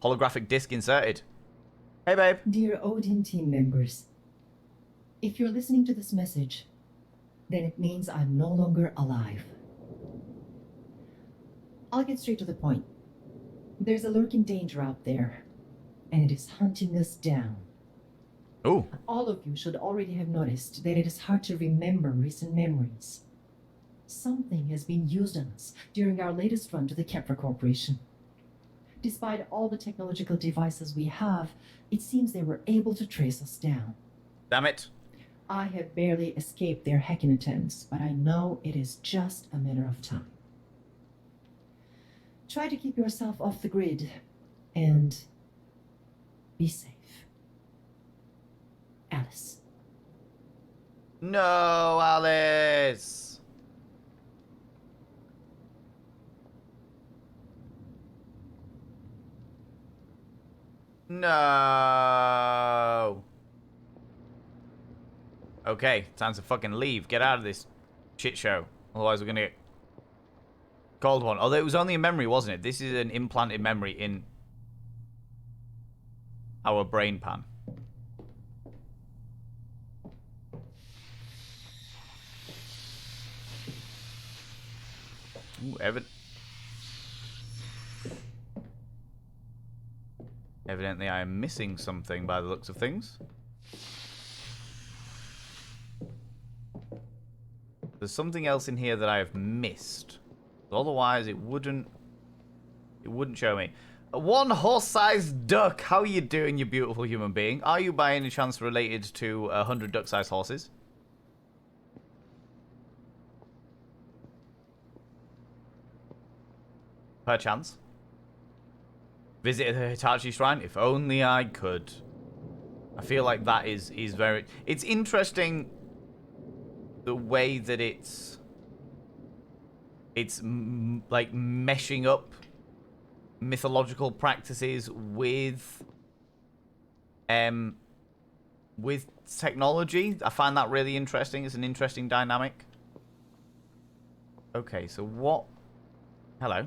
Holographic disc inserted. Hey, babe. Dear Odin team members, if you're listening to this message, then it means I'm no longer alive. I'll get straight to the point. There's a lurking danger out there, and it is hunting us down. Oh. All of you should already have noticed that it is hard to remember recent memories. Something has been used on us during our latest run to the Kepler Corporation. Despite all the technological devices we have, it seems they were able to trace us down. Damn it. I have barely escaped their hacking attempts, but I know it is just a matter of time. Try to keep yourself off the grid and be safe. Alice. No, Alice. No. Okay, time to fucking leave. Get out of this shit show. Otherwise, we're gonna get called one. Although it was only a memory, wasn't it? This is an implanted memory in our brain pan. Ooh, evidently I am missing something by the looks of things. There's something else in here that I have missed. Otherwise, it wouldn't show me. One horse-sized duck. How are you doing, you beautiful human being? Are you by any chance related to 100 duck-sized horses? Perchance. Visited the Hitachi Shrine? If only I could. I feel like that is very... It's interesting the way that it's like meshing up mythological practices with technology. I find that really interesting. It's an interesting dynamic. Okay, so what... Hello.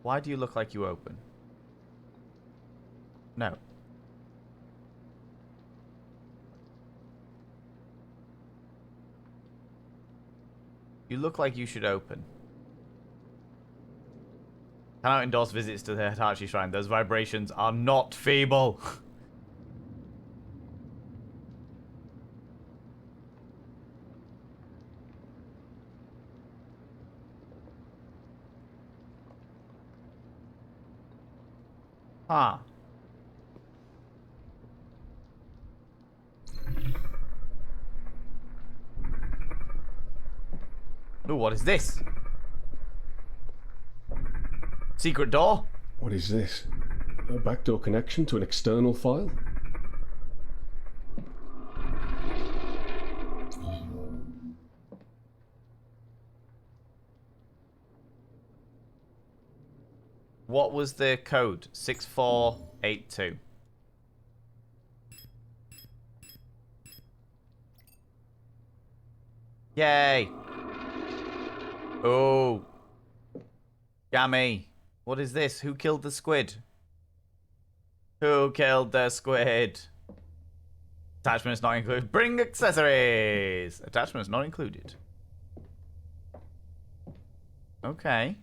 Why do you look like you open? No. You look like you should open. Cannot endorse visits to the Hitachi Shrine. Those vibrations are not feeble. Huh. Ooh, what is this? Secret door? What is this? A backdoor connection to an external file? What was the code? 6482. Yay! Oh. Gammy. What is this? Who killed the squid? Who killed the squid? Attachments not included. Bring accessories! Attachments not included. Okay.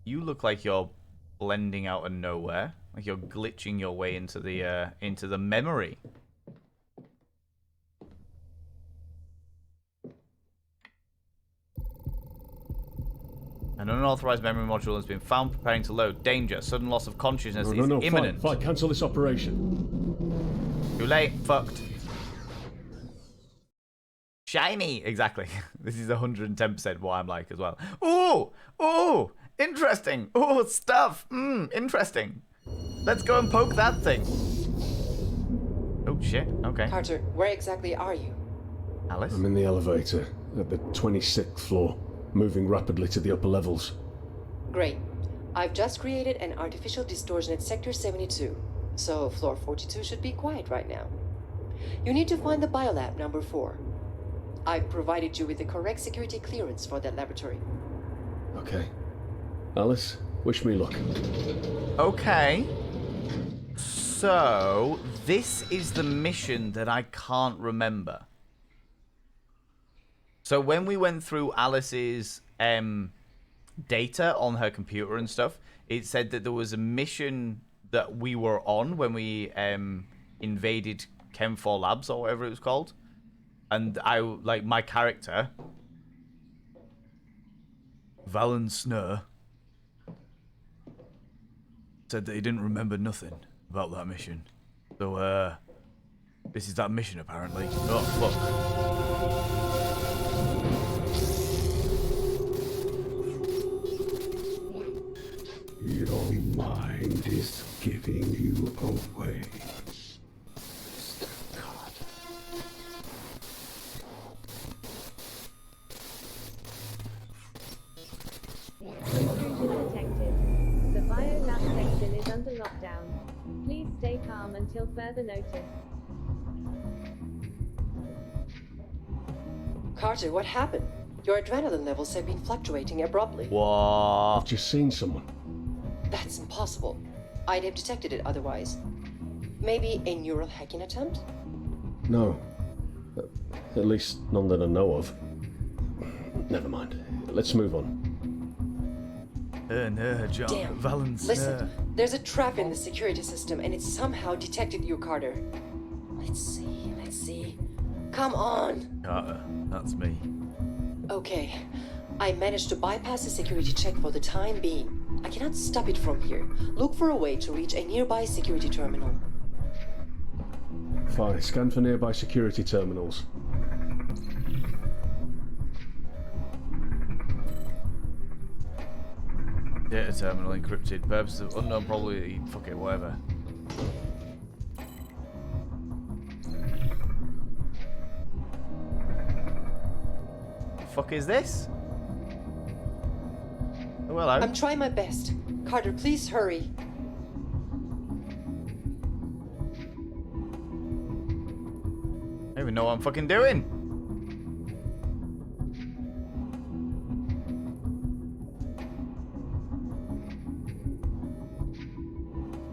You look like you're blending out of nowhere. Like you're glitching your way into the memory. An unauthorized memory module has been found preparing to load. Danger. Sudden loss of consciousness is imminent. Fine. Cancel this operation. Too late. Fucked. Shiny. Exactly. This is 110% what I'm like as well. Ooh! Ooh! Interesting. Ooh, stuff. Interesting. Let's go and poke that thing. Oh, shit. Okay. Carter, where exactly are you? Alice? I'm in the elevator at the 26th floor, moving rapidly to the upper levels. Great. I've just created an artificial distortion at Sector 72, so floor 42 should be quiet right now. You need to find the biolab number 4. I've provided you with the correct security clearance for that laboratory. Okay. Alice, wish me luck. Okay. So, this is the mission that I can't remember. So when we went through Alice's data on her computer and stuff, it said that there was a mission that we were on when we invaded Chem 4 Labs or whatever it was called. And my character, Valen Snur, said that he didn't remember nothing about that mission. So, this is that mission apparently. Oh, look. Your mind is giving you away. Detected. The biolab section is under lockdown. Please stay calm until further notice. Carter, what happened? Your adrenaline levels have been fluctuating abruptly. What? I've just seen someone. That's impossible. I'd have detected it otherwise. Maybe a neural hacking attempt? No. At least none that I know of. Never mind. Let's move on. Damn. Listen, there's a trap in the security system and it's somehow detected you, Carter. Let's see. Come on. Carter, that's me. Okay. I managed to bypass the security check for the time being. I cannot stop it from here. Look for a way to reach a nearby security terminal. Fine, scan for nearby security terminals. Data terminal encrypted. Purpose of unknown, probably. Fuck it, whatever. The fuck is this? Oh, hello. I'm trying my best. Carter, please hurry. I don't even know what I'm fucking doing.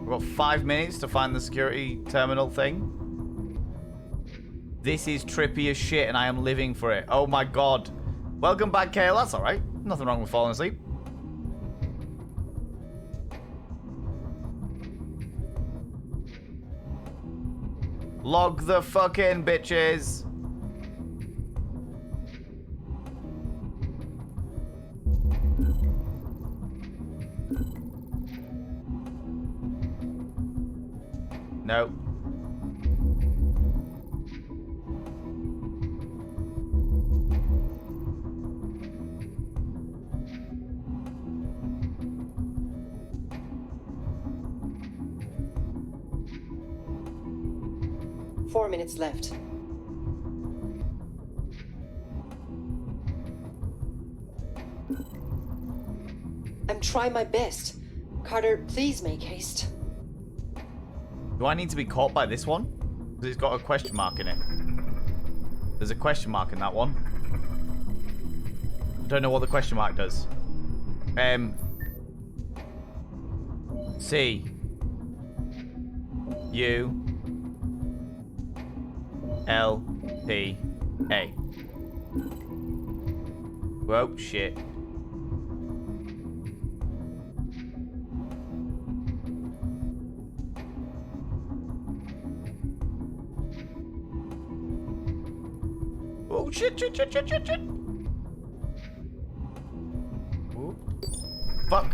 We've got 5 minutes to find the security terminal thing. This is trippy as shit and I am living for it. Oh my god. Welcome back, Kale. That's alright. Nothing wrong with falling asleep. Log the fucking bitches. No. Four minutes left. I'm trying my best. Carter, please make haste. Do I need to be caught by this one? Because it's got a question mark in it. There's a question mark in that one. I don't know what the question mark does. C. U. L. P. A. Whoa, shit. Oh, shit. Ooh. Fuck.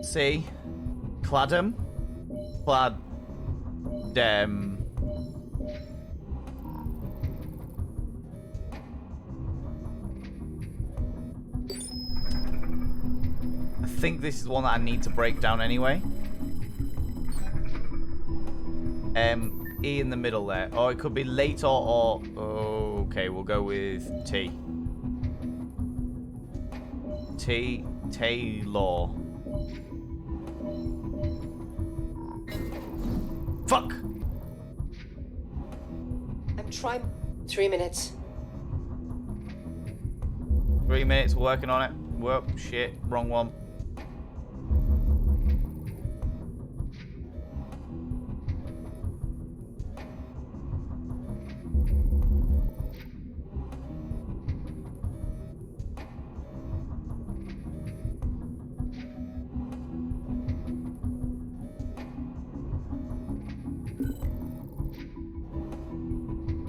C. Cladam. I think this is one that I need to break down anyway. E in the middle there. Oh, it could be later or... Oh, okay, we'll go with T. T. Taylor. Fuck! I'm trying. 3 minutes. 3 minutes, we're working on it. Whoop, shit, wrong one.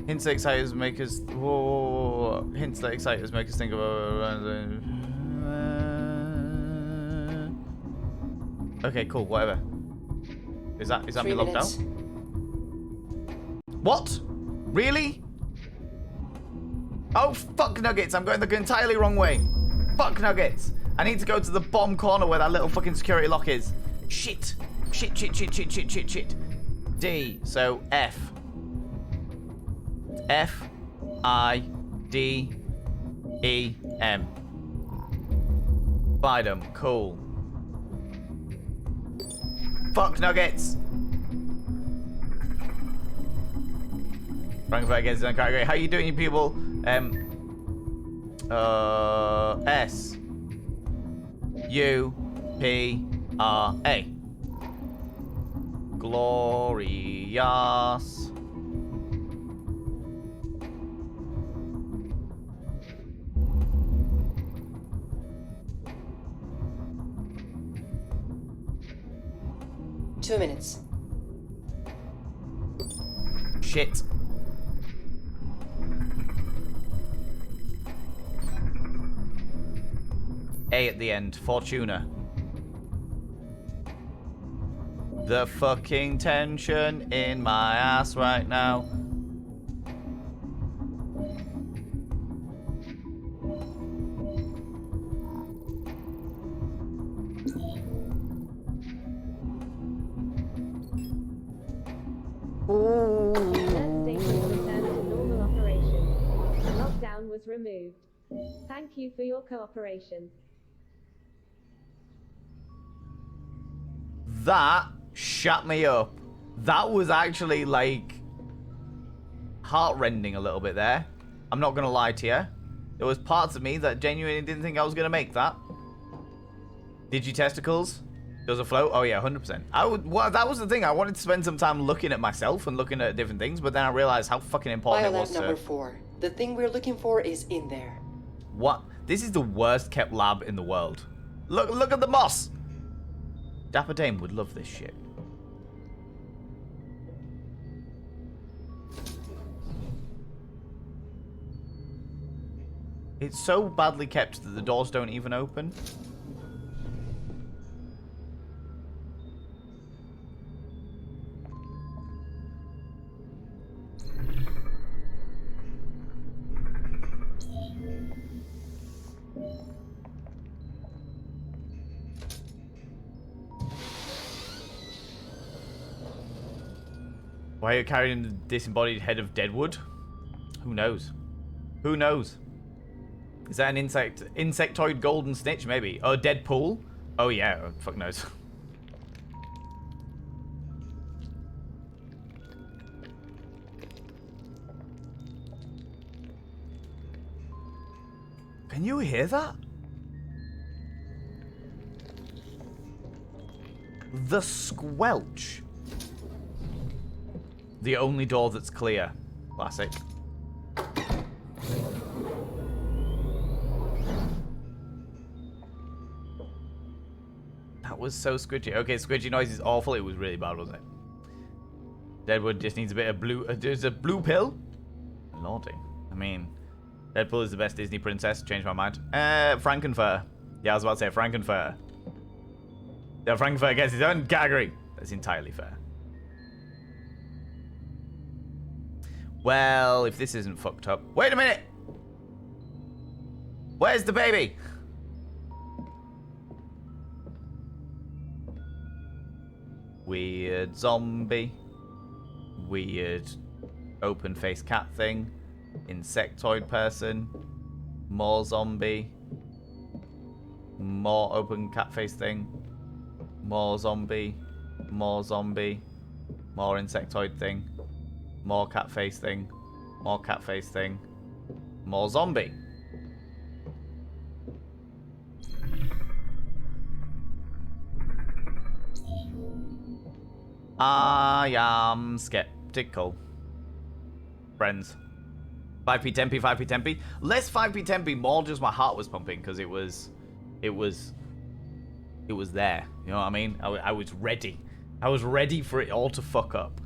Hints that excite us make us. Whoa, hints that excite us make us think of. Okay, cool. Whatever. Is that me 3 logged out? minutes. What? Really? Oh fuck nuggets! I'm going the entirely wrong way. Fuck nuggets! I need to go to the bottom corner where that little fucking security lock is. Shit! Shit! D. So F. F I D E M. Bidem, cool. Fuck nuggets. Rank against the category. How you doing, you people? S U P R A. Glorious. Two minutes. shit. A at the end. Fortuna. The fucking tension in my ass right now. Alert station returned to normal operation. Lockdown was removed. Thank you for your cooperation. That shut me up. That was actually like heartrending a little bit there. I'm not gonna lie to you. There was parts of me that genuinely didn't think I was gonna make that. Digi testicles? Does it float? Oh yeah, 100%. Well, that was the thing. I wanted to spend some time looking at myself and looking at different things, but then I realized how fucking important it was Biolab to... number 4. The thing we're looking for is in there. What? This is the worst kept lab in the world. Look at the moss. Dapper Dame would love this shit. It's so badly kept that the doors don't even open. Why are you carrying the disembodied head of Deadwood? Who knows? Who knows? Is that an insectoid golden snitch? Maybe. Oh, Deadpool? Oh yeah, fuck knows. Can you hear that? The squelch. The only door that's clear. Classic. That was so squidgy. Okay, squidgy noise is awful. It was really bad, wasn't it? Deadwood just needs a bit of blue. There's a blue pill? Naughty. I mean, Deadpool is the best Disney princess. Changed my mind. Frankenfurter. Yeah, I was about to say Frankenfurter. Yeah, Frankenfurter gets his own category. That's entirely fair. Well, if this isn't fucked up... Wait a minute! Where's the baby? Weird zombie. Weird open-faced cat thing. Insectoid person. More zombie. More open cat face thing. More zombie. More zombie. More insectoid thing. More cat face thing. More cat face thing. More zombie. I am skeptical. Friends. 5p tempi, 5p tempi. Less 5p tempi, more just my heart was pumping because it was there. You know what I mean? I was ready. I was ready for it all to fuck up.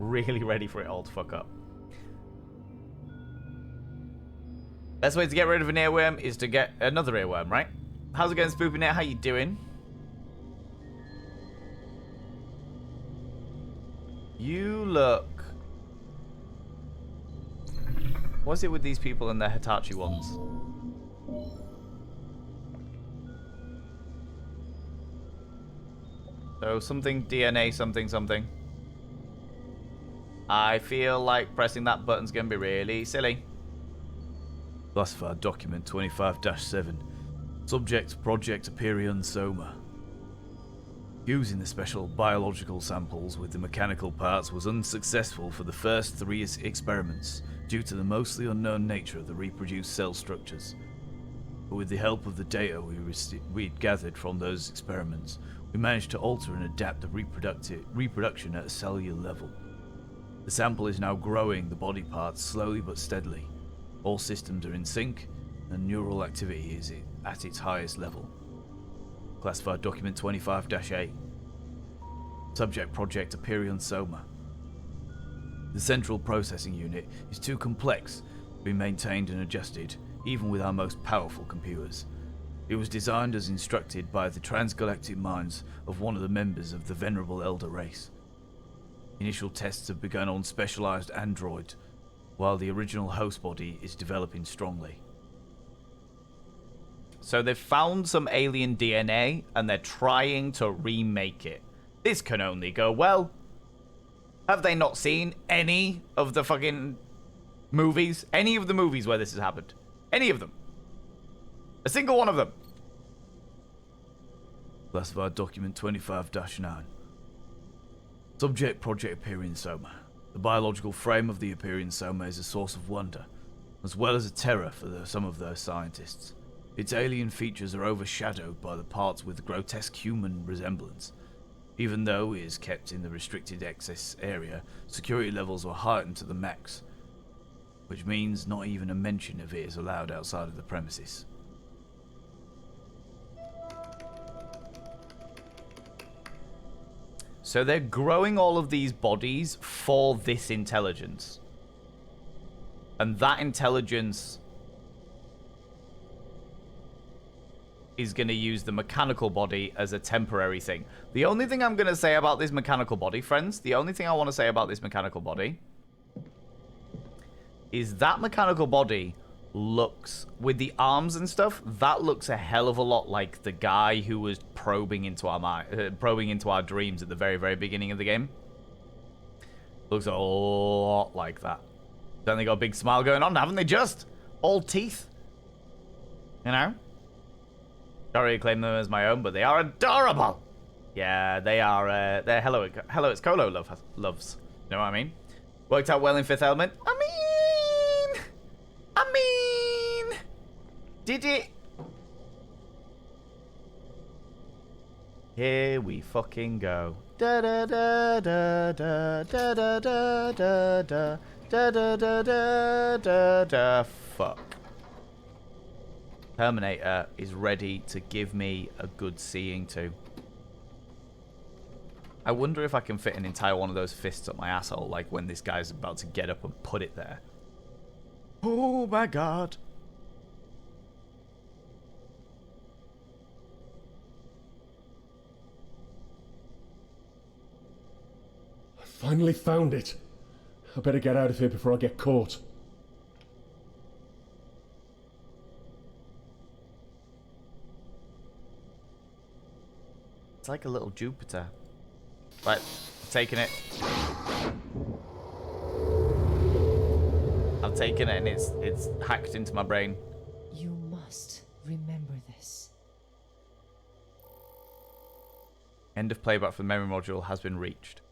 Really ready for it all to fuck up. Best way to get rid of an earworm is to get another earworm, right? How's it going, Spoopy Net? How you doing? You look... What's it with these people and their Hitachi ones? So something DNA something. I feel like pressing that button's going to be really silly. Classified document 25-7. Subject Project Aperion Soma. Using the special biological samples with the mechanical parts was unsuccessful for the first 3 experiments due to the mostly unknown nature of the reproduced cell structures. But with the help of the data we'd gathered from those experiments, we managed to alter and adapt the reproduction at a cellular level. The sample is now growing the body parts slowly but steadily. All systems are in sync, and neural activity is at its highest level. Classified document 25-8. Subject Project Aperion Soma. The central processing unit is too complex to be maintained and adjusted, even with our most powerful computers. It was designed as instructed by the transgalactic minds of one of the members of the venerable elder race. Initial tests have begun on specialized androids, while the original host body is developing strongly. So they've found some alien DNA, and they're trying to remake it. This can only go well. Have they not seen any of the fucking movies? Any of the movies where this has happened? Any of them? A single one of them? Classified document 25-9. Subject Project Empyrean Soma. The biological frame of the Empyrean Soma is a source of wonder, as well as a terror for some of their scientists. Its alien features are overshadowed by the parts with grotesque human resemblance. Even though it is kept in the restricted access area, security levels were heightened to the max, which means not even a mention of it is allowed outside of the premises. So they're growing all of these bodies for this intelligence. And that intelligence is going to use the mechanical body as a temporary thing. The only thing I'm going to say about this mechanical body, friends, the only thing I want to say about this mechanical body is that mechanical body looks, with the arms and stuff, that looks a hell of a lot like the guy who was probing into our dreams at the very, very beginning of the game. Looks a lot like that. Then they got a big smile going on, haven't they? Just all teeth, you know. Don't really claim them as my own, but they are adorable. Yeah, they are. They're hello, it's Colo loves. You know what I mean? Worked out well in Fifth Element. I mean, did it? Here we fucking go. Da da da da da da da da da da da da da da da. Fuck. Terminator is ready to give me a good seeing to. I wonder if I can fit an entire one of those fists up my asshole, like when this guy's about to get up and put it there. Oh my god. I finally found it. I better get out of here before I get caught. It's like a little Jupiter. Right, taking it. I've taken it and it's hacked into my brain. You must remember this. End of playback for the memory module has been reached.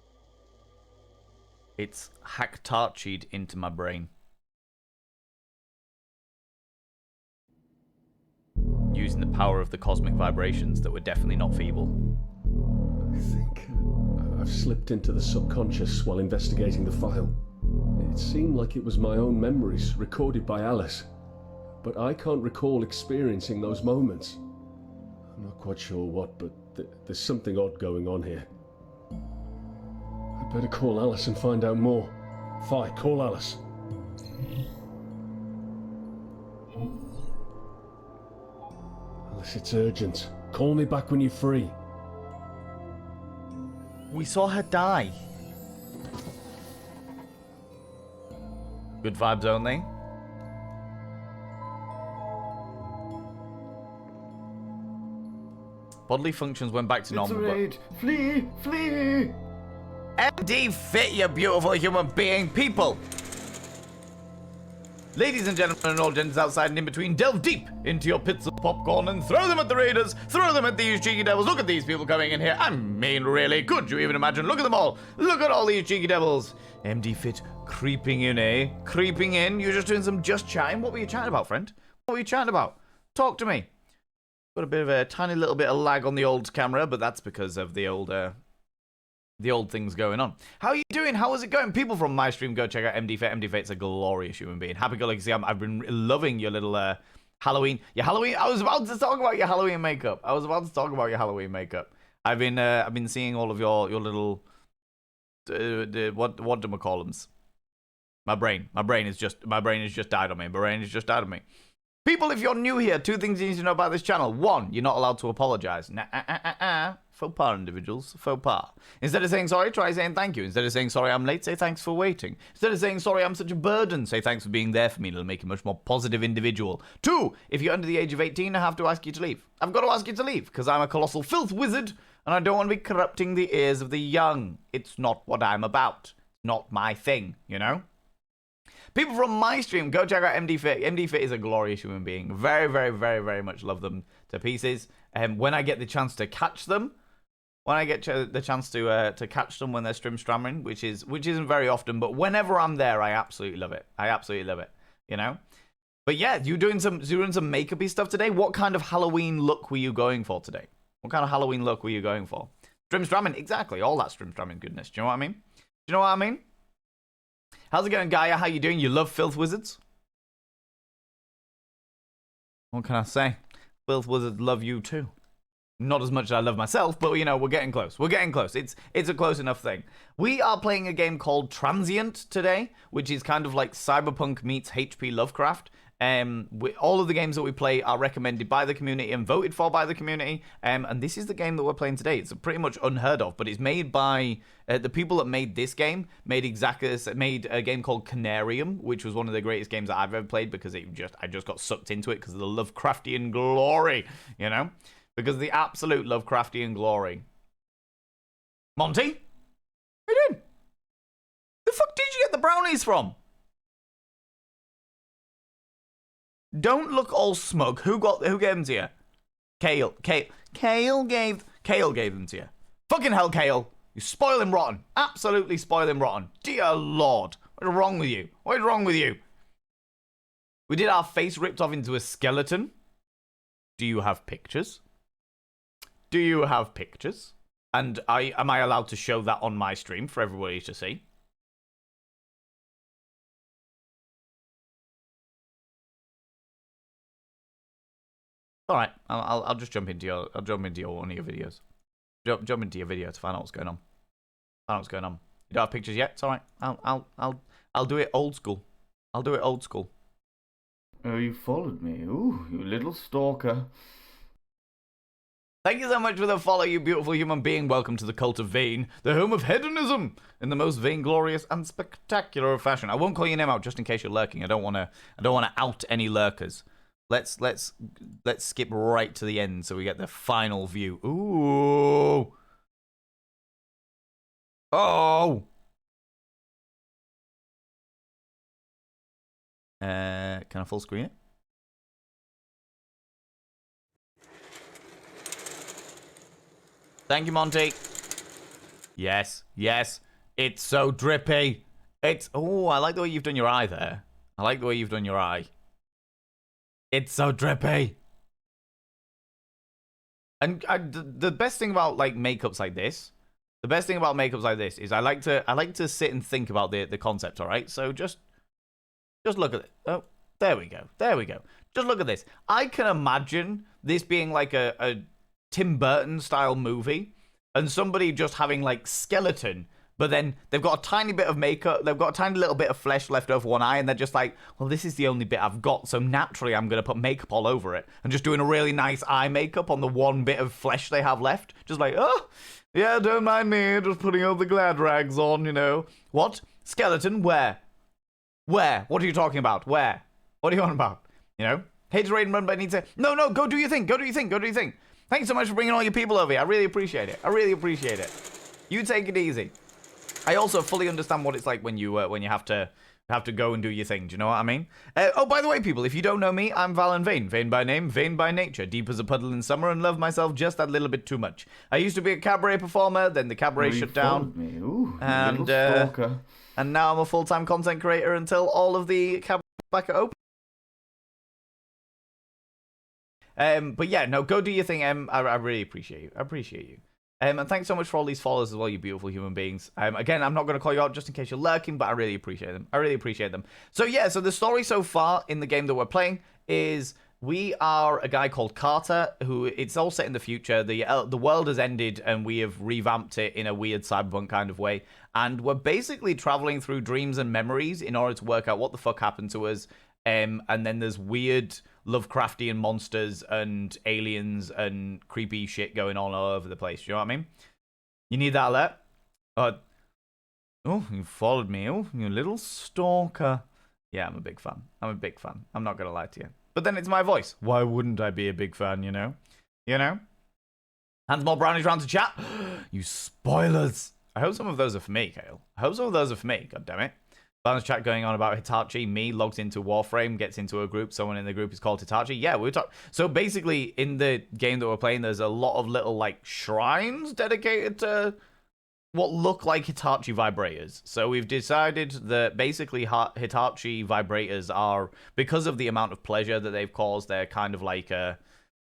It's hacked-archied into my brain. Using the power of the cosmic vibrations that were definitely not feeble. I think I've slipped into the subconscious while investigating the file. It seemed like it was my own memories recorded by Alice, but I can't recall experiencing those moments. I'm not quite sure what, but there's something odd going on here. I better call Alice and find out more. Fi, call Alice. Alice, it's urgent. Call me back when you're free. We saw her die. Good vibes only. Bodily functions went back to normal. Raid. Flee! Flee! MD fit, you beautiful human being. People! Ladies and gentlemen and all genders outside and in between, delve deep into your pits of popcorn and throw them at the raiders, throw them at these cheeky devils. Look at these people coming in here. I mean, really, could you even imagine? Look at them all. Look at all these cheeky devils. MD Fit creeping in, eh? Creeping in. You're just doing some just chatting. What were you chatting about, friend? What were you chatting about? Talk to me. Got a bit of a tiny little bit of lag on the old camera, but that's because of the old things going on. How are you doing? How is it going? People from my stream, go check out MD Fate. MD Fate's a glorious human being. Happy go lucky. I've been loving your little Halloween. Your Halloween. I was about to talk about your Halloween makeup. I've been seeing all of your little what do we call them? My brain has just died on me. My brain has just died on me. People, if you're new here, 2 things you need to know about this channel. 1, you're not allowed to apologize. Faux pas, individuals. Faux pas. Instead of saying sorry, try saying thank you. Instead of saying sorry, I'm late, say thanks for waiting. Instead of saying sorry, I'm such a burden, say thanks for being there for me. It'll make you a much more positive individual. 2, if you're under the age of 18, I have to ask you to leave. I've got to ask you to leave, because I'm a colossal filth wizard, and I don't want to be corrupting the ears of the young. It's not what I'm about. Not my thing, you know? People from my stream, go check out MD Fit. MD Fit is a glorious human being. Very, very, very, very much love them to pieces. When I get the chance to catch them, when catch them when they're stramming, which isn't very often, but whenever I'm there, I absolutely love it. I absolutely love it. You know. But yeah, you're doing some makeup-y stuff today. What kind of Halloween look were you going for today? What kind of Halloween look were you going for? Stramming, exactly. All that stramming goodness. Do you know what I mean? Do you know what I mean? How's it going, Gaia? How you doing? You love filth wizards? What can I say? Filth wizards love you too. Not as much as I love myself, but you know, we're getting close. We're getting close. It's a close enough thing. We are playing a game called Transient today, which is kind of like Cyberpunk meets HP Lovecraft. All of the games that we play are recommended by the community and voted for by the community. And this is the game that we're playing today. It's pretty much unheard of, but it's made by the people that made this game. Made a game called Canarium, which was one of the greatest games that I've ever played because I just got sucked into it because of the Lovecraftian glory, you know, because of the absolute Lovecraftian glory. Monty, what are you doing? The fuck did you get the brownies from? Don't look all smug. Who gave them to you? Kale gave them to you. Fucking hell, Kale. You spoil him rotten. Absolutely spoil him rotten. Dear Lord. What is wrong with you? What is wrong with you? We did our face ripped off into a skeleton. Do you have pictures? Do you have pictures? And am I allowed to show that on my stream for everybody to see? All right, I'll just jump into your one of your videos. Jump into your video to find out what's going on. Find out what's going on. You don't have pictures yet? It's all right. I'll do it old school. I'll do it old school. Oh, you followed me. Ooh, you little stalker. Thank you so much for the follow, you beautiful human being. Welcome to the cult of Vain, the home of hedonism, in the most vainglorious and spectacular of fashion. I won't call your name out just in case you're lurking. I don't want to out any lurkers. Let's skip right to the end so we get the final view. Ooh. Oh. Can I full screen it? Thank you, Monty. Yes, yes. It's so drippy. Oh, I like the way you've done your eye there. I like the way you've done your eye. It's so drippy. And the best thing about like makeups like this, is I like to sit and think about the concept. All right, so just look at it. Oh, there we go. There we go. Just look at this. I can imagine this being like a Tim Burton style movie, and somebody just having like skeleton. But then they've got a tiny bit of makeup, they've got a tiny little bit of flesh left over one eye, and they're just like, well, this is the only bit I've got, so naturally I'm going to put makeup all over it. And just doing a really nice eye makeup on the one bit of flesh they have left. Just like, oh, yeah, don't mind me, just putting all the glad rags on, you know. What? Skeleton? Where? Where? What are you talking about? Where? What are you on about? You know? Hate to raid and run, but I need to... No, go do your thing, go do your thing, go do your thing. Thanks so much for bringing all your people over here. I really appreciate it. I really appreciate it. You take it easy. I also fully understand what it's like when you have to go and do your thing. Do you know what I mean? Oh, by the way, people, if you don't know me, I'm Valen Vain. Vain by name, vain by nature. Deep as a puddle in summer and love myself just that little bit too much. I used to be a cabaret performer, then the cabaret shut down. Me. Ooh, and now I'm a full-time content creator until all of the cabarets back are open. But yeah, no, go do your thing. I really appreciate you. I appreciate you. And thanks so much for all these followers as well, you beautiful human beings. Again, I'm not going to call you out just in case you're lurking, but I really appreciate them. I really appreciate them. So yeah, so the story so far in the game that we're playing is We are a guy called Carter, who it's all set in the future. The world has ended, and we have revamped it in a weird cyberpunk kind of way. And we're basically traveling through dreams and memories in order to work out what the fuck happened to us. And then there's weird Lovecraftian monsters and aliens and creepy shit going on all over the place. You know what I mean? You need that alert? Oh, you followed me. Oh, you little stalker. Yeah, I'm a big fan. I'm a big fan. I'm not going to lie to you. But then it's my voice. Why wouldn't I be a big fan, you know? You know? Hands more brownies round to chat. You spoilers. I hope some of those are for me, Kale. I hope some of those are for me. God damn it. Balance chat going on about Hitachi. Me logs into Warframe, gets into a group. Someone in the group is called Hitachi. Yeah, we're talking. So basically, in the game that we're playing, there's a lot of little like shrines dedicated to what look like Hitachi vibrators. So we've decided that basically Hitachi vibrators are, because of the amount of pleasure that they've caused, they're kind of like a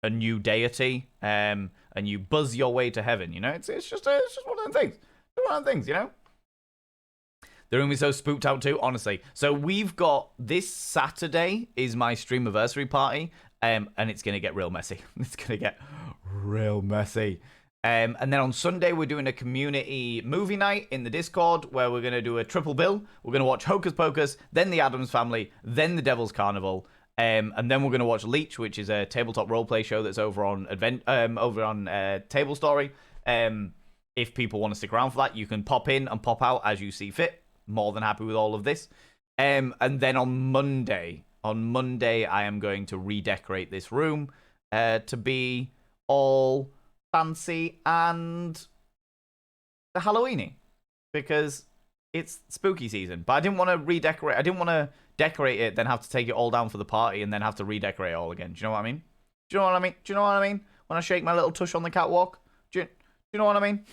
new deity. And you buzz your way to heaven. You know, it's just one of them things. It's one of them things. You know. They're going to be so spooked out too, honestly. So we've got this Saturday is my streamiversary party, and it's going to get real messy. It's going to get real messy. And then on Sunday, we're doing a community movie night in the Discord where we're going to do a triple bill. We're going to watch Hocus Pocus, then The Addams Family, then The Devil's Carnival. And then we're going to watch Leech, which is a tabletop roleplay show that's over on Table Story. If people want to stick around for that, you can pop in and pop out as you see fit. More than happy with all of this. And then on Monday, I am going to redecorate this room to be all fancy and Halloweeny because it's spooky season. But I didn't want to redecorate. I didn't want to decorate it, then have to take it all down for the party, and then have to redecorate it all again. Do you know what I mean? Do you know what I mean? Do you know what I mean? When I shake my little tush on the catwalk, do you know what I mean?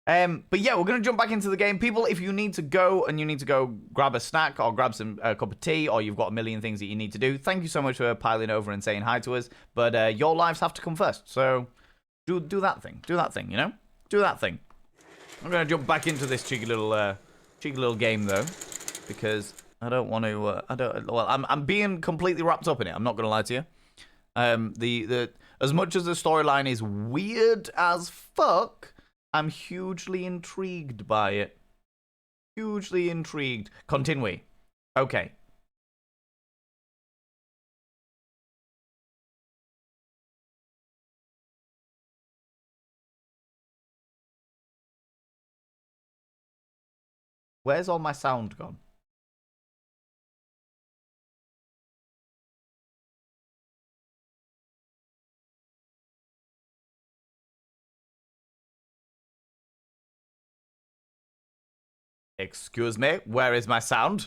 But yeah, we're going to jump back into the game. People, if you need to go and you need to go grab a snack or grab a cup of tea, or you've got a million things that you need to do, thank you so much for piling over and saying hi to us. But your lives have to come first. So do that thing. Do that thing, you know? Do that thing. I'm going to jump back into this cheeky little game, though, because I don't want to... I'm being completely wrapped up in it. I'm not going to lie to you. As much as the storyline is weird as fuck... I'm hugely intrigued by it. Hugely intrigued. Continue. Okay. Where's all my sound gone? Excuse me, where is my sound?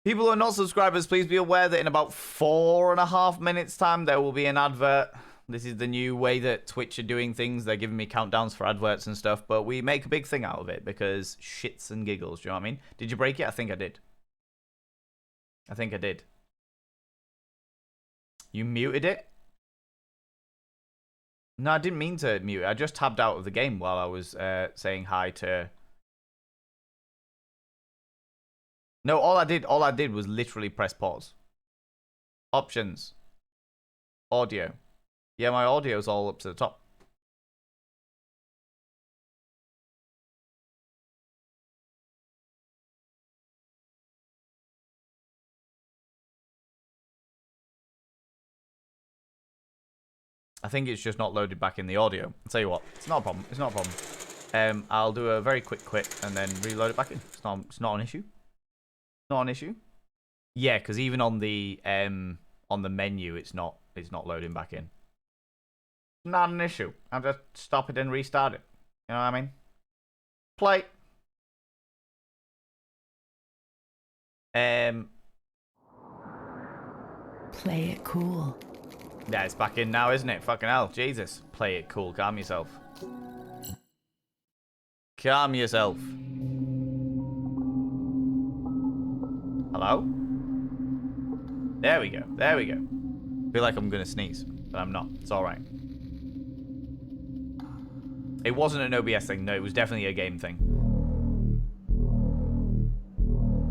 People who are not subscribers, please be aware that in about 4.5 minutes time, there will be an advert. This is the new way that Twitch are doing things. They're giving me countdowns for adverts and stuff, but we make a big thing out of it because shits and giggles, do you know what I mean? Did you break it? I think I did. I think I did. You muted it? No, I didn't mean to mute it. I just tabbed out of the game while I was saying hi to... No, all I did was literally press pause. Options. Audio. Yeah, my audio's all up to the top. I think it's just not loaded back in the audio. I'll tell you what, it's not a problem. It's not a problem. I'll do a very quick quit and then reload it back in. It's not an issue. Not an issue. Yeah, because even on the menu, it's not loading back in. Not an issue. I'll just stop it and restart it. You know what I mean? Play. Play it cool. Yeah, it's back in now, isn't it? Fucking hell. Jesus. Play it cool. Calm yourself. Calm yourself. Hello? There we go. There we go. I feel like I'm going to sneeze, but I'm not. It's alright. It wasn't an OBS thing. No, it was definitely a game thing.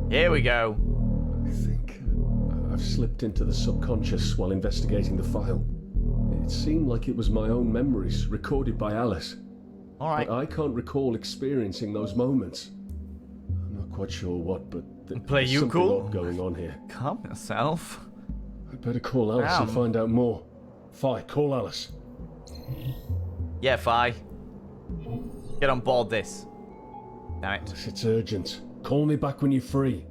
Here we go. I have slipped into the subconscious while investigating the file. It seemed like it was my own memories, recorded by Alice. All right. But I can't recall experiencing those moments. I'm not quite sure what, but Play there's you something cool? odd going on here. Calm yourself. I'd better call Alice and find out more. Fi, call Alice. Yeah, Fi. Get on board this. Damn it. It's urgent. Call me back when you're free.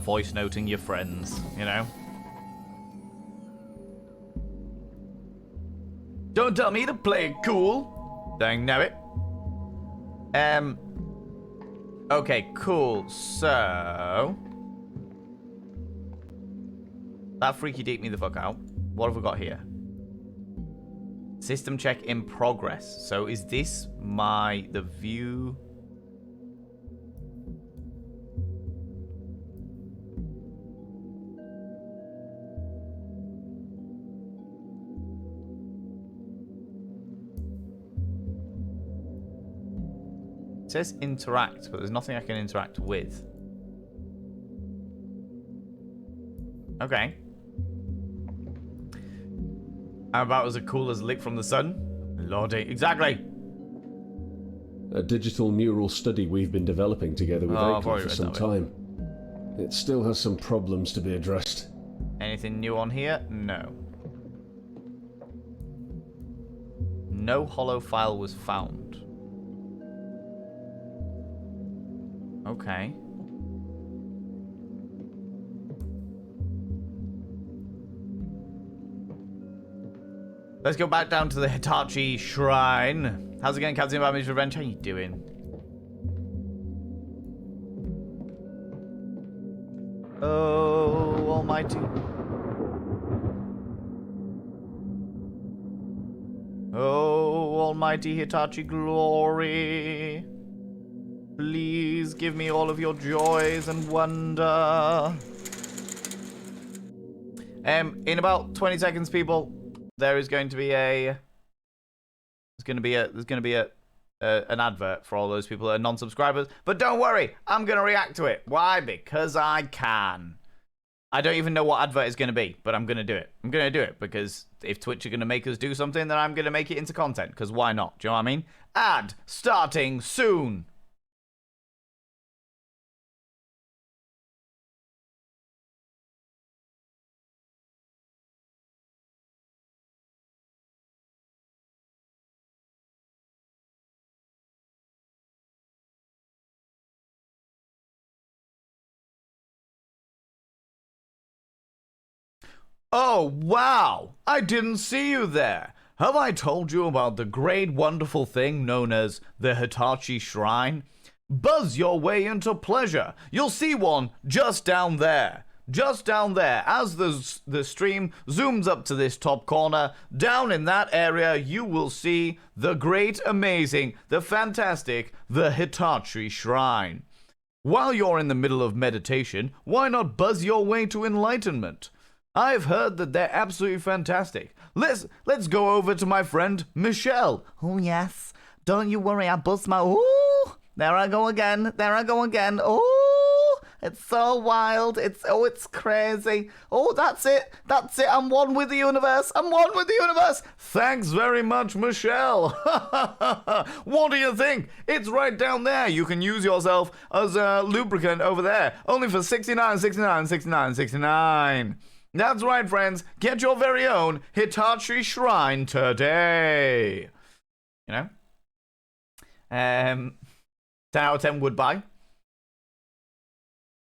Voice noting your friends, you know. Don't tell me to play it cool. Dang nabbit. Okay, cool. So that freaky deep me the fuck out. What have we got here? System check in progress. So is this the view? It says interact, but there's nothing I can interact with. Okay. How about as cool as Lick from the Sun? Lordy, exactly. A digital neural study we've been developing together with Acorn for some time. It still has some problems to be addressed. Anything new on here? No. No hollow file was found. Okay. Let's go back down to the Hitachi Shrine. How's it going, Captain Bami's Revenge? How you doing? Oh, almighty. Oh, almighty Hitachi glory. Please give me all of your joys and wonder. In about 20 seconds, people, there is going to be an advert for all those people that are non-subscribers. But don't worry, I'm going to react to it. Why? Because I can. I don't even know what advert is going to be, but I'm going to do it. I'm going to do it because if Twitch are going to make us do something, then I'm going to make it into content. Because why not? Do you know what I mean? Ad starting soon. Oh, wow! I didn't see you there. Have I told you about the great, wonderful thing known as the Hitachi Shrine? Buzz your way into pleasure. You'll see one just down there. Just down there. As the stream zooms up to this top corner, down in that area, you will see the great, amazing, the fantastic, the Hitachi Shrine. While you're in the middle of meditation, why not buzz your way to enlightenment? I've heard that they're absolutely fantastic. Let's go over to my friend Michelle. Oh yes, don't you worry, I bust my. Ooh, there I go again. There I go again. Oh, it's so wild. It's crazy. Oh, that's it. That's it. I'm one with the universe. I'm one with the universe. Thanks very much, Michelle. What do you think? It's right down there. You can use yourself as a lubricant over there. Only for 69. That's right, friends. Get your very own Hitachi Shrine today. You know? 10 out of 10 would buy.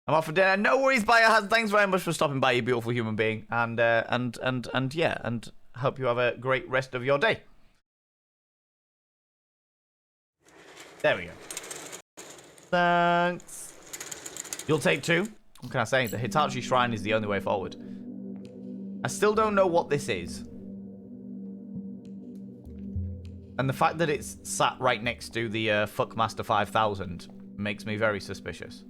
I'm off for dinner. No worries, Biohazard. Thanks very much for stopping by, you beautiful human being. And hope you have a great rest of your day. There we go. Thanks. You'll take two. What can I say? The Hitachi Shrine is the only way forward. I still don't know what this is. And the fact that it's sat right next to the Fuckmaster 5000 makes me very suspicious.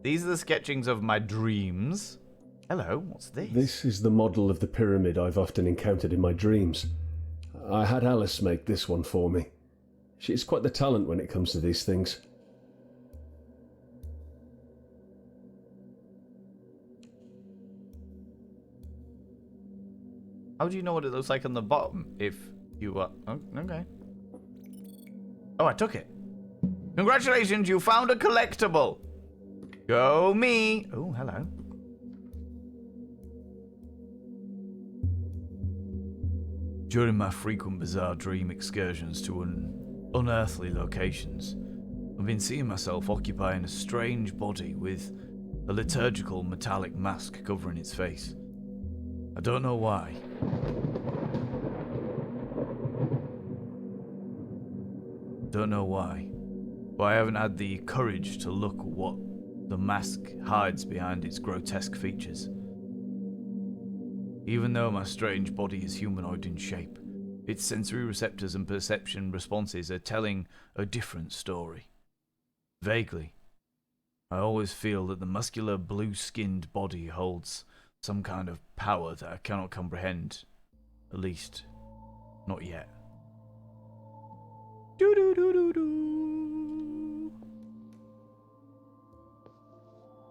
These are the sketchings of my dreams. Hello, what's this? This is the model of the pyramid I've often encountered in my dreams. I had Alice make this one for me. She is quite the talent when it comes to these things. How do you know what it looks like on the bottom if you are... Oh, okay. Oh, I took it. Congratulations, you found a collectible. Go me. Oh, hello. During my frequent bizarre dream excursions to unearthly locations, I've been seeing myself occupying a strange body with a liturgical metallic mask covering its face. I don't know why. Don't know why. But I haven't had the courage to look at what the mask hides behind its grotesque features. Even though my strange body is humanoid in shape, its sensory receptors and perception responses are telling a different story. Vaguely, I always feel that the muscular, blue-skinned body holds some kind of power that I cannot comprehend. At least, not yet.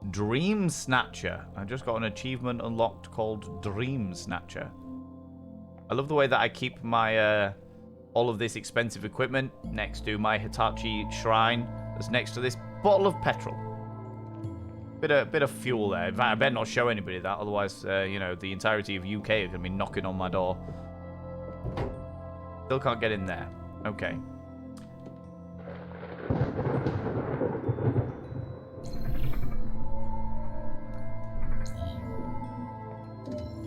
Dream Snatcher. I just got an achievement unlocked called Dream Snatcher. I love the way that I keep my all of this expensive equipment next to my Hitachi shrine that's next to this bottle of petrol. Bit of fuel there. In fact, I better not show anybody that, otherwise, you know, the entirety of UK are going to be knocking on my door. Still can't get in there. Okay.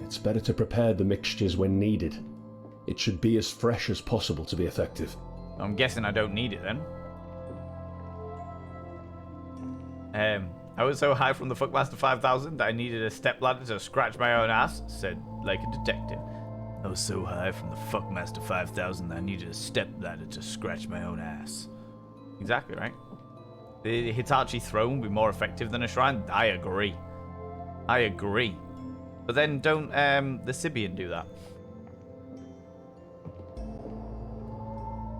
It's better to prepare the mixtures when needed. It should be as fresh as possible to be effective. I'm guessing I don't need it then. I was so high from the Fuckmaster 5000 that I needed a stepladder to scratch my own ass, said like a detective. I was so high from the Fuckmaster 5000 that I needed a stepladder to scratch my own ass. Exactly right. The Hitachi throne would be more effective than a shrine. I agree. I agree. But then don't the Sibian do that?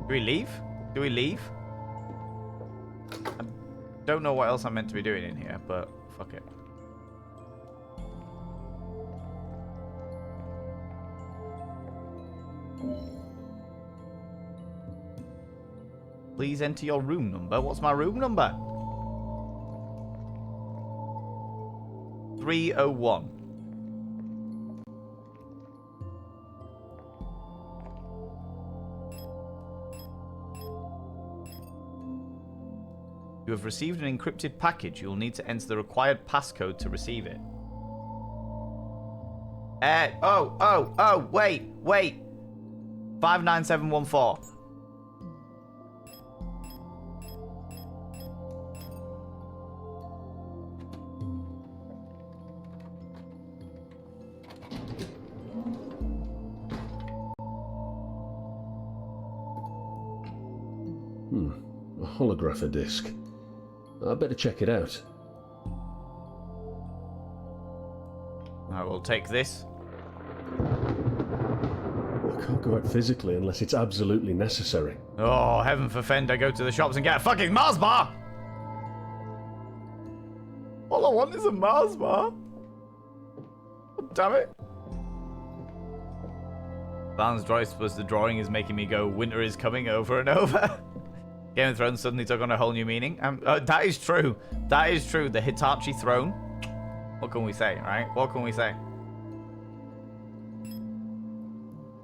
Do we leave? Do we leave? I don't know what else I'm meant to be doing in here, but fuck it. Please enter your room number. What's my room number? 301. You have received an encrypted package. You will need to enter the required passcode to receive it. Wait. 59714. A holographer disc. I better check it out. I will take this. I can't go out physically unless it's absolutely necessary. Oh, heaven forfend I go to the shops and get a fucking Mars bar! All I want is a Mars bar. Oh, damn it. Barnes Joyce was the drawing is making me go, winter is coming over and over. Game of Thrones suddenly took on a whole new meaning. That is true. That is true. The Hitachi throne. What can we say, right? What can we say?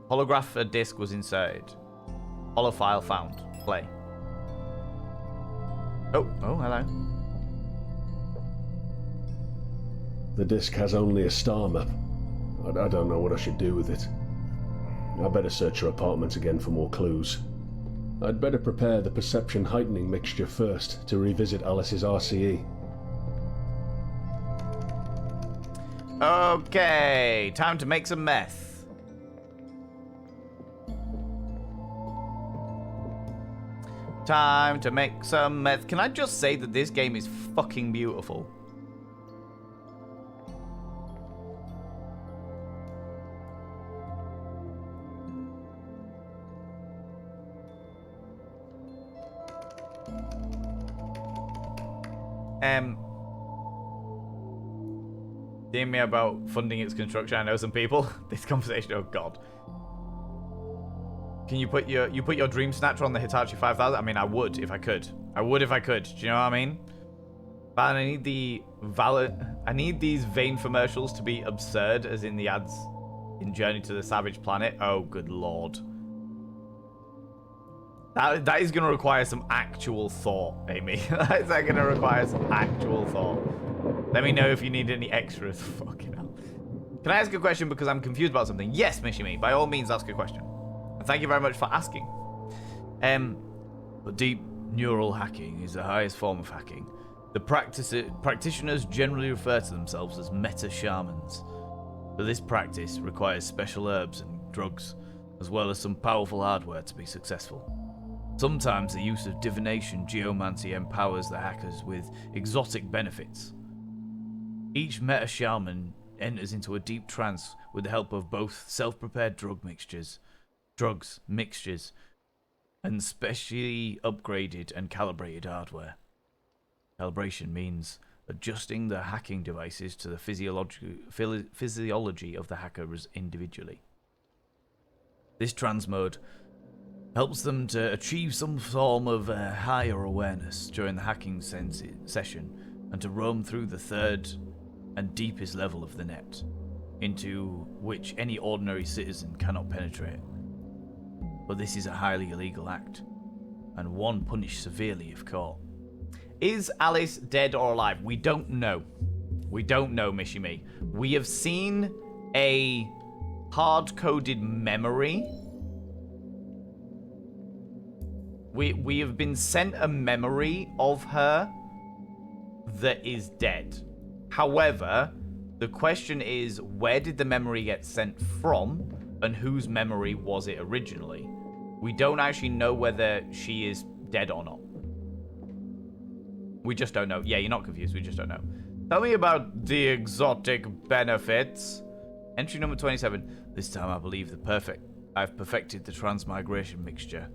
Holograph disc was inserted. Holofile found. Play. Oh, hello. The disc has only a star map. I don't know what I should do with it. I better search her apartment again for more clues. I'd better prepare the perception heightening mixture first to revisit Alice's RCE. Okay, time to make some meth. Time to make some meth. Can I just say that this game is fucking beautiful? DM me about funding its construction. I know some people. This conversation, oh god. Can you put your Dream Snatcher on the Hitachi 5000? I mean, I would if I could. I would if I could. Do you know what I mean? But I need I need these Vane commercials to be absurd, as in the ads in Journey to the Savage Planet. Oh, good lord. That is going to require some actual thought, Amy. That is going to require some actual thought. Let me know if you need any extras. Fucking hell. Can I ask a question because I'm confused about something? Yes, Mishimi. By all means, ask a question. And thank you very much for asking. But deep neural hacking is the highest form of hacking. The practitioners generally refer to themselves as meta-shamans. But this practice requires special herbs and drugs, as well as some powerful hardware to be successful. Sometimes the use of divination geomancy empowers the hackers with exotic benefits. Each meta-shaman enters into a deep trance with the help of both self-prepared drugs, mixtures, and specially upgraded and calibrated hardware. Calibration means adjusting the hacking devices to the physiology of the hackers individually. This trance mode helps them to achieve some form of higher awareness during the hacking session and to roam through the third and deepest level of the net, into which any ordinary citizen cannot penetrate. But this is a highly illegal act, and one punished severely if caught. Is Alice dead or alive? We don't know. We don't know, Mishimi. We have seen a hard-coded memory. We have been sent a memory of her that is dead. However, the question is, where did the memory get sent from, and whose memory was it originally? We don't actually know whether she is dead or not. We just don't know. Yeah, you're not confused. We just don't know. Tell me about the exotic benefits. Entry number 27. This time I believe I've perfected the transmigration mixture,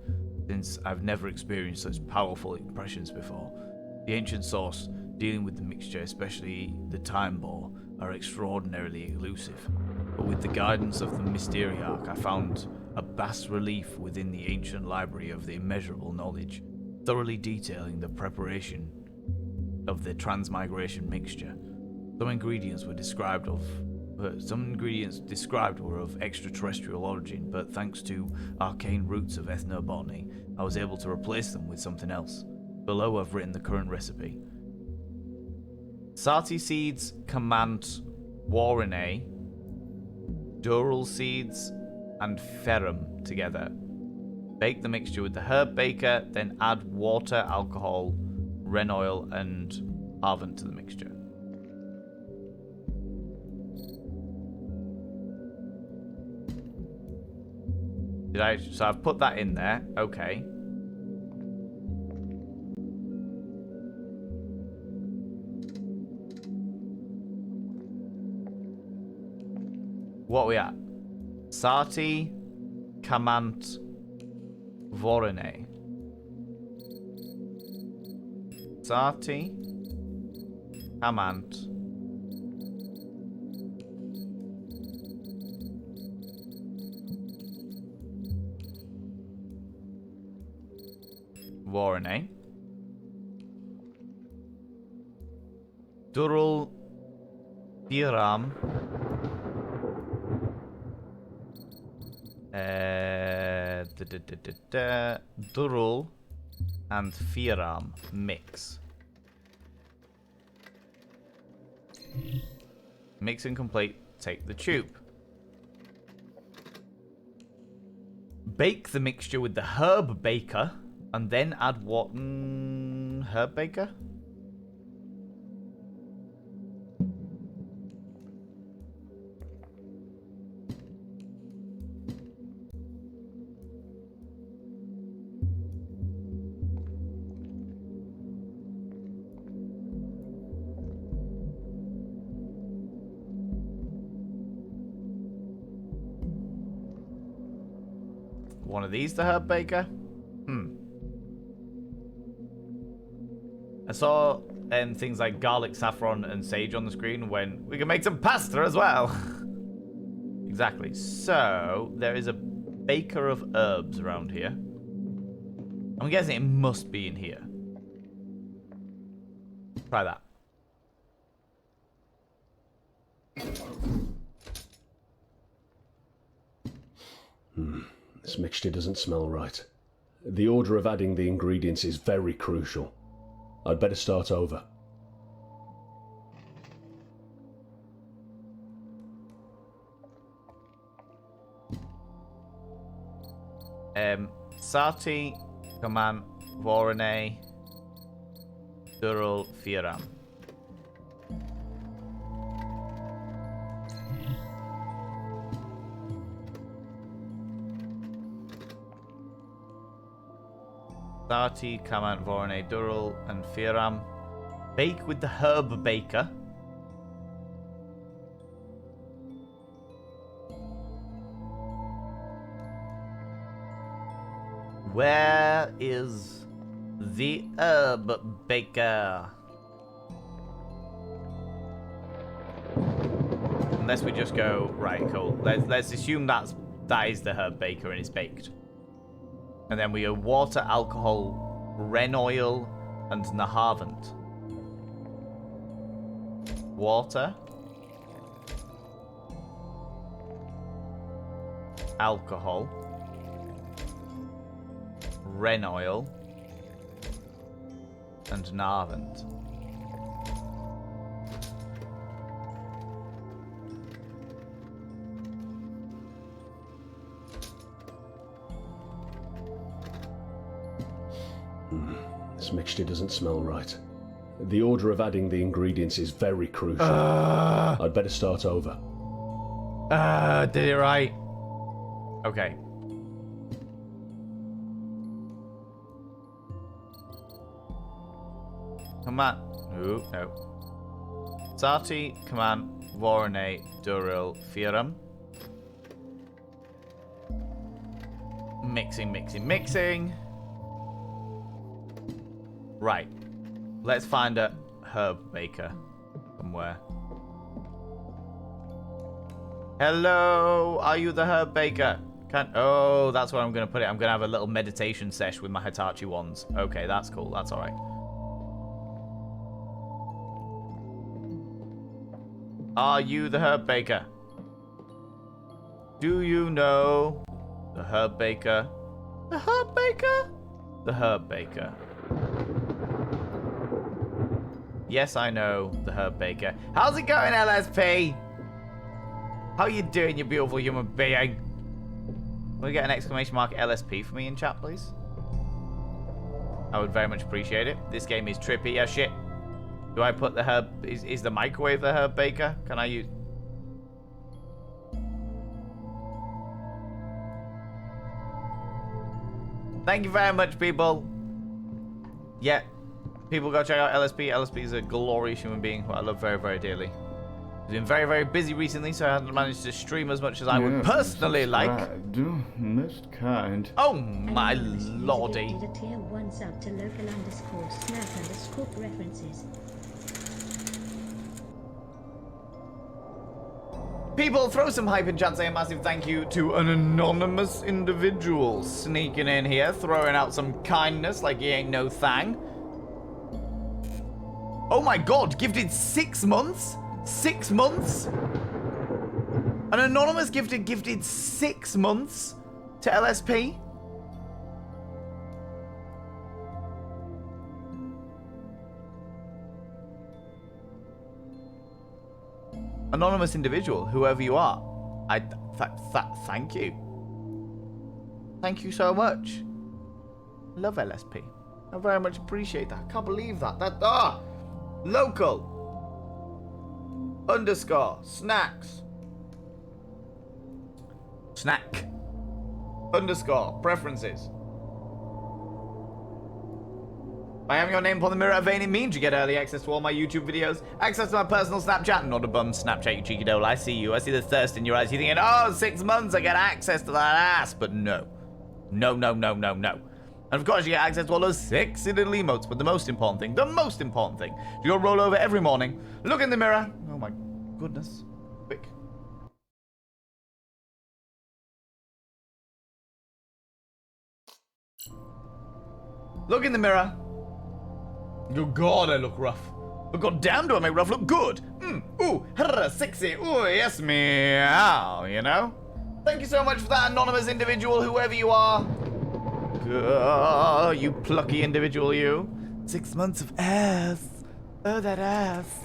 since I've never experienced such powerful impressions before. The ancient source dealing with the mixture, especially the time bore, are extraordinarily elusive. But with the guidance of the Mysteriarch, I found a bas relief within the ancient library of the immeasurable knowledge, thoroughly detailing the preparation of the transmigration mixture. Some ingredients described were of extraterrestrial origin, but thanks to arcane roots of ethnobotany, I was able to replace them with something else. Below I've written the current recipe. Sati seeds, Kamant, Warrene, Dural seeds, and Ferrum together. Bake the mixture with the herb baker, then add water, alcohol, wren oil, and arvant to the mixture. So I've put that in there. Okay. What are we at? Sati, Kamant, Vorene. Sati, Kamant, Vorene. Durul, Biram. Durul and Firam mix. Mix and complete. Take the tube. Bake the mixture with the herb baker and then add what? Herb baker? One of these, the herb baker? A saw things like garlic, saffron, and sage on the screen when we can make some pasta as well. Exactly. So, there is a baker of herbs around here. I'm guessing it must be in here. Try that. This mixture doesn't smell right. The order of adding the ingredients is very crucial. I'd better start over. Sati, Kaman, Vorane, Durul, Firam. Sati, Kaman, Vorane, Durul, and Firam. Bake with the herb baker. Where is the herb baker? Unless we just go, right, cool. Let's assume that is the herb baker and it's baked. And then we go water, alcohol, Ren oil, and Nahavant. Water. Alcohol. Ren oil. And Narvant. This mixture doesn't smell right. The order of adding the ingredients is very crucial. I'd better start over. Did it right. Okay. Come on. Ooh, no. Sati, Kaman, Vorane, Duril, Firam. Mixing, mixing, mixing. Right. Let's find a herb baker somewhere. Hello, are you the herb baker? Oh, that's where I'm going to put it. I'm going to have a little meditation sesh with my Hitachi wands. Okay, that's cool. That's all right. Are you the herb baker? Do you know the herb baker? The herb baker? The herb baker. Yes, I know the herb baker. How's it going, LSP? How you doing, you beautiful human being? Will you get an exclamation mark LSP for me in chat, please? I would very much appreciate it. This game is trippy as shit. Do I put the herb... Is the microwave the herb baker? Can I use... Thank you very much, people. Yeah. People go check out LSP. LSP is a glorious human being who I love very, very dearly. He's been very, very busy recently, so I haven't managed to stream as much as I would personally like. Most kind. Oh, my lordy. Did a tier 1 sub to local_snap_references. People, throw some hype in chat. Say a massive thank you to an anonymous individual sneaking in here, throwing out some kindness like he ain't no thang. Oh my god, gifted 6 months? 6 months? An anonymous gifted 6 months to LSP? Anonymous individual, whoever you are, thank you. Thank you so much. I love LSP. I very much appreciate that. I can't believe that. Local _ snacks. Snack _ preferences. By having your name upon the mirror of vein, means you get early access to all my YouTube videos, access to my personal Snapchat, not a bum Snapchat, you cheeky devil. I see you. I see the thirst in your eyes. You're thinking, oh, 6 months, I get access to that ass. But no. No, no, no, no, no. And of course, you get access to all those sexy little emotes. But the most important thing, you'll roll over every morning, look in the mirror. Oh my goodness. Quick. Look in the mirror. Oh God, I look rough. But God damn, do I make rough look good? Ooh, sexy. Ooh, yes, meow, you know? Thank you so much for that, anonymous individual, whoever you are. You plucky individual, you. 6 months of ass. Oh, that ass.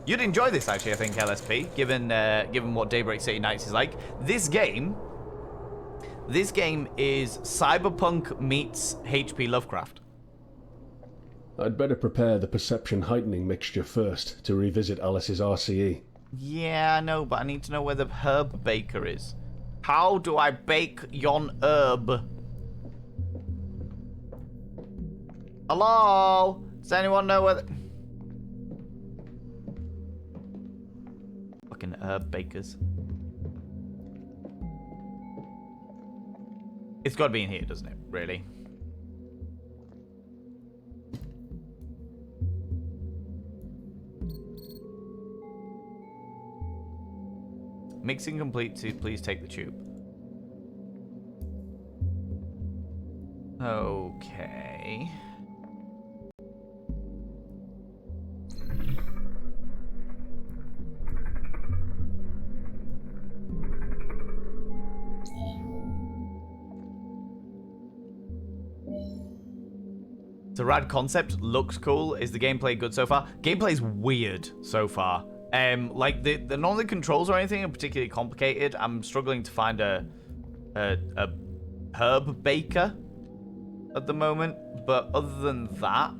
You'd enjoy this, actually, I think, LSP, given what Daybreak City Nights is like. This game is Cyberpunk meets HP Lovecraft. I'd better prepare the perception heightening mixture first to revisit Alice's RCE. Yeah, I know, but I need to know where the herb baker is. How do I bake yon herb? Hello? Does anyone know where the... Fucking herb bakers. It's got to be in here, doesn't it? Really? Mixing complete to please take the tube. Okay. It's a rad concept, looks cool. Is the gameplay good so far? Gameplay's weird so far. Like none of the controls or anything are particularly complicated. I'm struggling to find a herb baker at the moment, but other than that,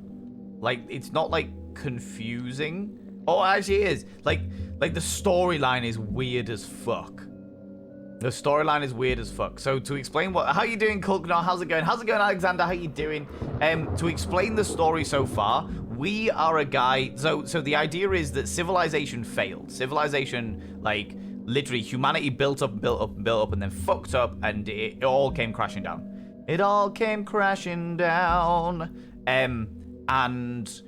like it's not like confusing. Oh, actually it is. Like the storyline is weird as fuck. The storyline is weird as fuck. So to explain how you doing, Kulknar? How's it going? How's it going, Alexander? How you doing? To explain the story so far, we are a guy. So the idea is that civilization failed. Civilization, like literally, humanity built up, and then fucked up, and it all came crashing down. It all came crashing down. And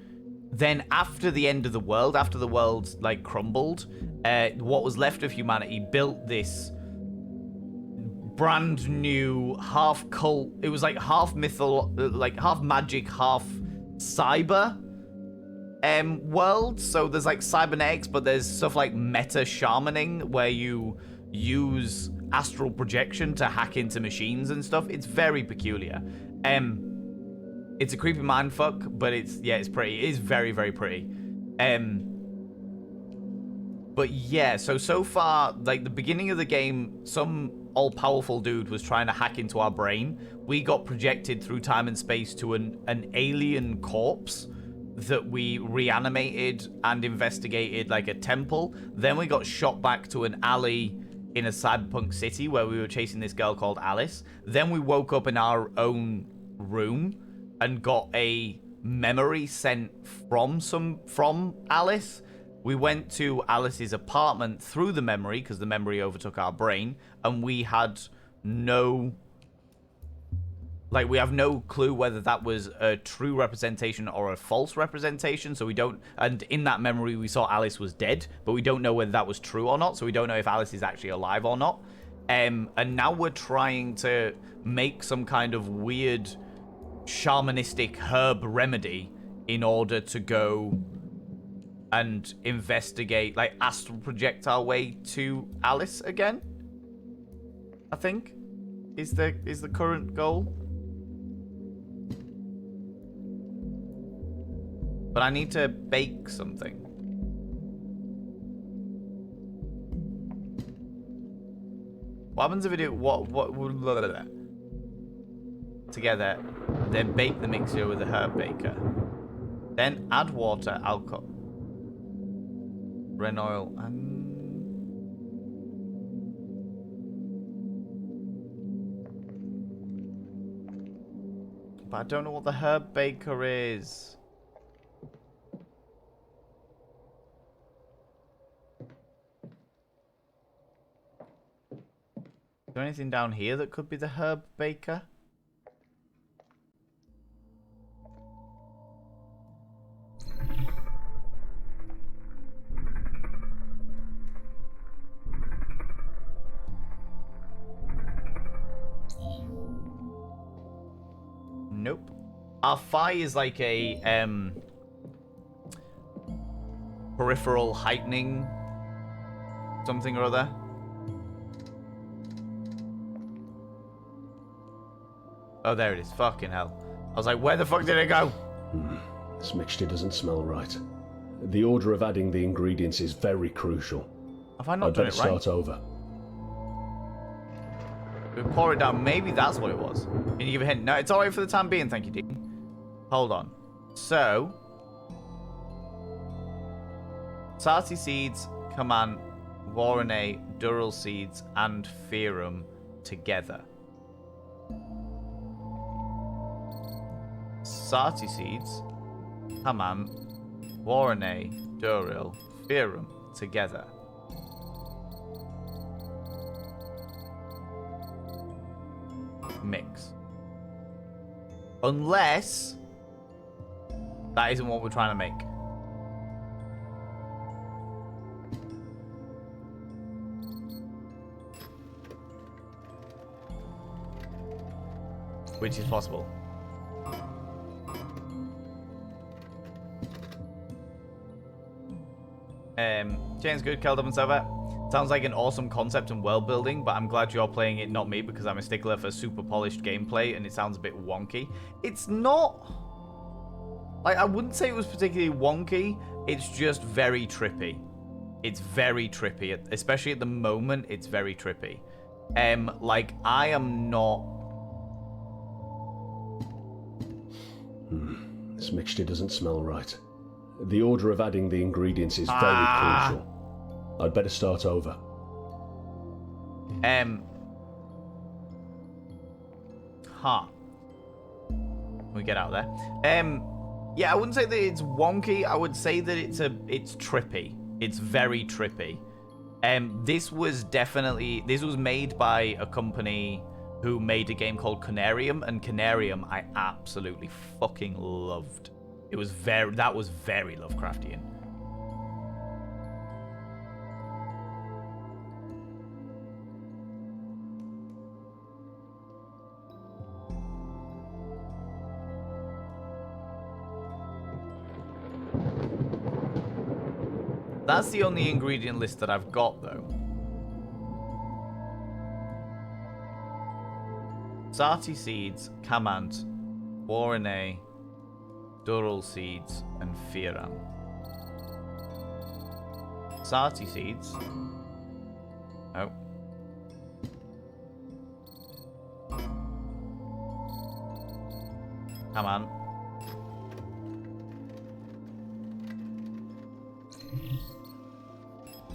then after the end of the world, after the world like crumbled, what was left of humanity built this brand new half cult. It was like half mythal, like half magic, half cyber world. So there's like cybernetics, but there's stuff like meta shamaning where you use astral projection to hack into machines and stuff. It's very peculiar. It's a creepy mindfuck, but it's pretty. It is very, very pretty. But yeah, so far, like the beginning of the game, some all-powerful dude was trying to hack into our brain. We got projected through time and space to an alien corpse that we reanimated and investigated like a temple. Then we got shot back to an alley in a cyberpunk city where we were chasing this girl called Alice. Then we woke up in our own room and got a memory sent from Alice. We went to Alice's apartment through the memory because the memory overtook our brain, and we had no... Like, we have no clue whether that was a true representation or a false representation, so we don't... And in that memory, we saw Alice was dead, but we don't know whether that was true or not, so we don't know if Alice is actually alive or not. And now we're trying to make some kind of weird shamanistic herb remedy in order to go and investigate, like astral project our way to Alice again, I think, is the current goal. But I need to bake something. What happens if we do together, then bake the mixture with the herb baker, then add water, alcohol, Ren oil, and... But I don't know what the herb baker is. Is there anything down here that could be the herb baker? our Phi is like a peripheral heightening something or other. Oh, there it is. Fucking hell. I was like, where the fuck did it go? This mixture doesn't smell right. The order of adding the ingredients is very crucial. Have I not done it right? I'd better start over. We pour it down. Maybe that's what it was. Can you give a hint? No, it's alright for the time being. Thank you, Dean. Hold on. So, Sarti seeds, Command, Warrene, Dural seeds, and Fearum together. Sarti seeds, Command, Warrene, Dural, Fearum together. Mix. Unless that isn't what we're trying to make. Which is possible. James Good, Keldum and Server. Sounds like an awesome concept and world building, but I'm glad you're playing it, not me, because I'm a stickler for super polished gameplay and it sounds a bit wonky. It's not... Like, I wouldn't say it was particularly wonky, it's just very trippy. It's very trippy, especially at the moment, it's very trippy. Like, I am not... This mixture doesn't smell right. The order of adding the ingredients is very crucial. I'd better start over. We get out there. Yeah, I wouldn't say that it's wonky. I would say that it's trippy. It's very trippy. This was made by a company who made a game called Canarium, and Canarium I absolutely fucking loved. That was very Lovecraftian. That's the only ingredient list that I've got, though. Sarti seeds, Kamant, Warrene, Dural seeds, and Fearam. Sarti seeds. Oh. Kamant.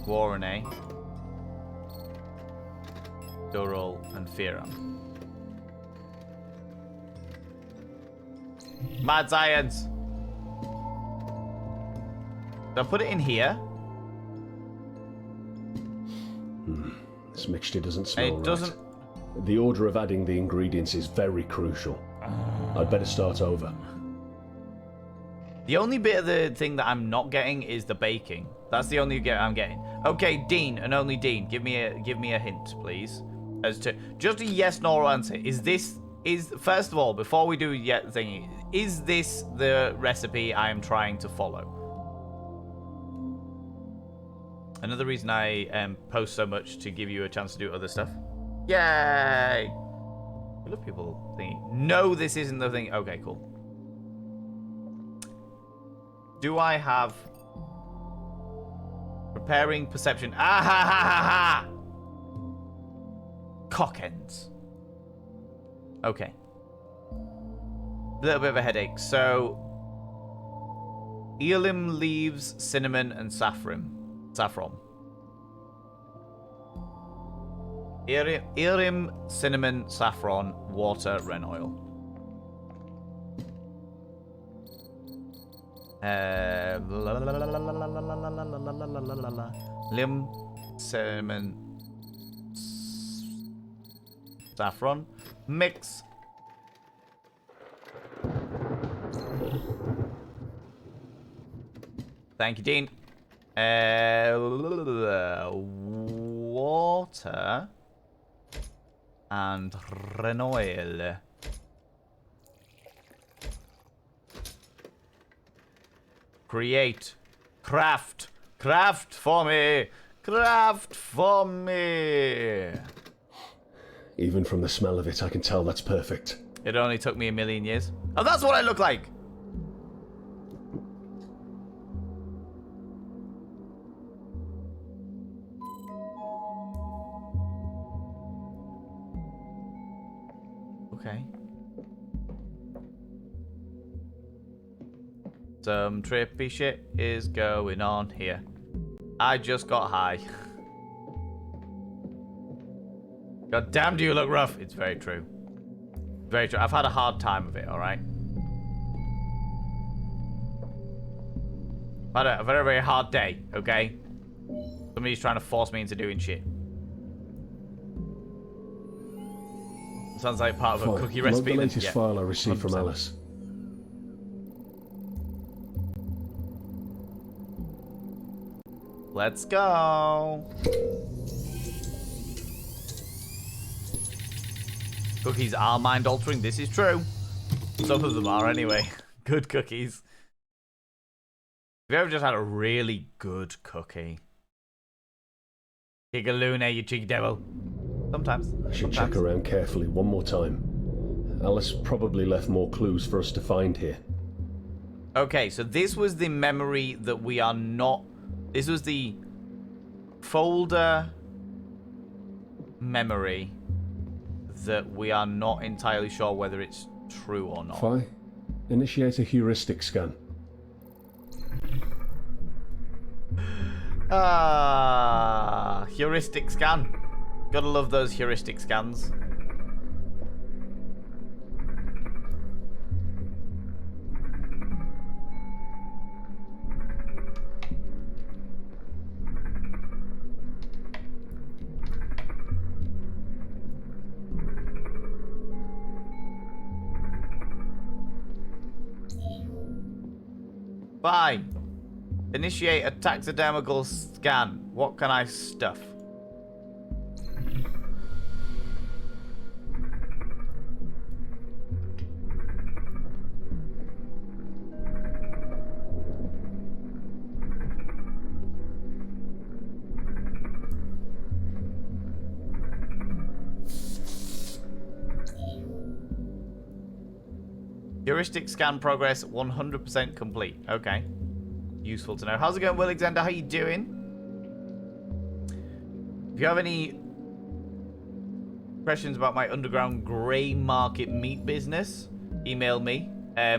Warrene, Dural, and Fearam. Mad science! Do I put it in here? This mixture doesn't smell right. Doesn't... The order of adding the ingredients is very crucial. I'd better start over. The only bit of the thing that I'm not getting is the baking. That's the only bit I'm getting. Okay, Dean, and only Dean, give me a hint, please. As to just a yes/no answer. First of all, before we do yet thingy, is this the recipe I am trying to follow? Another reason I post so much to give you a chance to do other stuff. Yay! I love people thingy. No, this isn't the thing. Okay, cool. Do I have preparing perception? Ah ha ha ha ha! Cockends. Okay. A little bit of a headache. So, Elim, leaves, cinnamon, and saffron. Elim, cinnamon, saffron, water, wren oil. Lim, cinnamon, saffron, mix. Thank you, Dean. Water and wren oil. Create. Craft. Craft for me. Craft for me. Even from the smell of it, I can tell that's perfect. It only took me 1,000,000 years. Oh, that's what I look like! Okay. Some trippy shit is going on here. I just got high. God damn, do you look rough? It's very true. Very true. I've had a hard time of it, alright? I've had a very, very hard day, okay? Somebody's trying to force me into doing shit. Sounds like part of a cookie recipe. Log the latest yeah, file I received 100%. from Alice. Let's go. Cookies are mind altering. This is true. Some of them are anyway. Good cookies. Have you ever just had a really good cookie? Gigaluna, you cheeky devil. Sometimes. I should check around carefully one more time. Alice probably left more clues for us to find here. Okay, so this was the memory that we are not... This was the folder memory that we are not entirely sure whether it's true or not. Fine. Initiate a heuristic scan. Heuristic scan. Gotta love those heuristic scans. Fine. Initiate a taxidermical scan. What can I stuff? Heuristic scan progress 100% complete. Okay. Useful to know. How's it going, Will Alexander? How you doing? If you have any questions about my underground grey market meat business, email me. I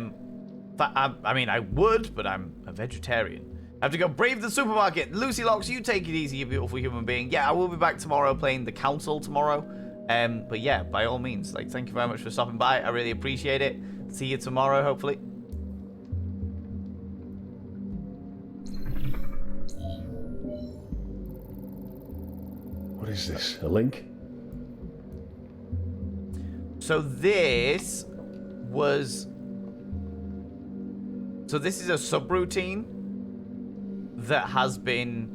mean, I would, but I'm a vegetarian. I have to go brave the supermarket. Lucy Locks, you take it easy, you beautiful human being. Yeah, I will be back tomorrow playing the council tomorrow. But yeah, by all means, like, thank you very much for stopping by. I really appreciate it. See you tomorrow, hopefully. What is this? A link? So this was... So this is a subroutine that has been...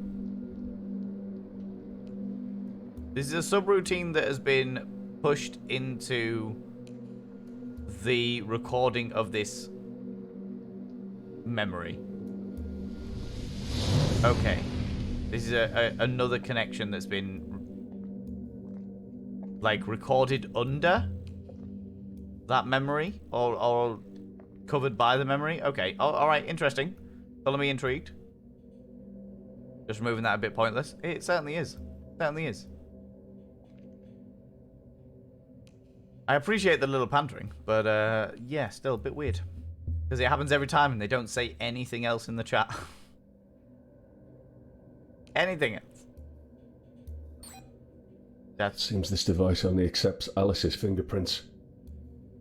This is a subroutine that has been pushed into the recording of this memory. Okay. This is another connection that's been like recorded under that memory or covered by the memory. Okay. Oh, all right. Interesting. Follow me intrigued. Just removing that a bit pointless. It certainly is. Certainly is. I appreciate the little pandering, but yeah, still a bit weird. Because it happens every time and they don't say anything else in the chat. Anything else. That seems this device only accepts Alice's fingerprints.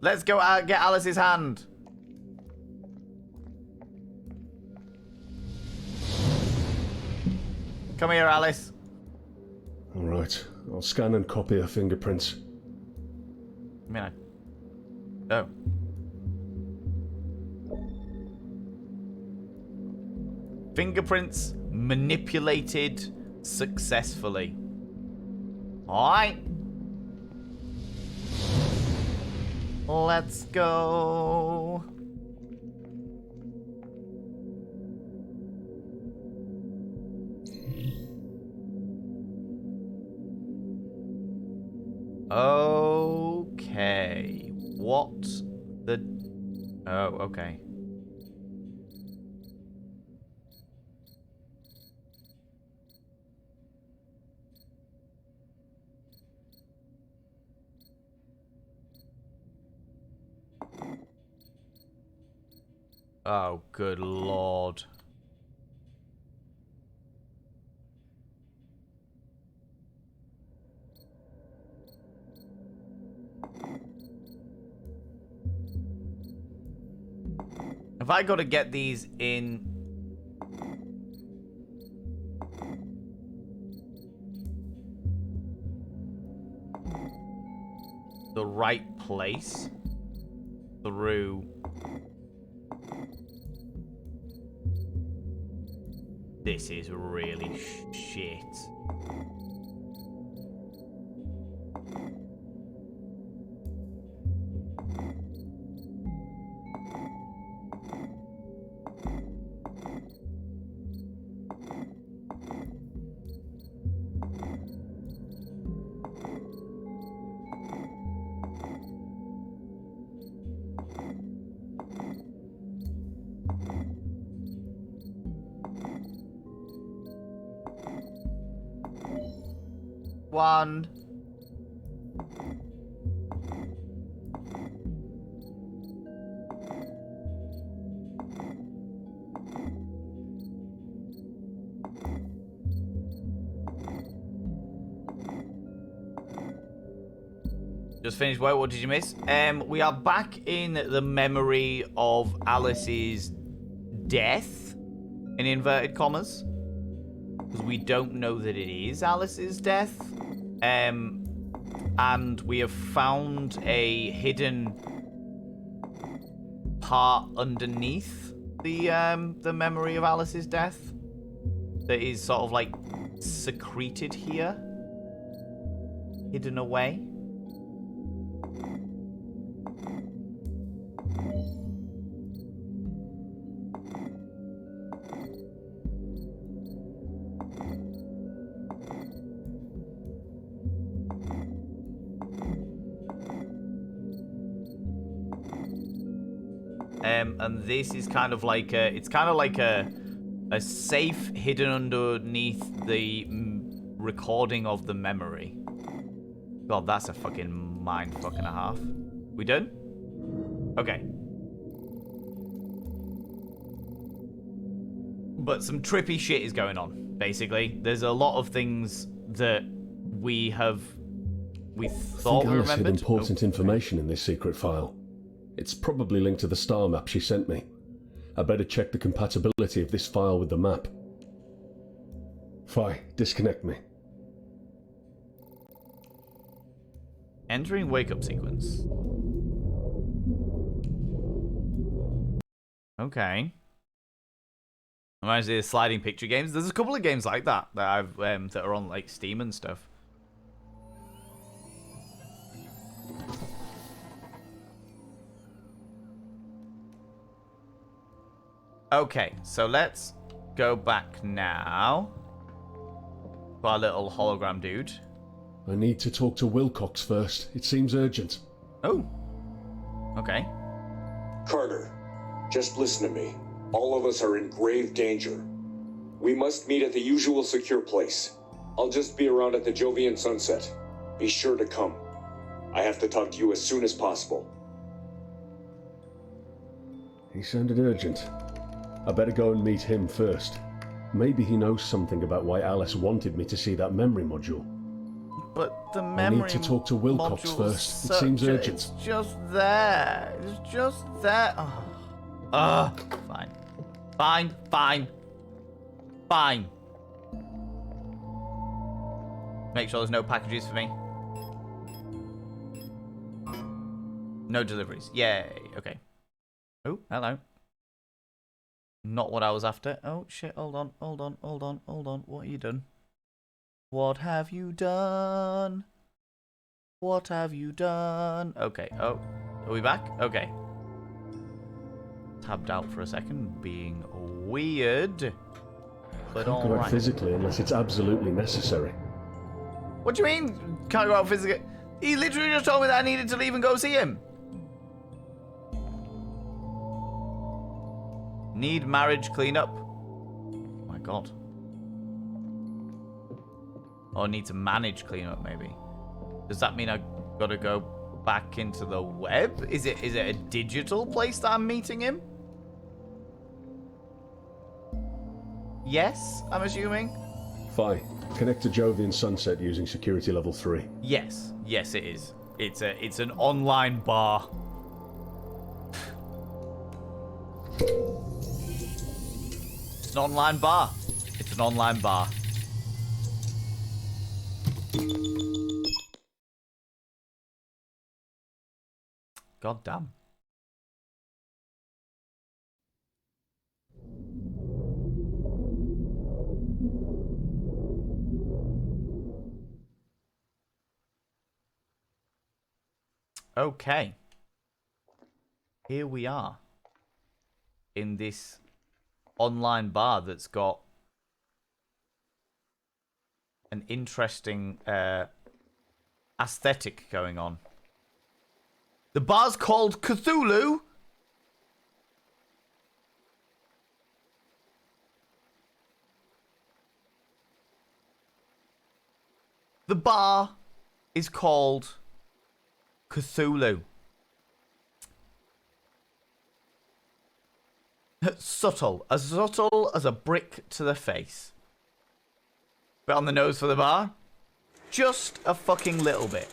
Let's go get Alice's hand. Come here, Alice. Alright, I'll scan and copy her fingerprints. I mean, oh. Fingerprints manipulated successfully. Alright. Let's go. Okay. What the... Oh, okay. Oh, good lord. Have I got to get these in... the right place? Through... This is really shit. One. Just finished work. What did you miss? We are back in the memory of Alice's death, in inverted commas, because we don't know that it is Alice's death. And we have found a hidden part underneath the memory of Alice's death that is sort of like secreted here, hidden away. And this is kind of like it's kind of like a safe hidden underneath the recording of the memory. God, that's a fucking mind fuck and a half. We done? Okay. But some trippy shit is going on, basically. There's a lot of things that we thought we Alice remembered. had important information in this secret file. It's probably linked to the star map she sent me. I better check the compatibility of this file with the map. Fine, disconnect me. Entering wake-up sequence. Okay. Reminds me of sliding picture games. There's a couple of games like that I've that are on like Steam and stuff. Okay, so let's go back now to our little hologram dude. I need to talk to Wilcox first. It seems urgent. Oh. Okay. Carter, just listen to me. All of us are in grave danger. We must meet at the usual secure place. I'll just be around at the Jovian sunset. Be sure to come. I have to talk to you as soon as possible. He sounded urgent. I better go and meet him first. Maybe he knows something about why Alice wanted me to see that memory module. But the memory I need to talk to Wilcox first. It seems urgent. It's just there. It's just there. Fine. Fine. Fine. Fine. Make sure there's no packages for me. No deliveries. Yay. Okay. Oh, hello. Not what I was after. Oh, shit. Hold on. What have you done? What have you done? What have you done? Okay. Oh, are we back? Okay. Tabbed out for a second, being weird. But all Can't go out right. physically unless it's absolutely necessary. What do you mean? Can't go out physically? He literally just told me that I needed to leave and go see him. Need marriage cleanup. Oh my god. Or need to manage cleanup, maybe. Does that mean I gotta go back into the web? Is it a digital place that I'm meeting him? Yes, I'm assuming. Fine. Connect to Jovian Sunset using security level 3. Yes. Yes, it is. It's an online bar. It's an online bar. It's an online bar. God damn. Okay. Here we are. In this online bar that's got an interesting aesthetic going on. The bar's called Cthulhu. The bar is called Cthulhu. Subtle as a brick to the face. Bit on the nose for the bar. Just a fucking little bit.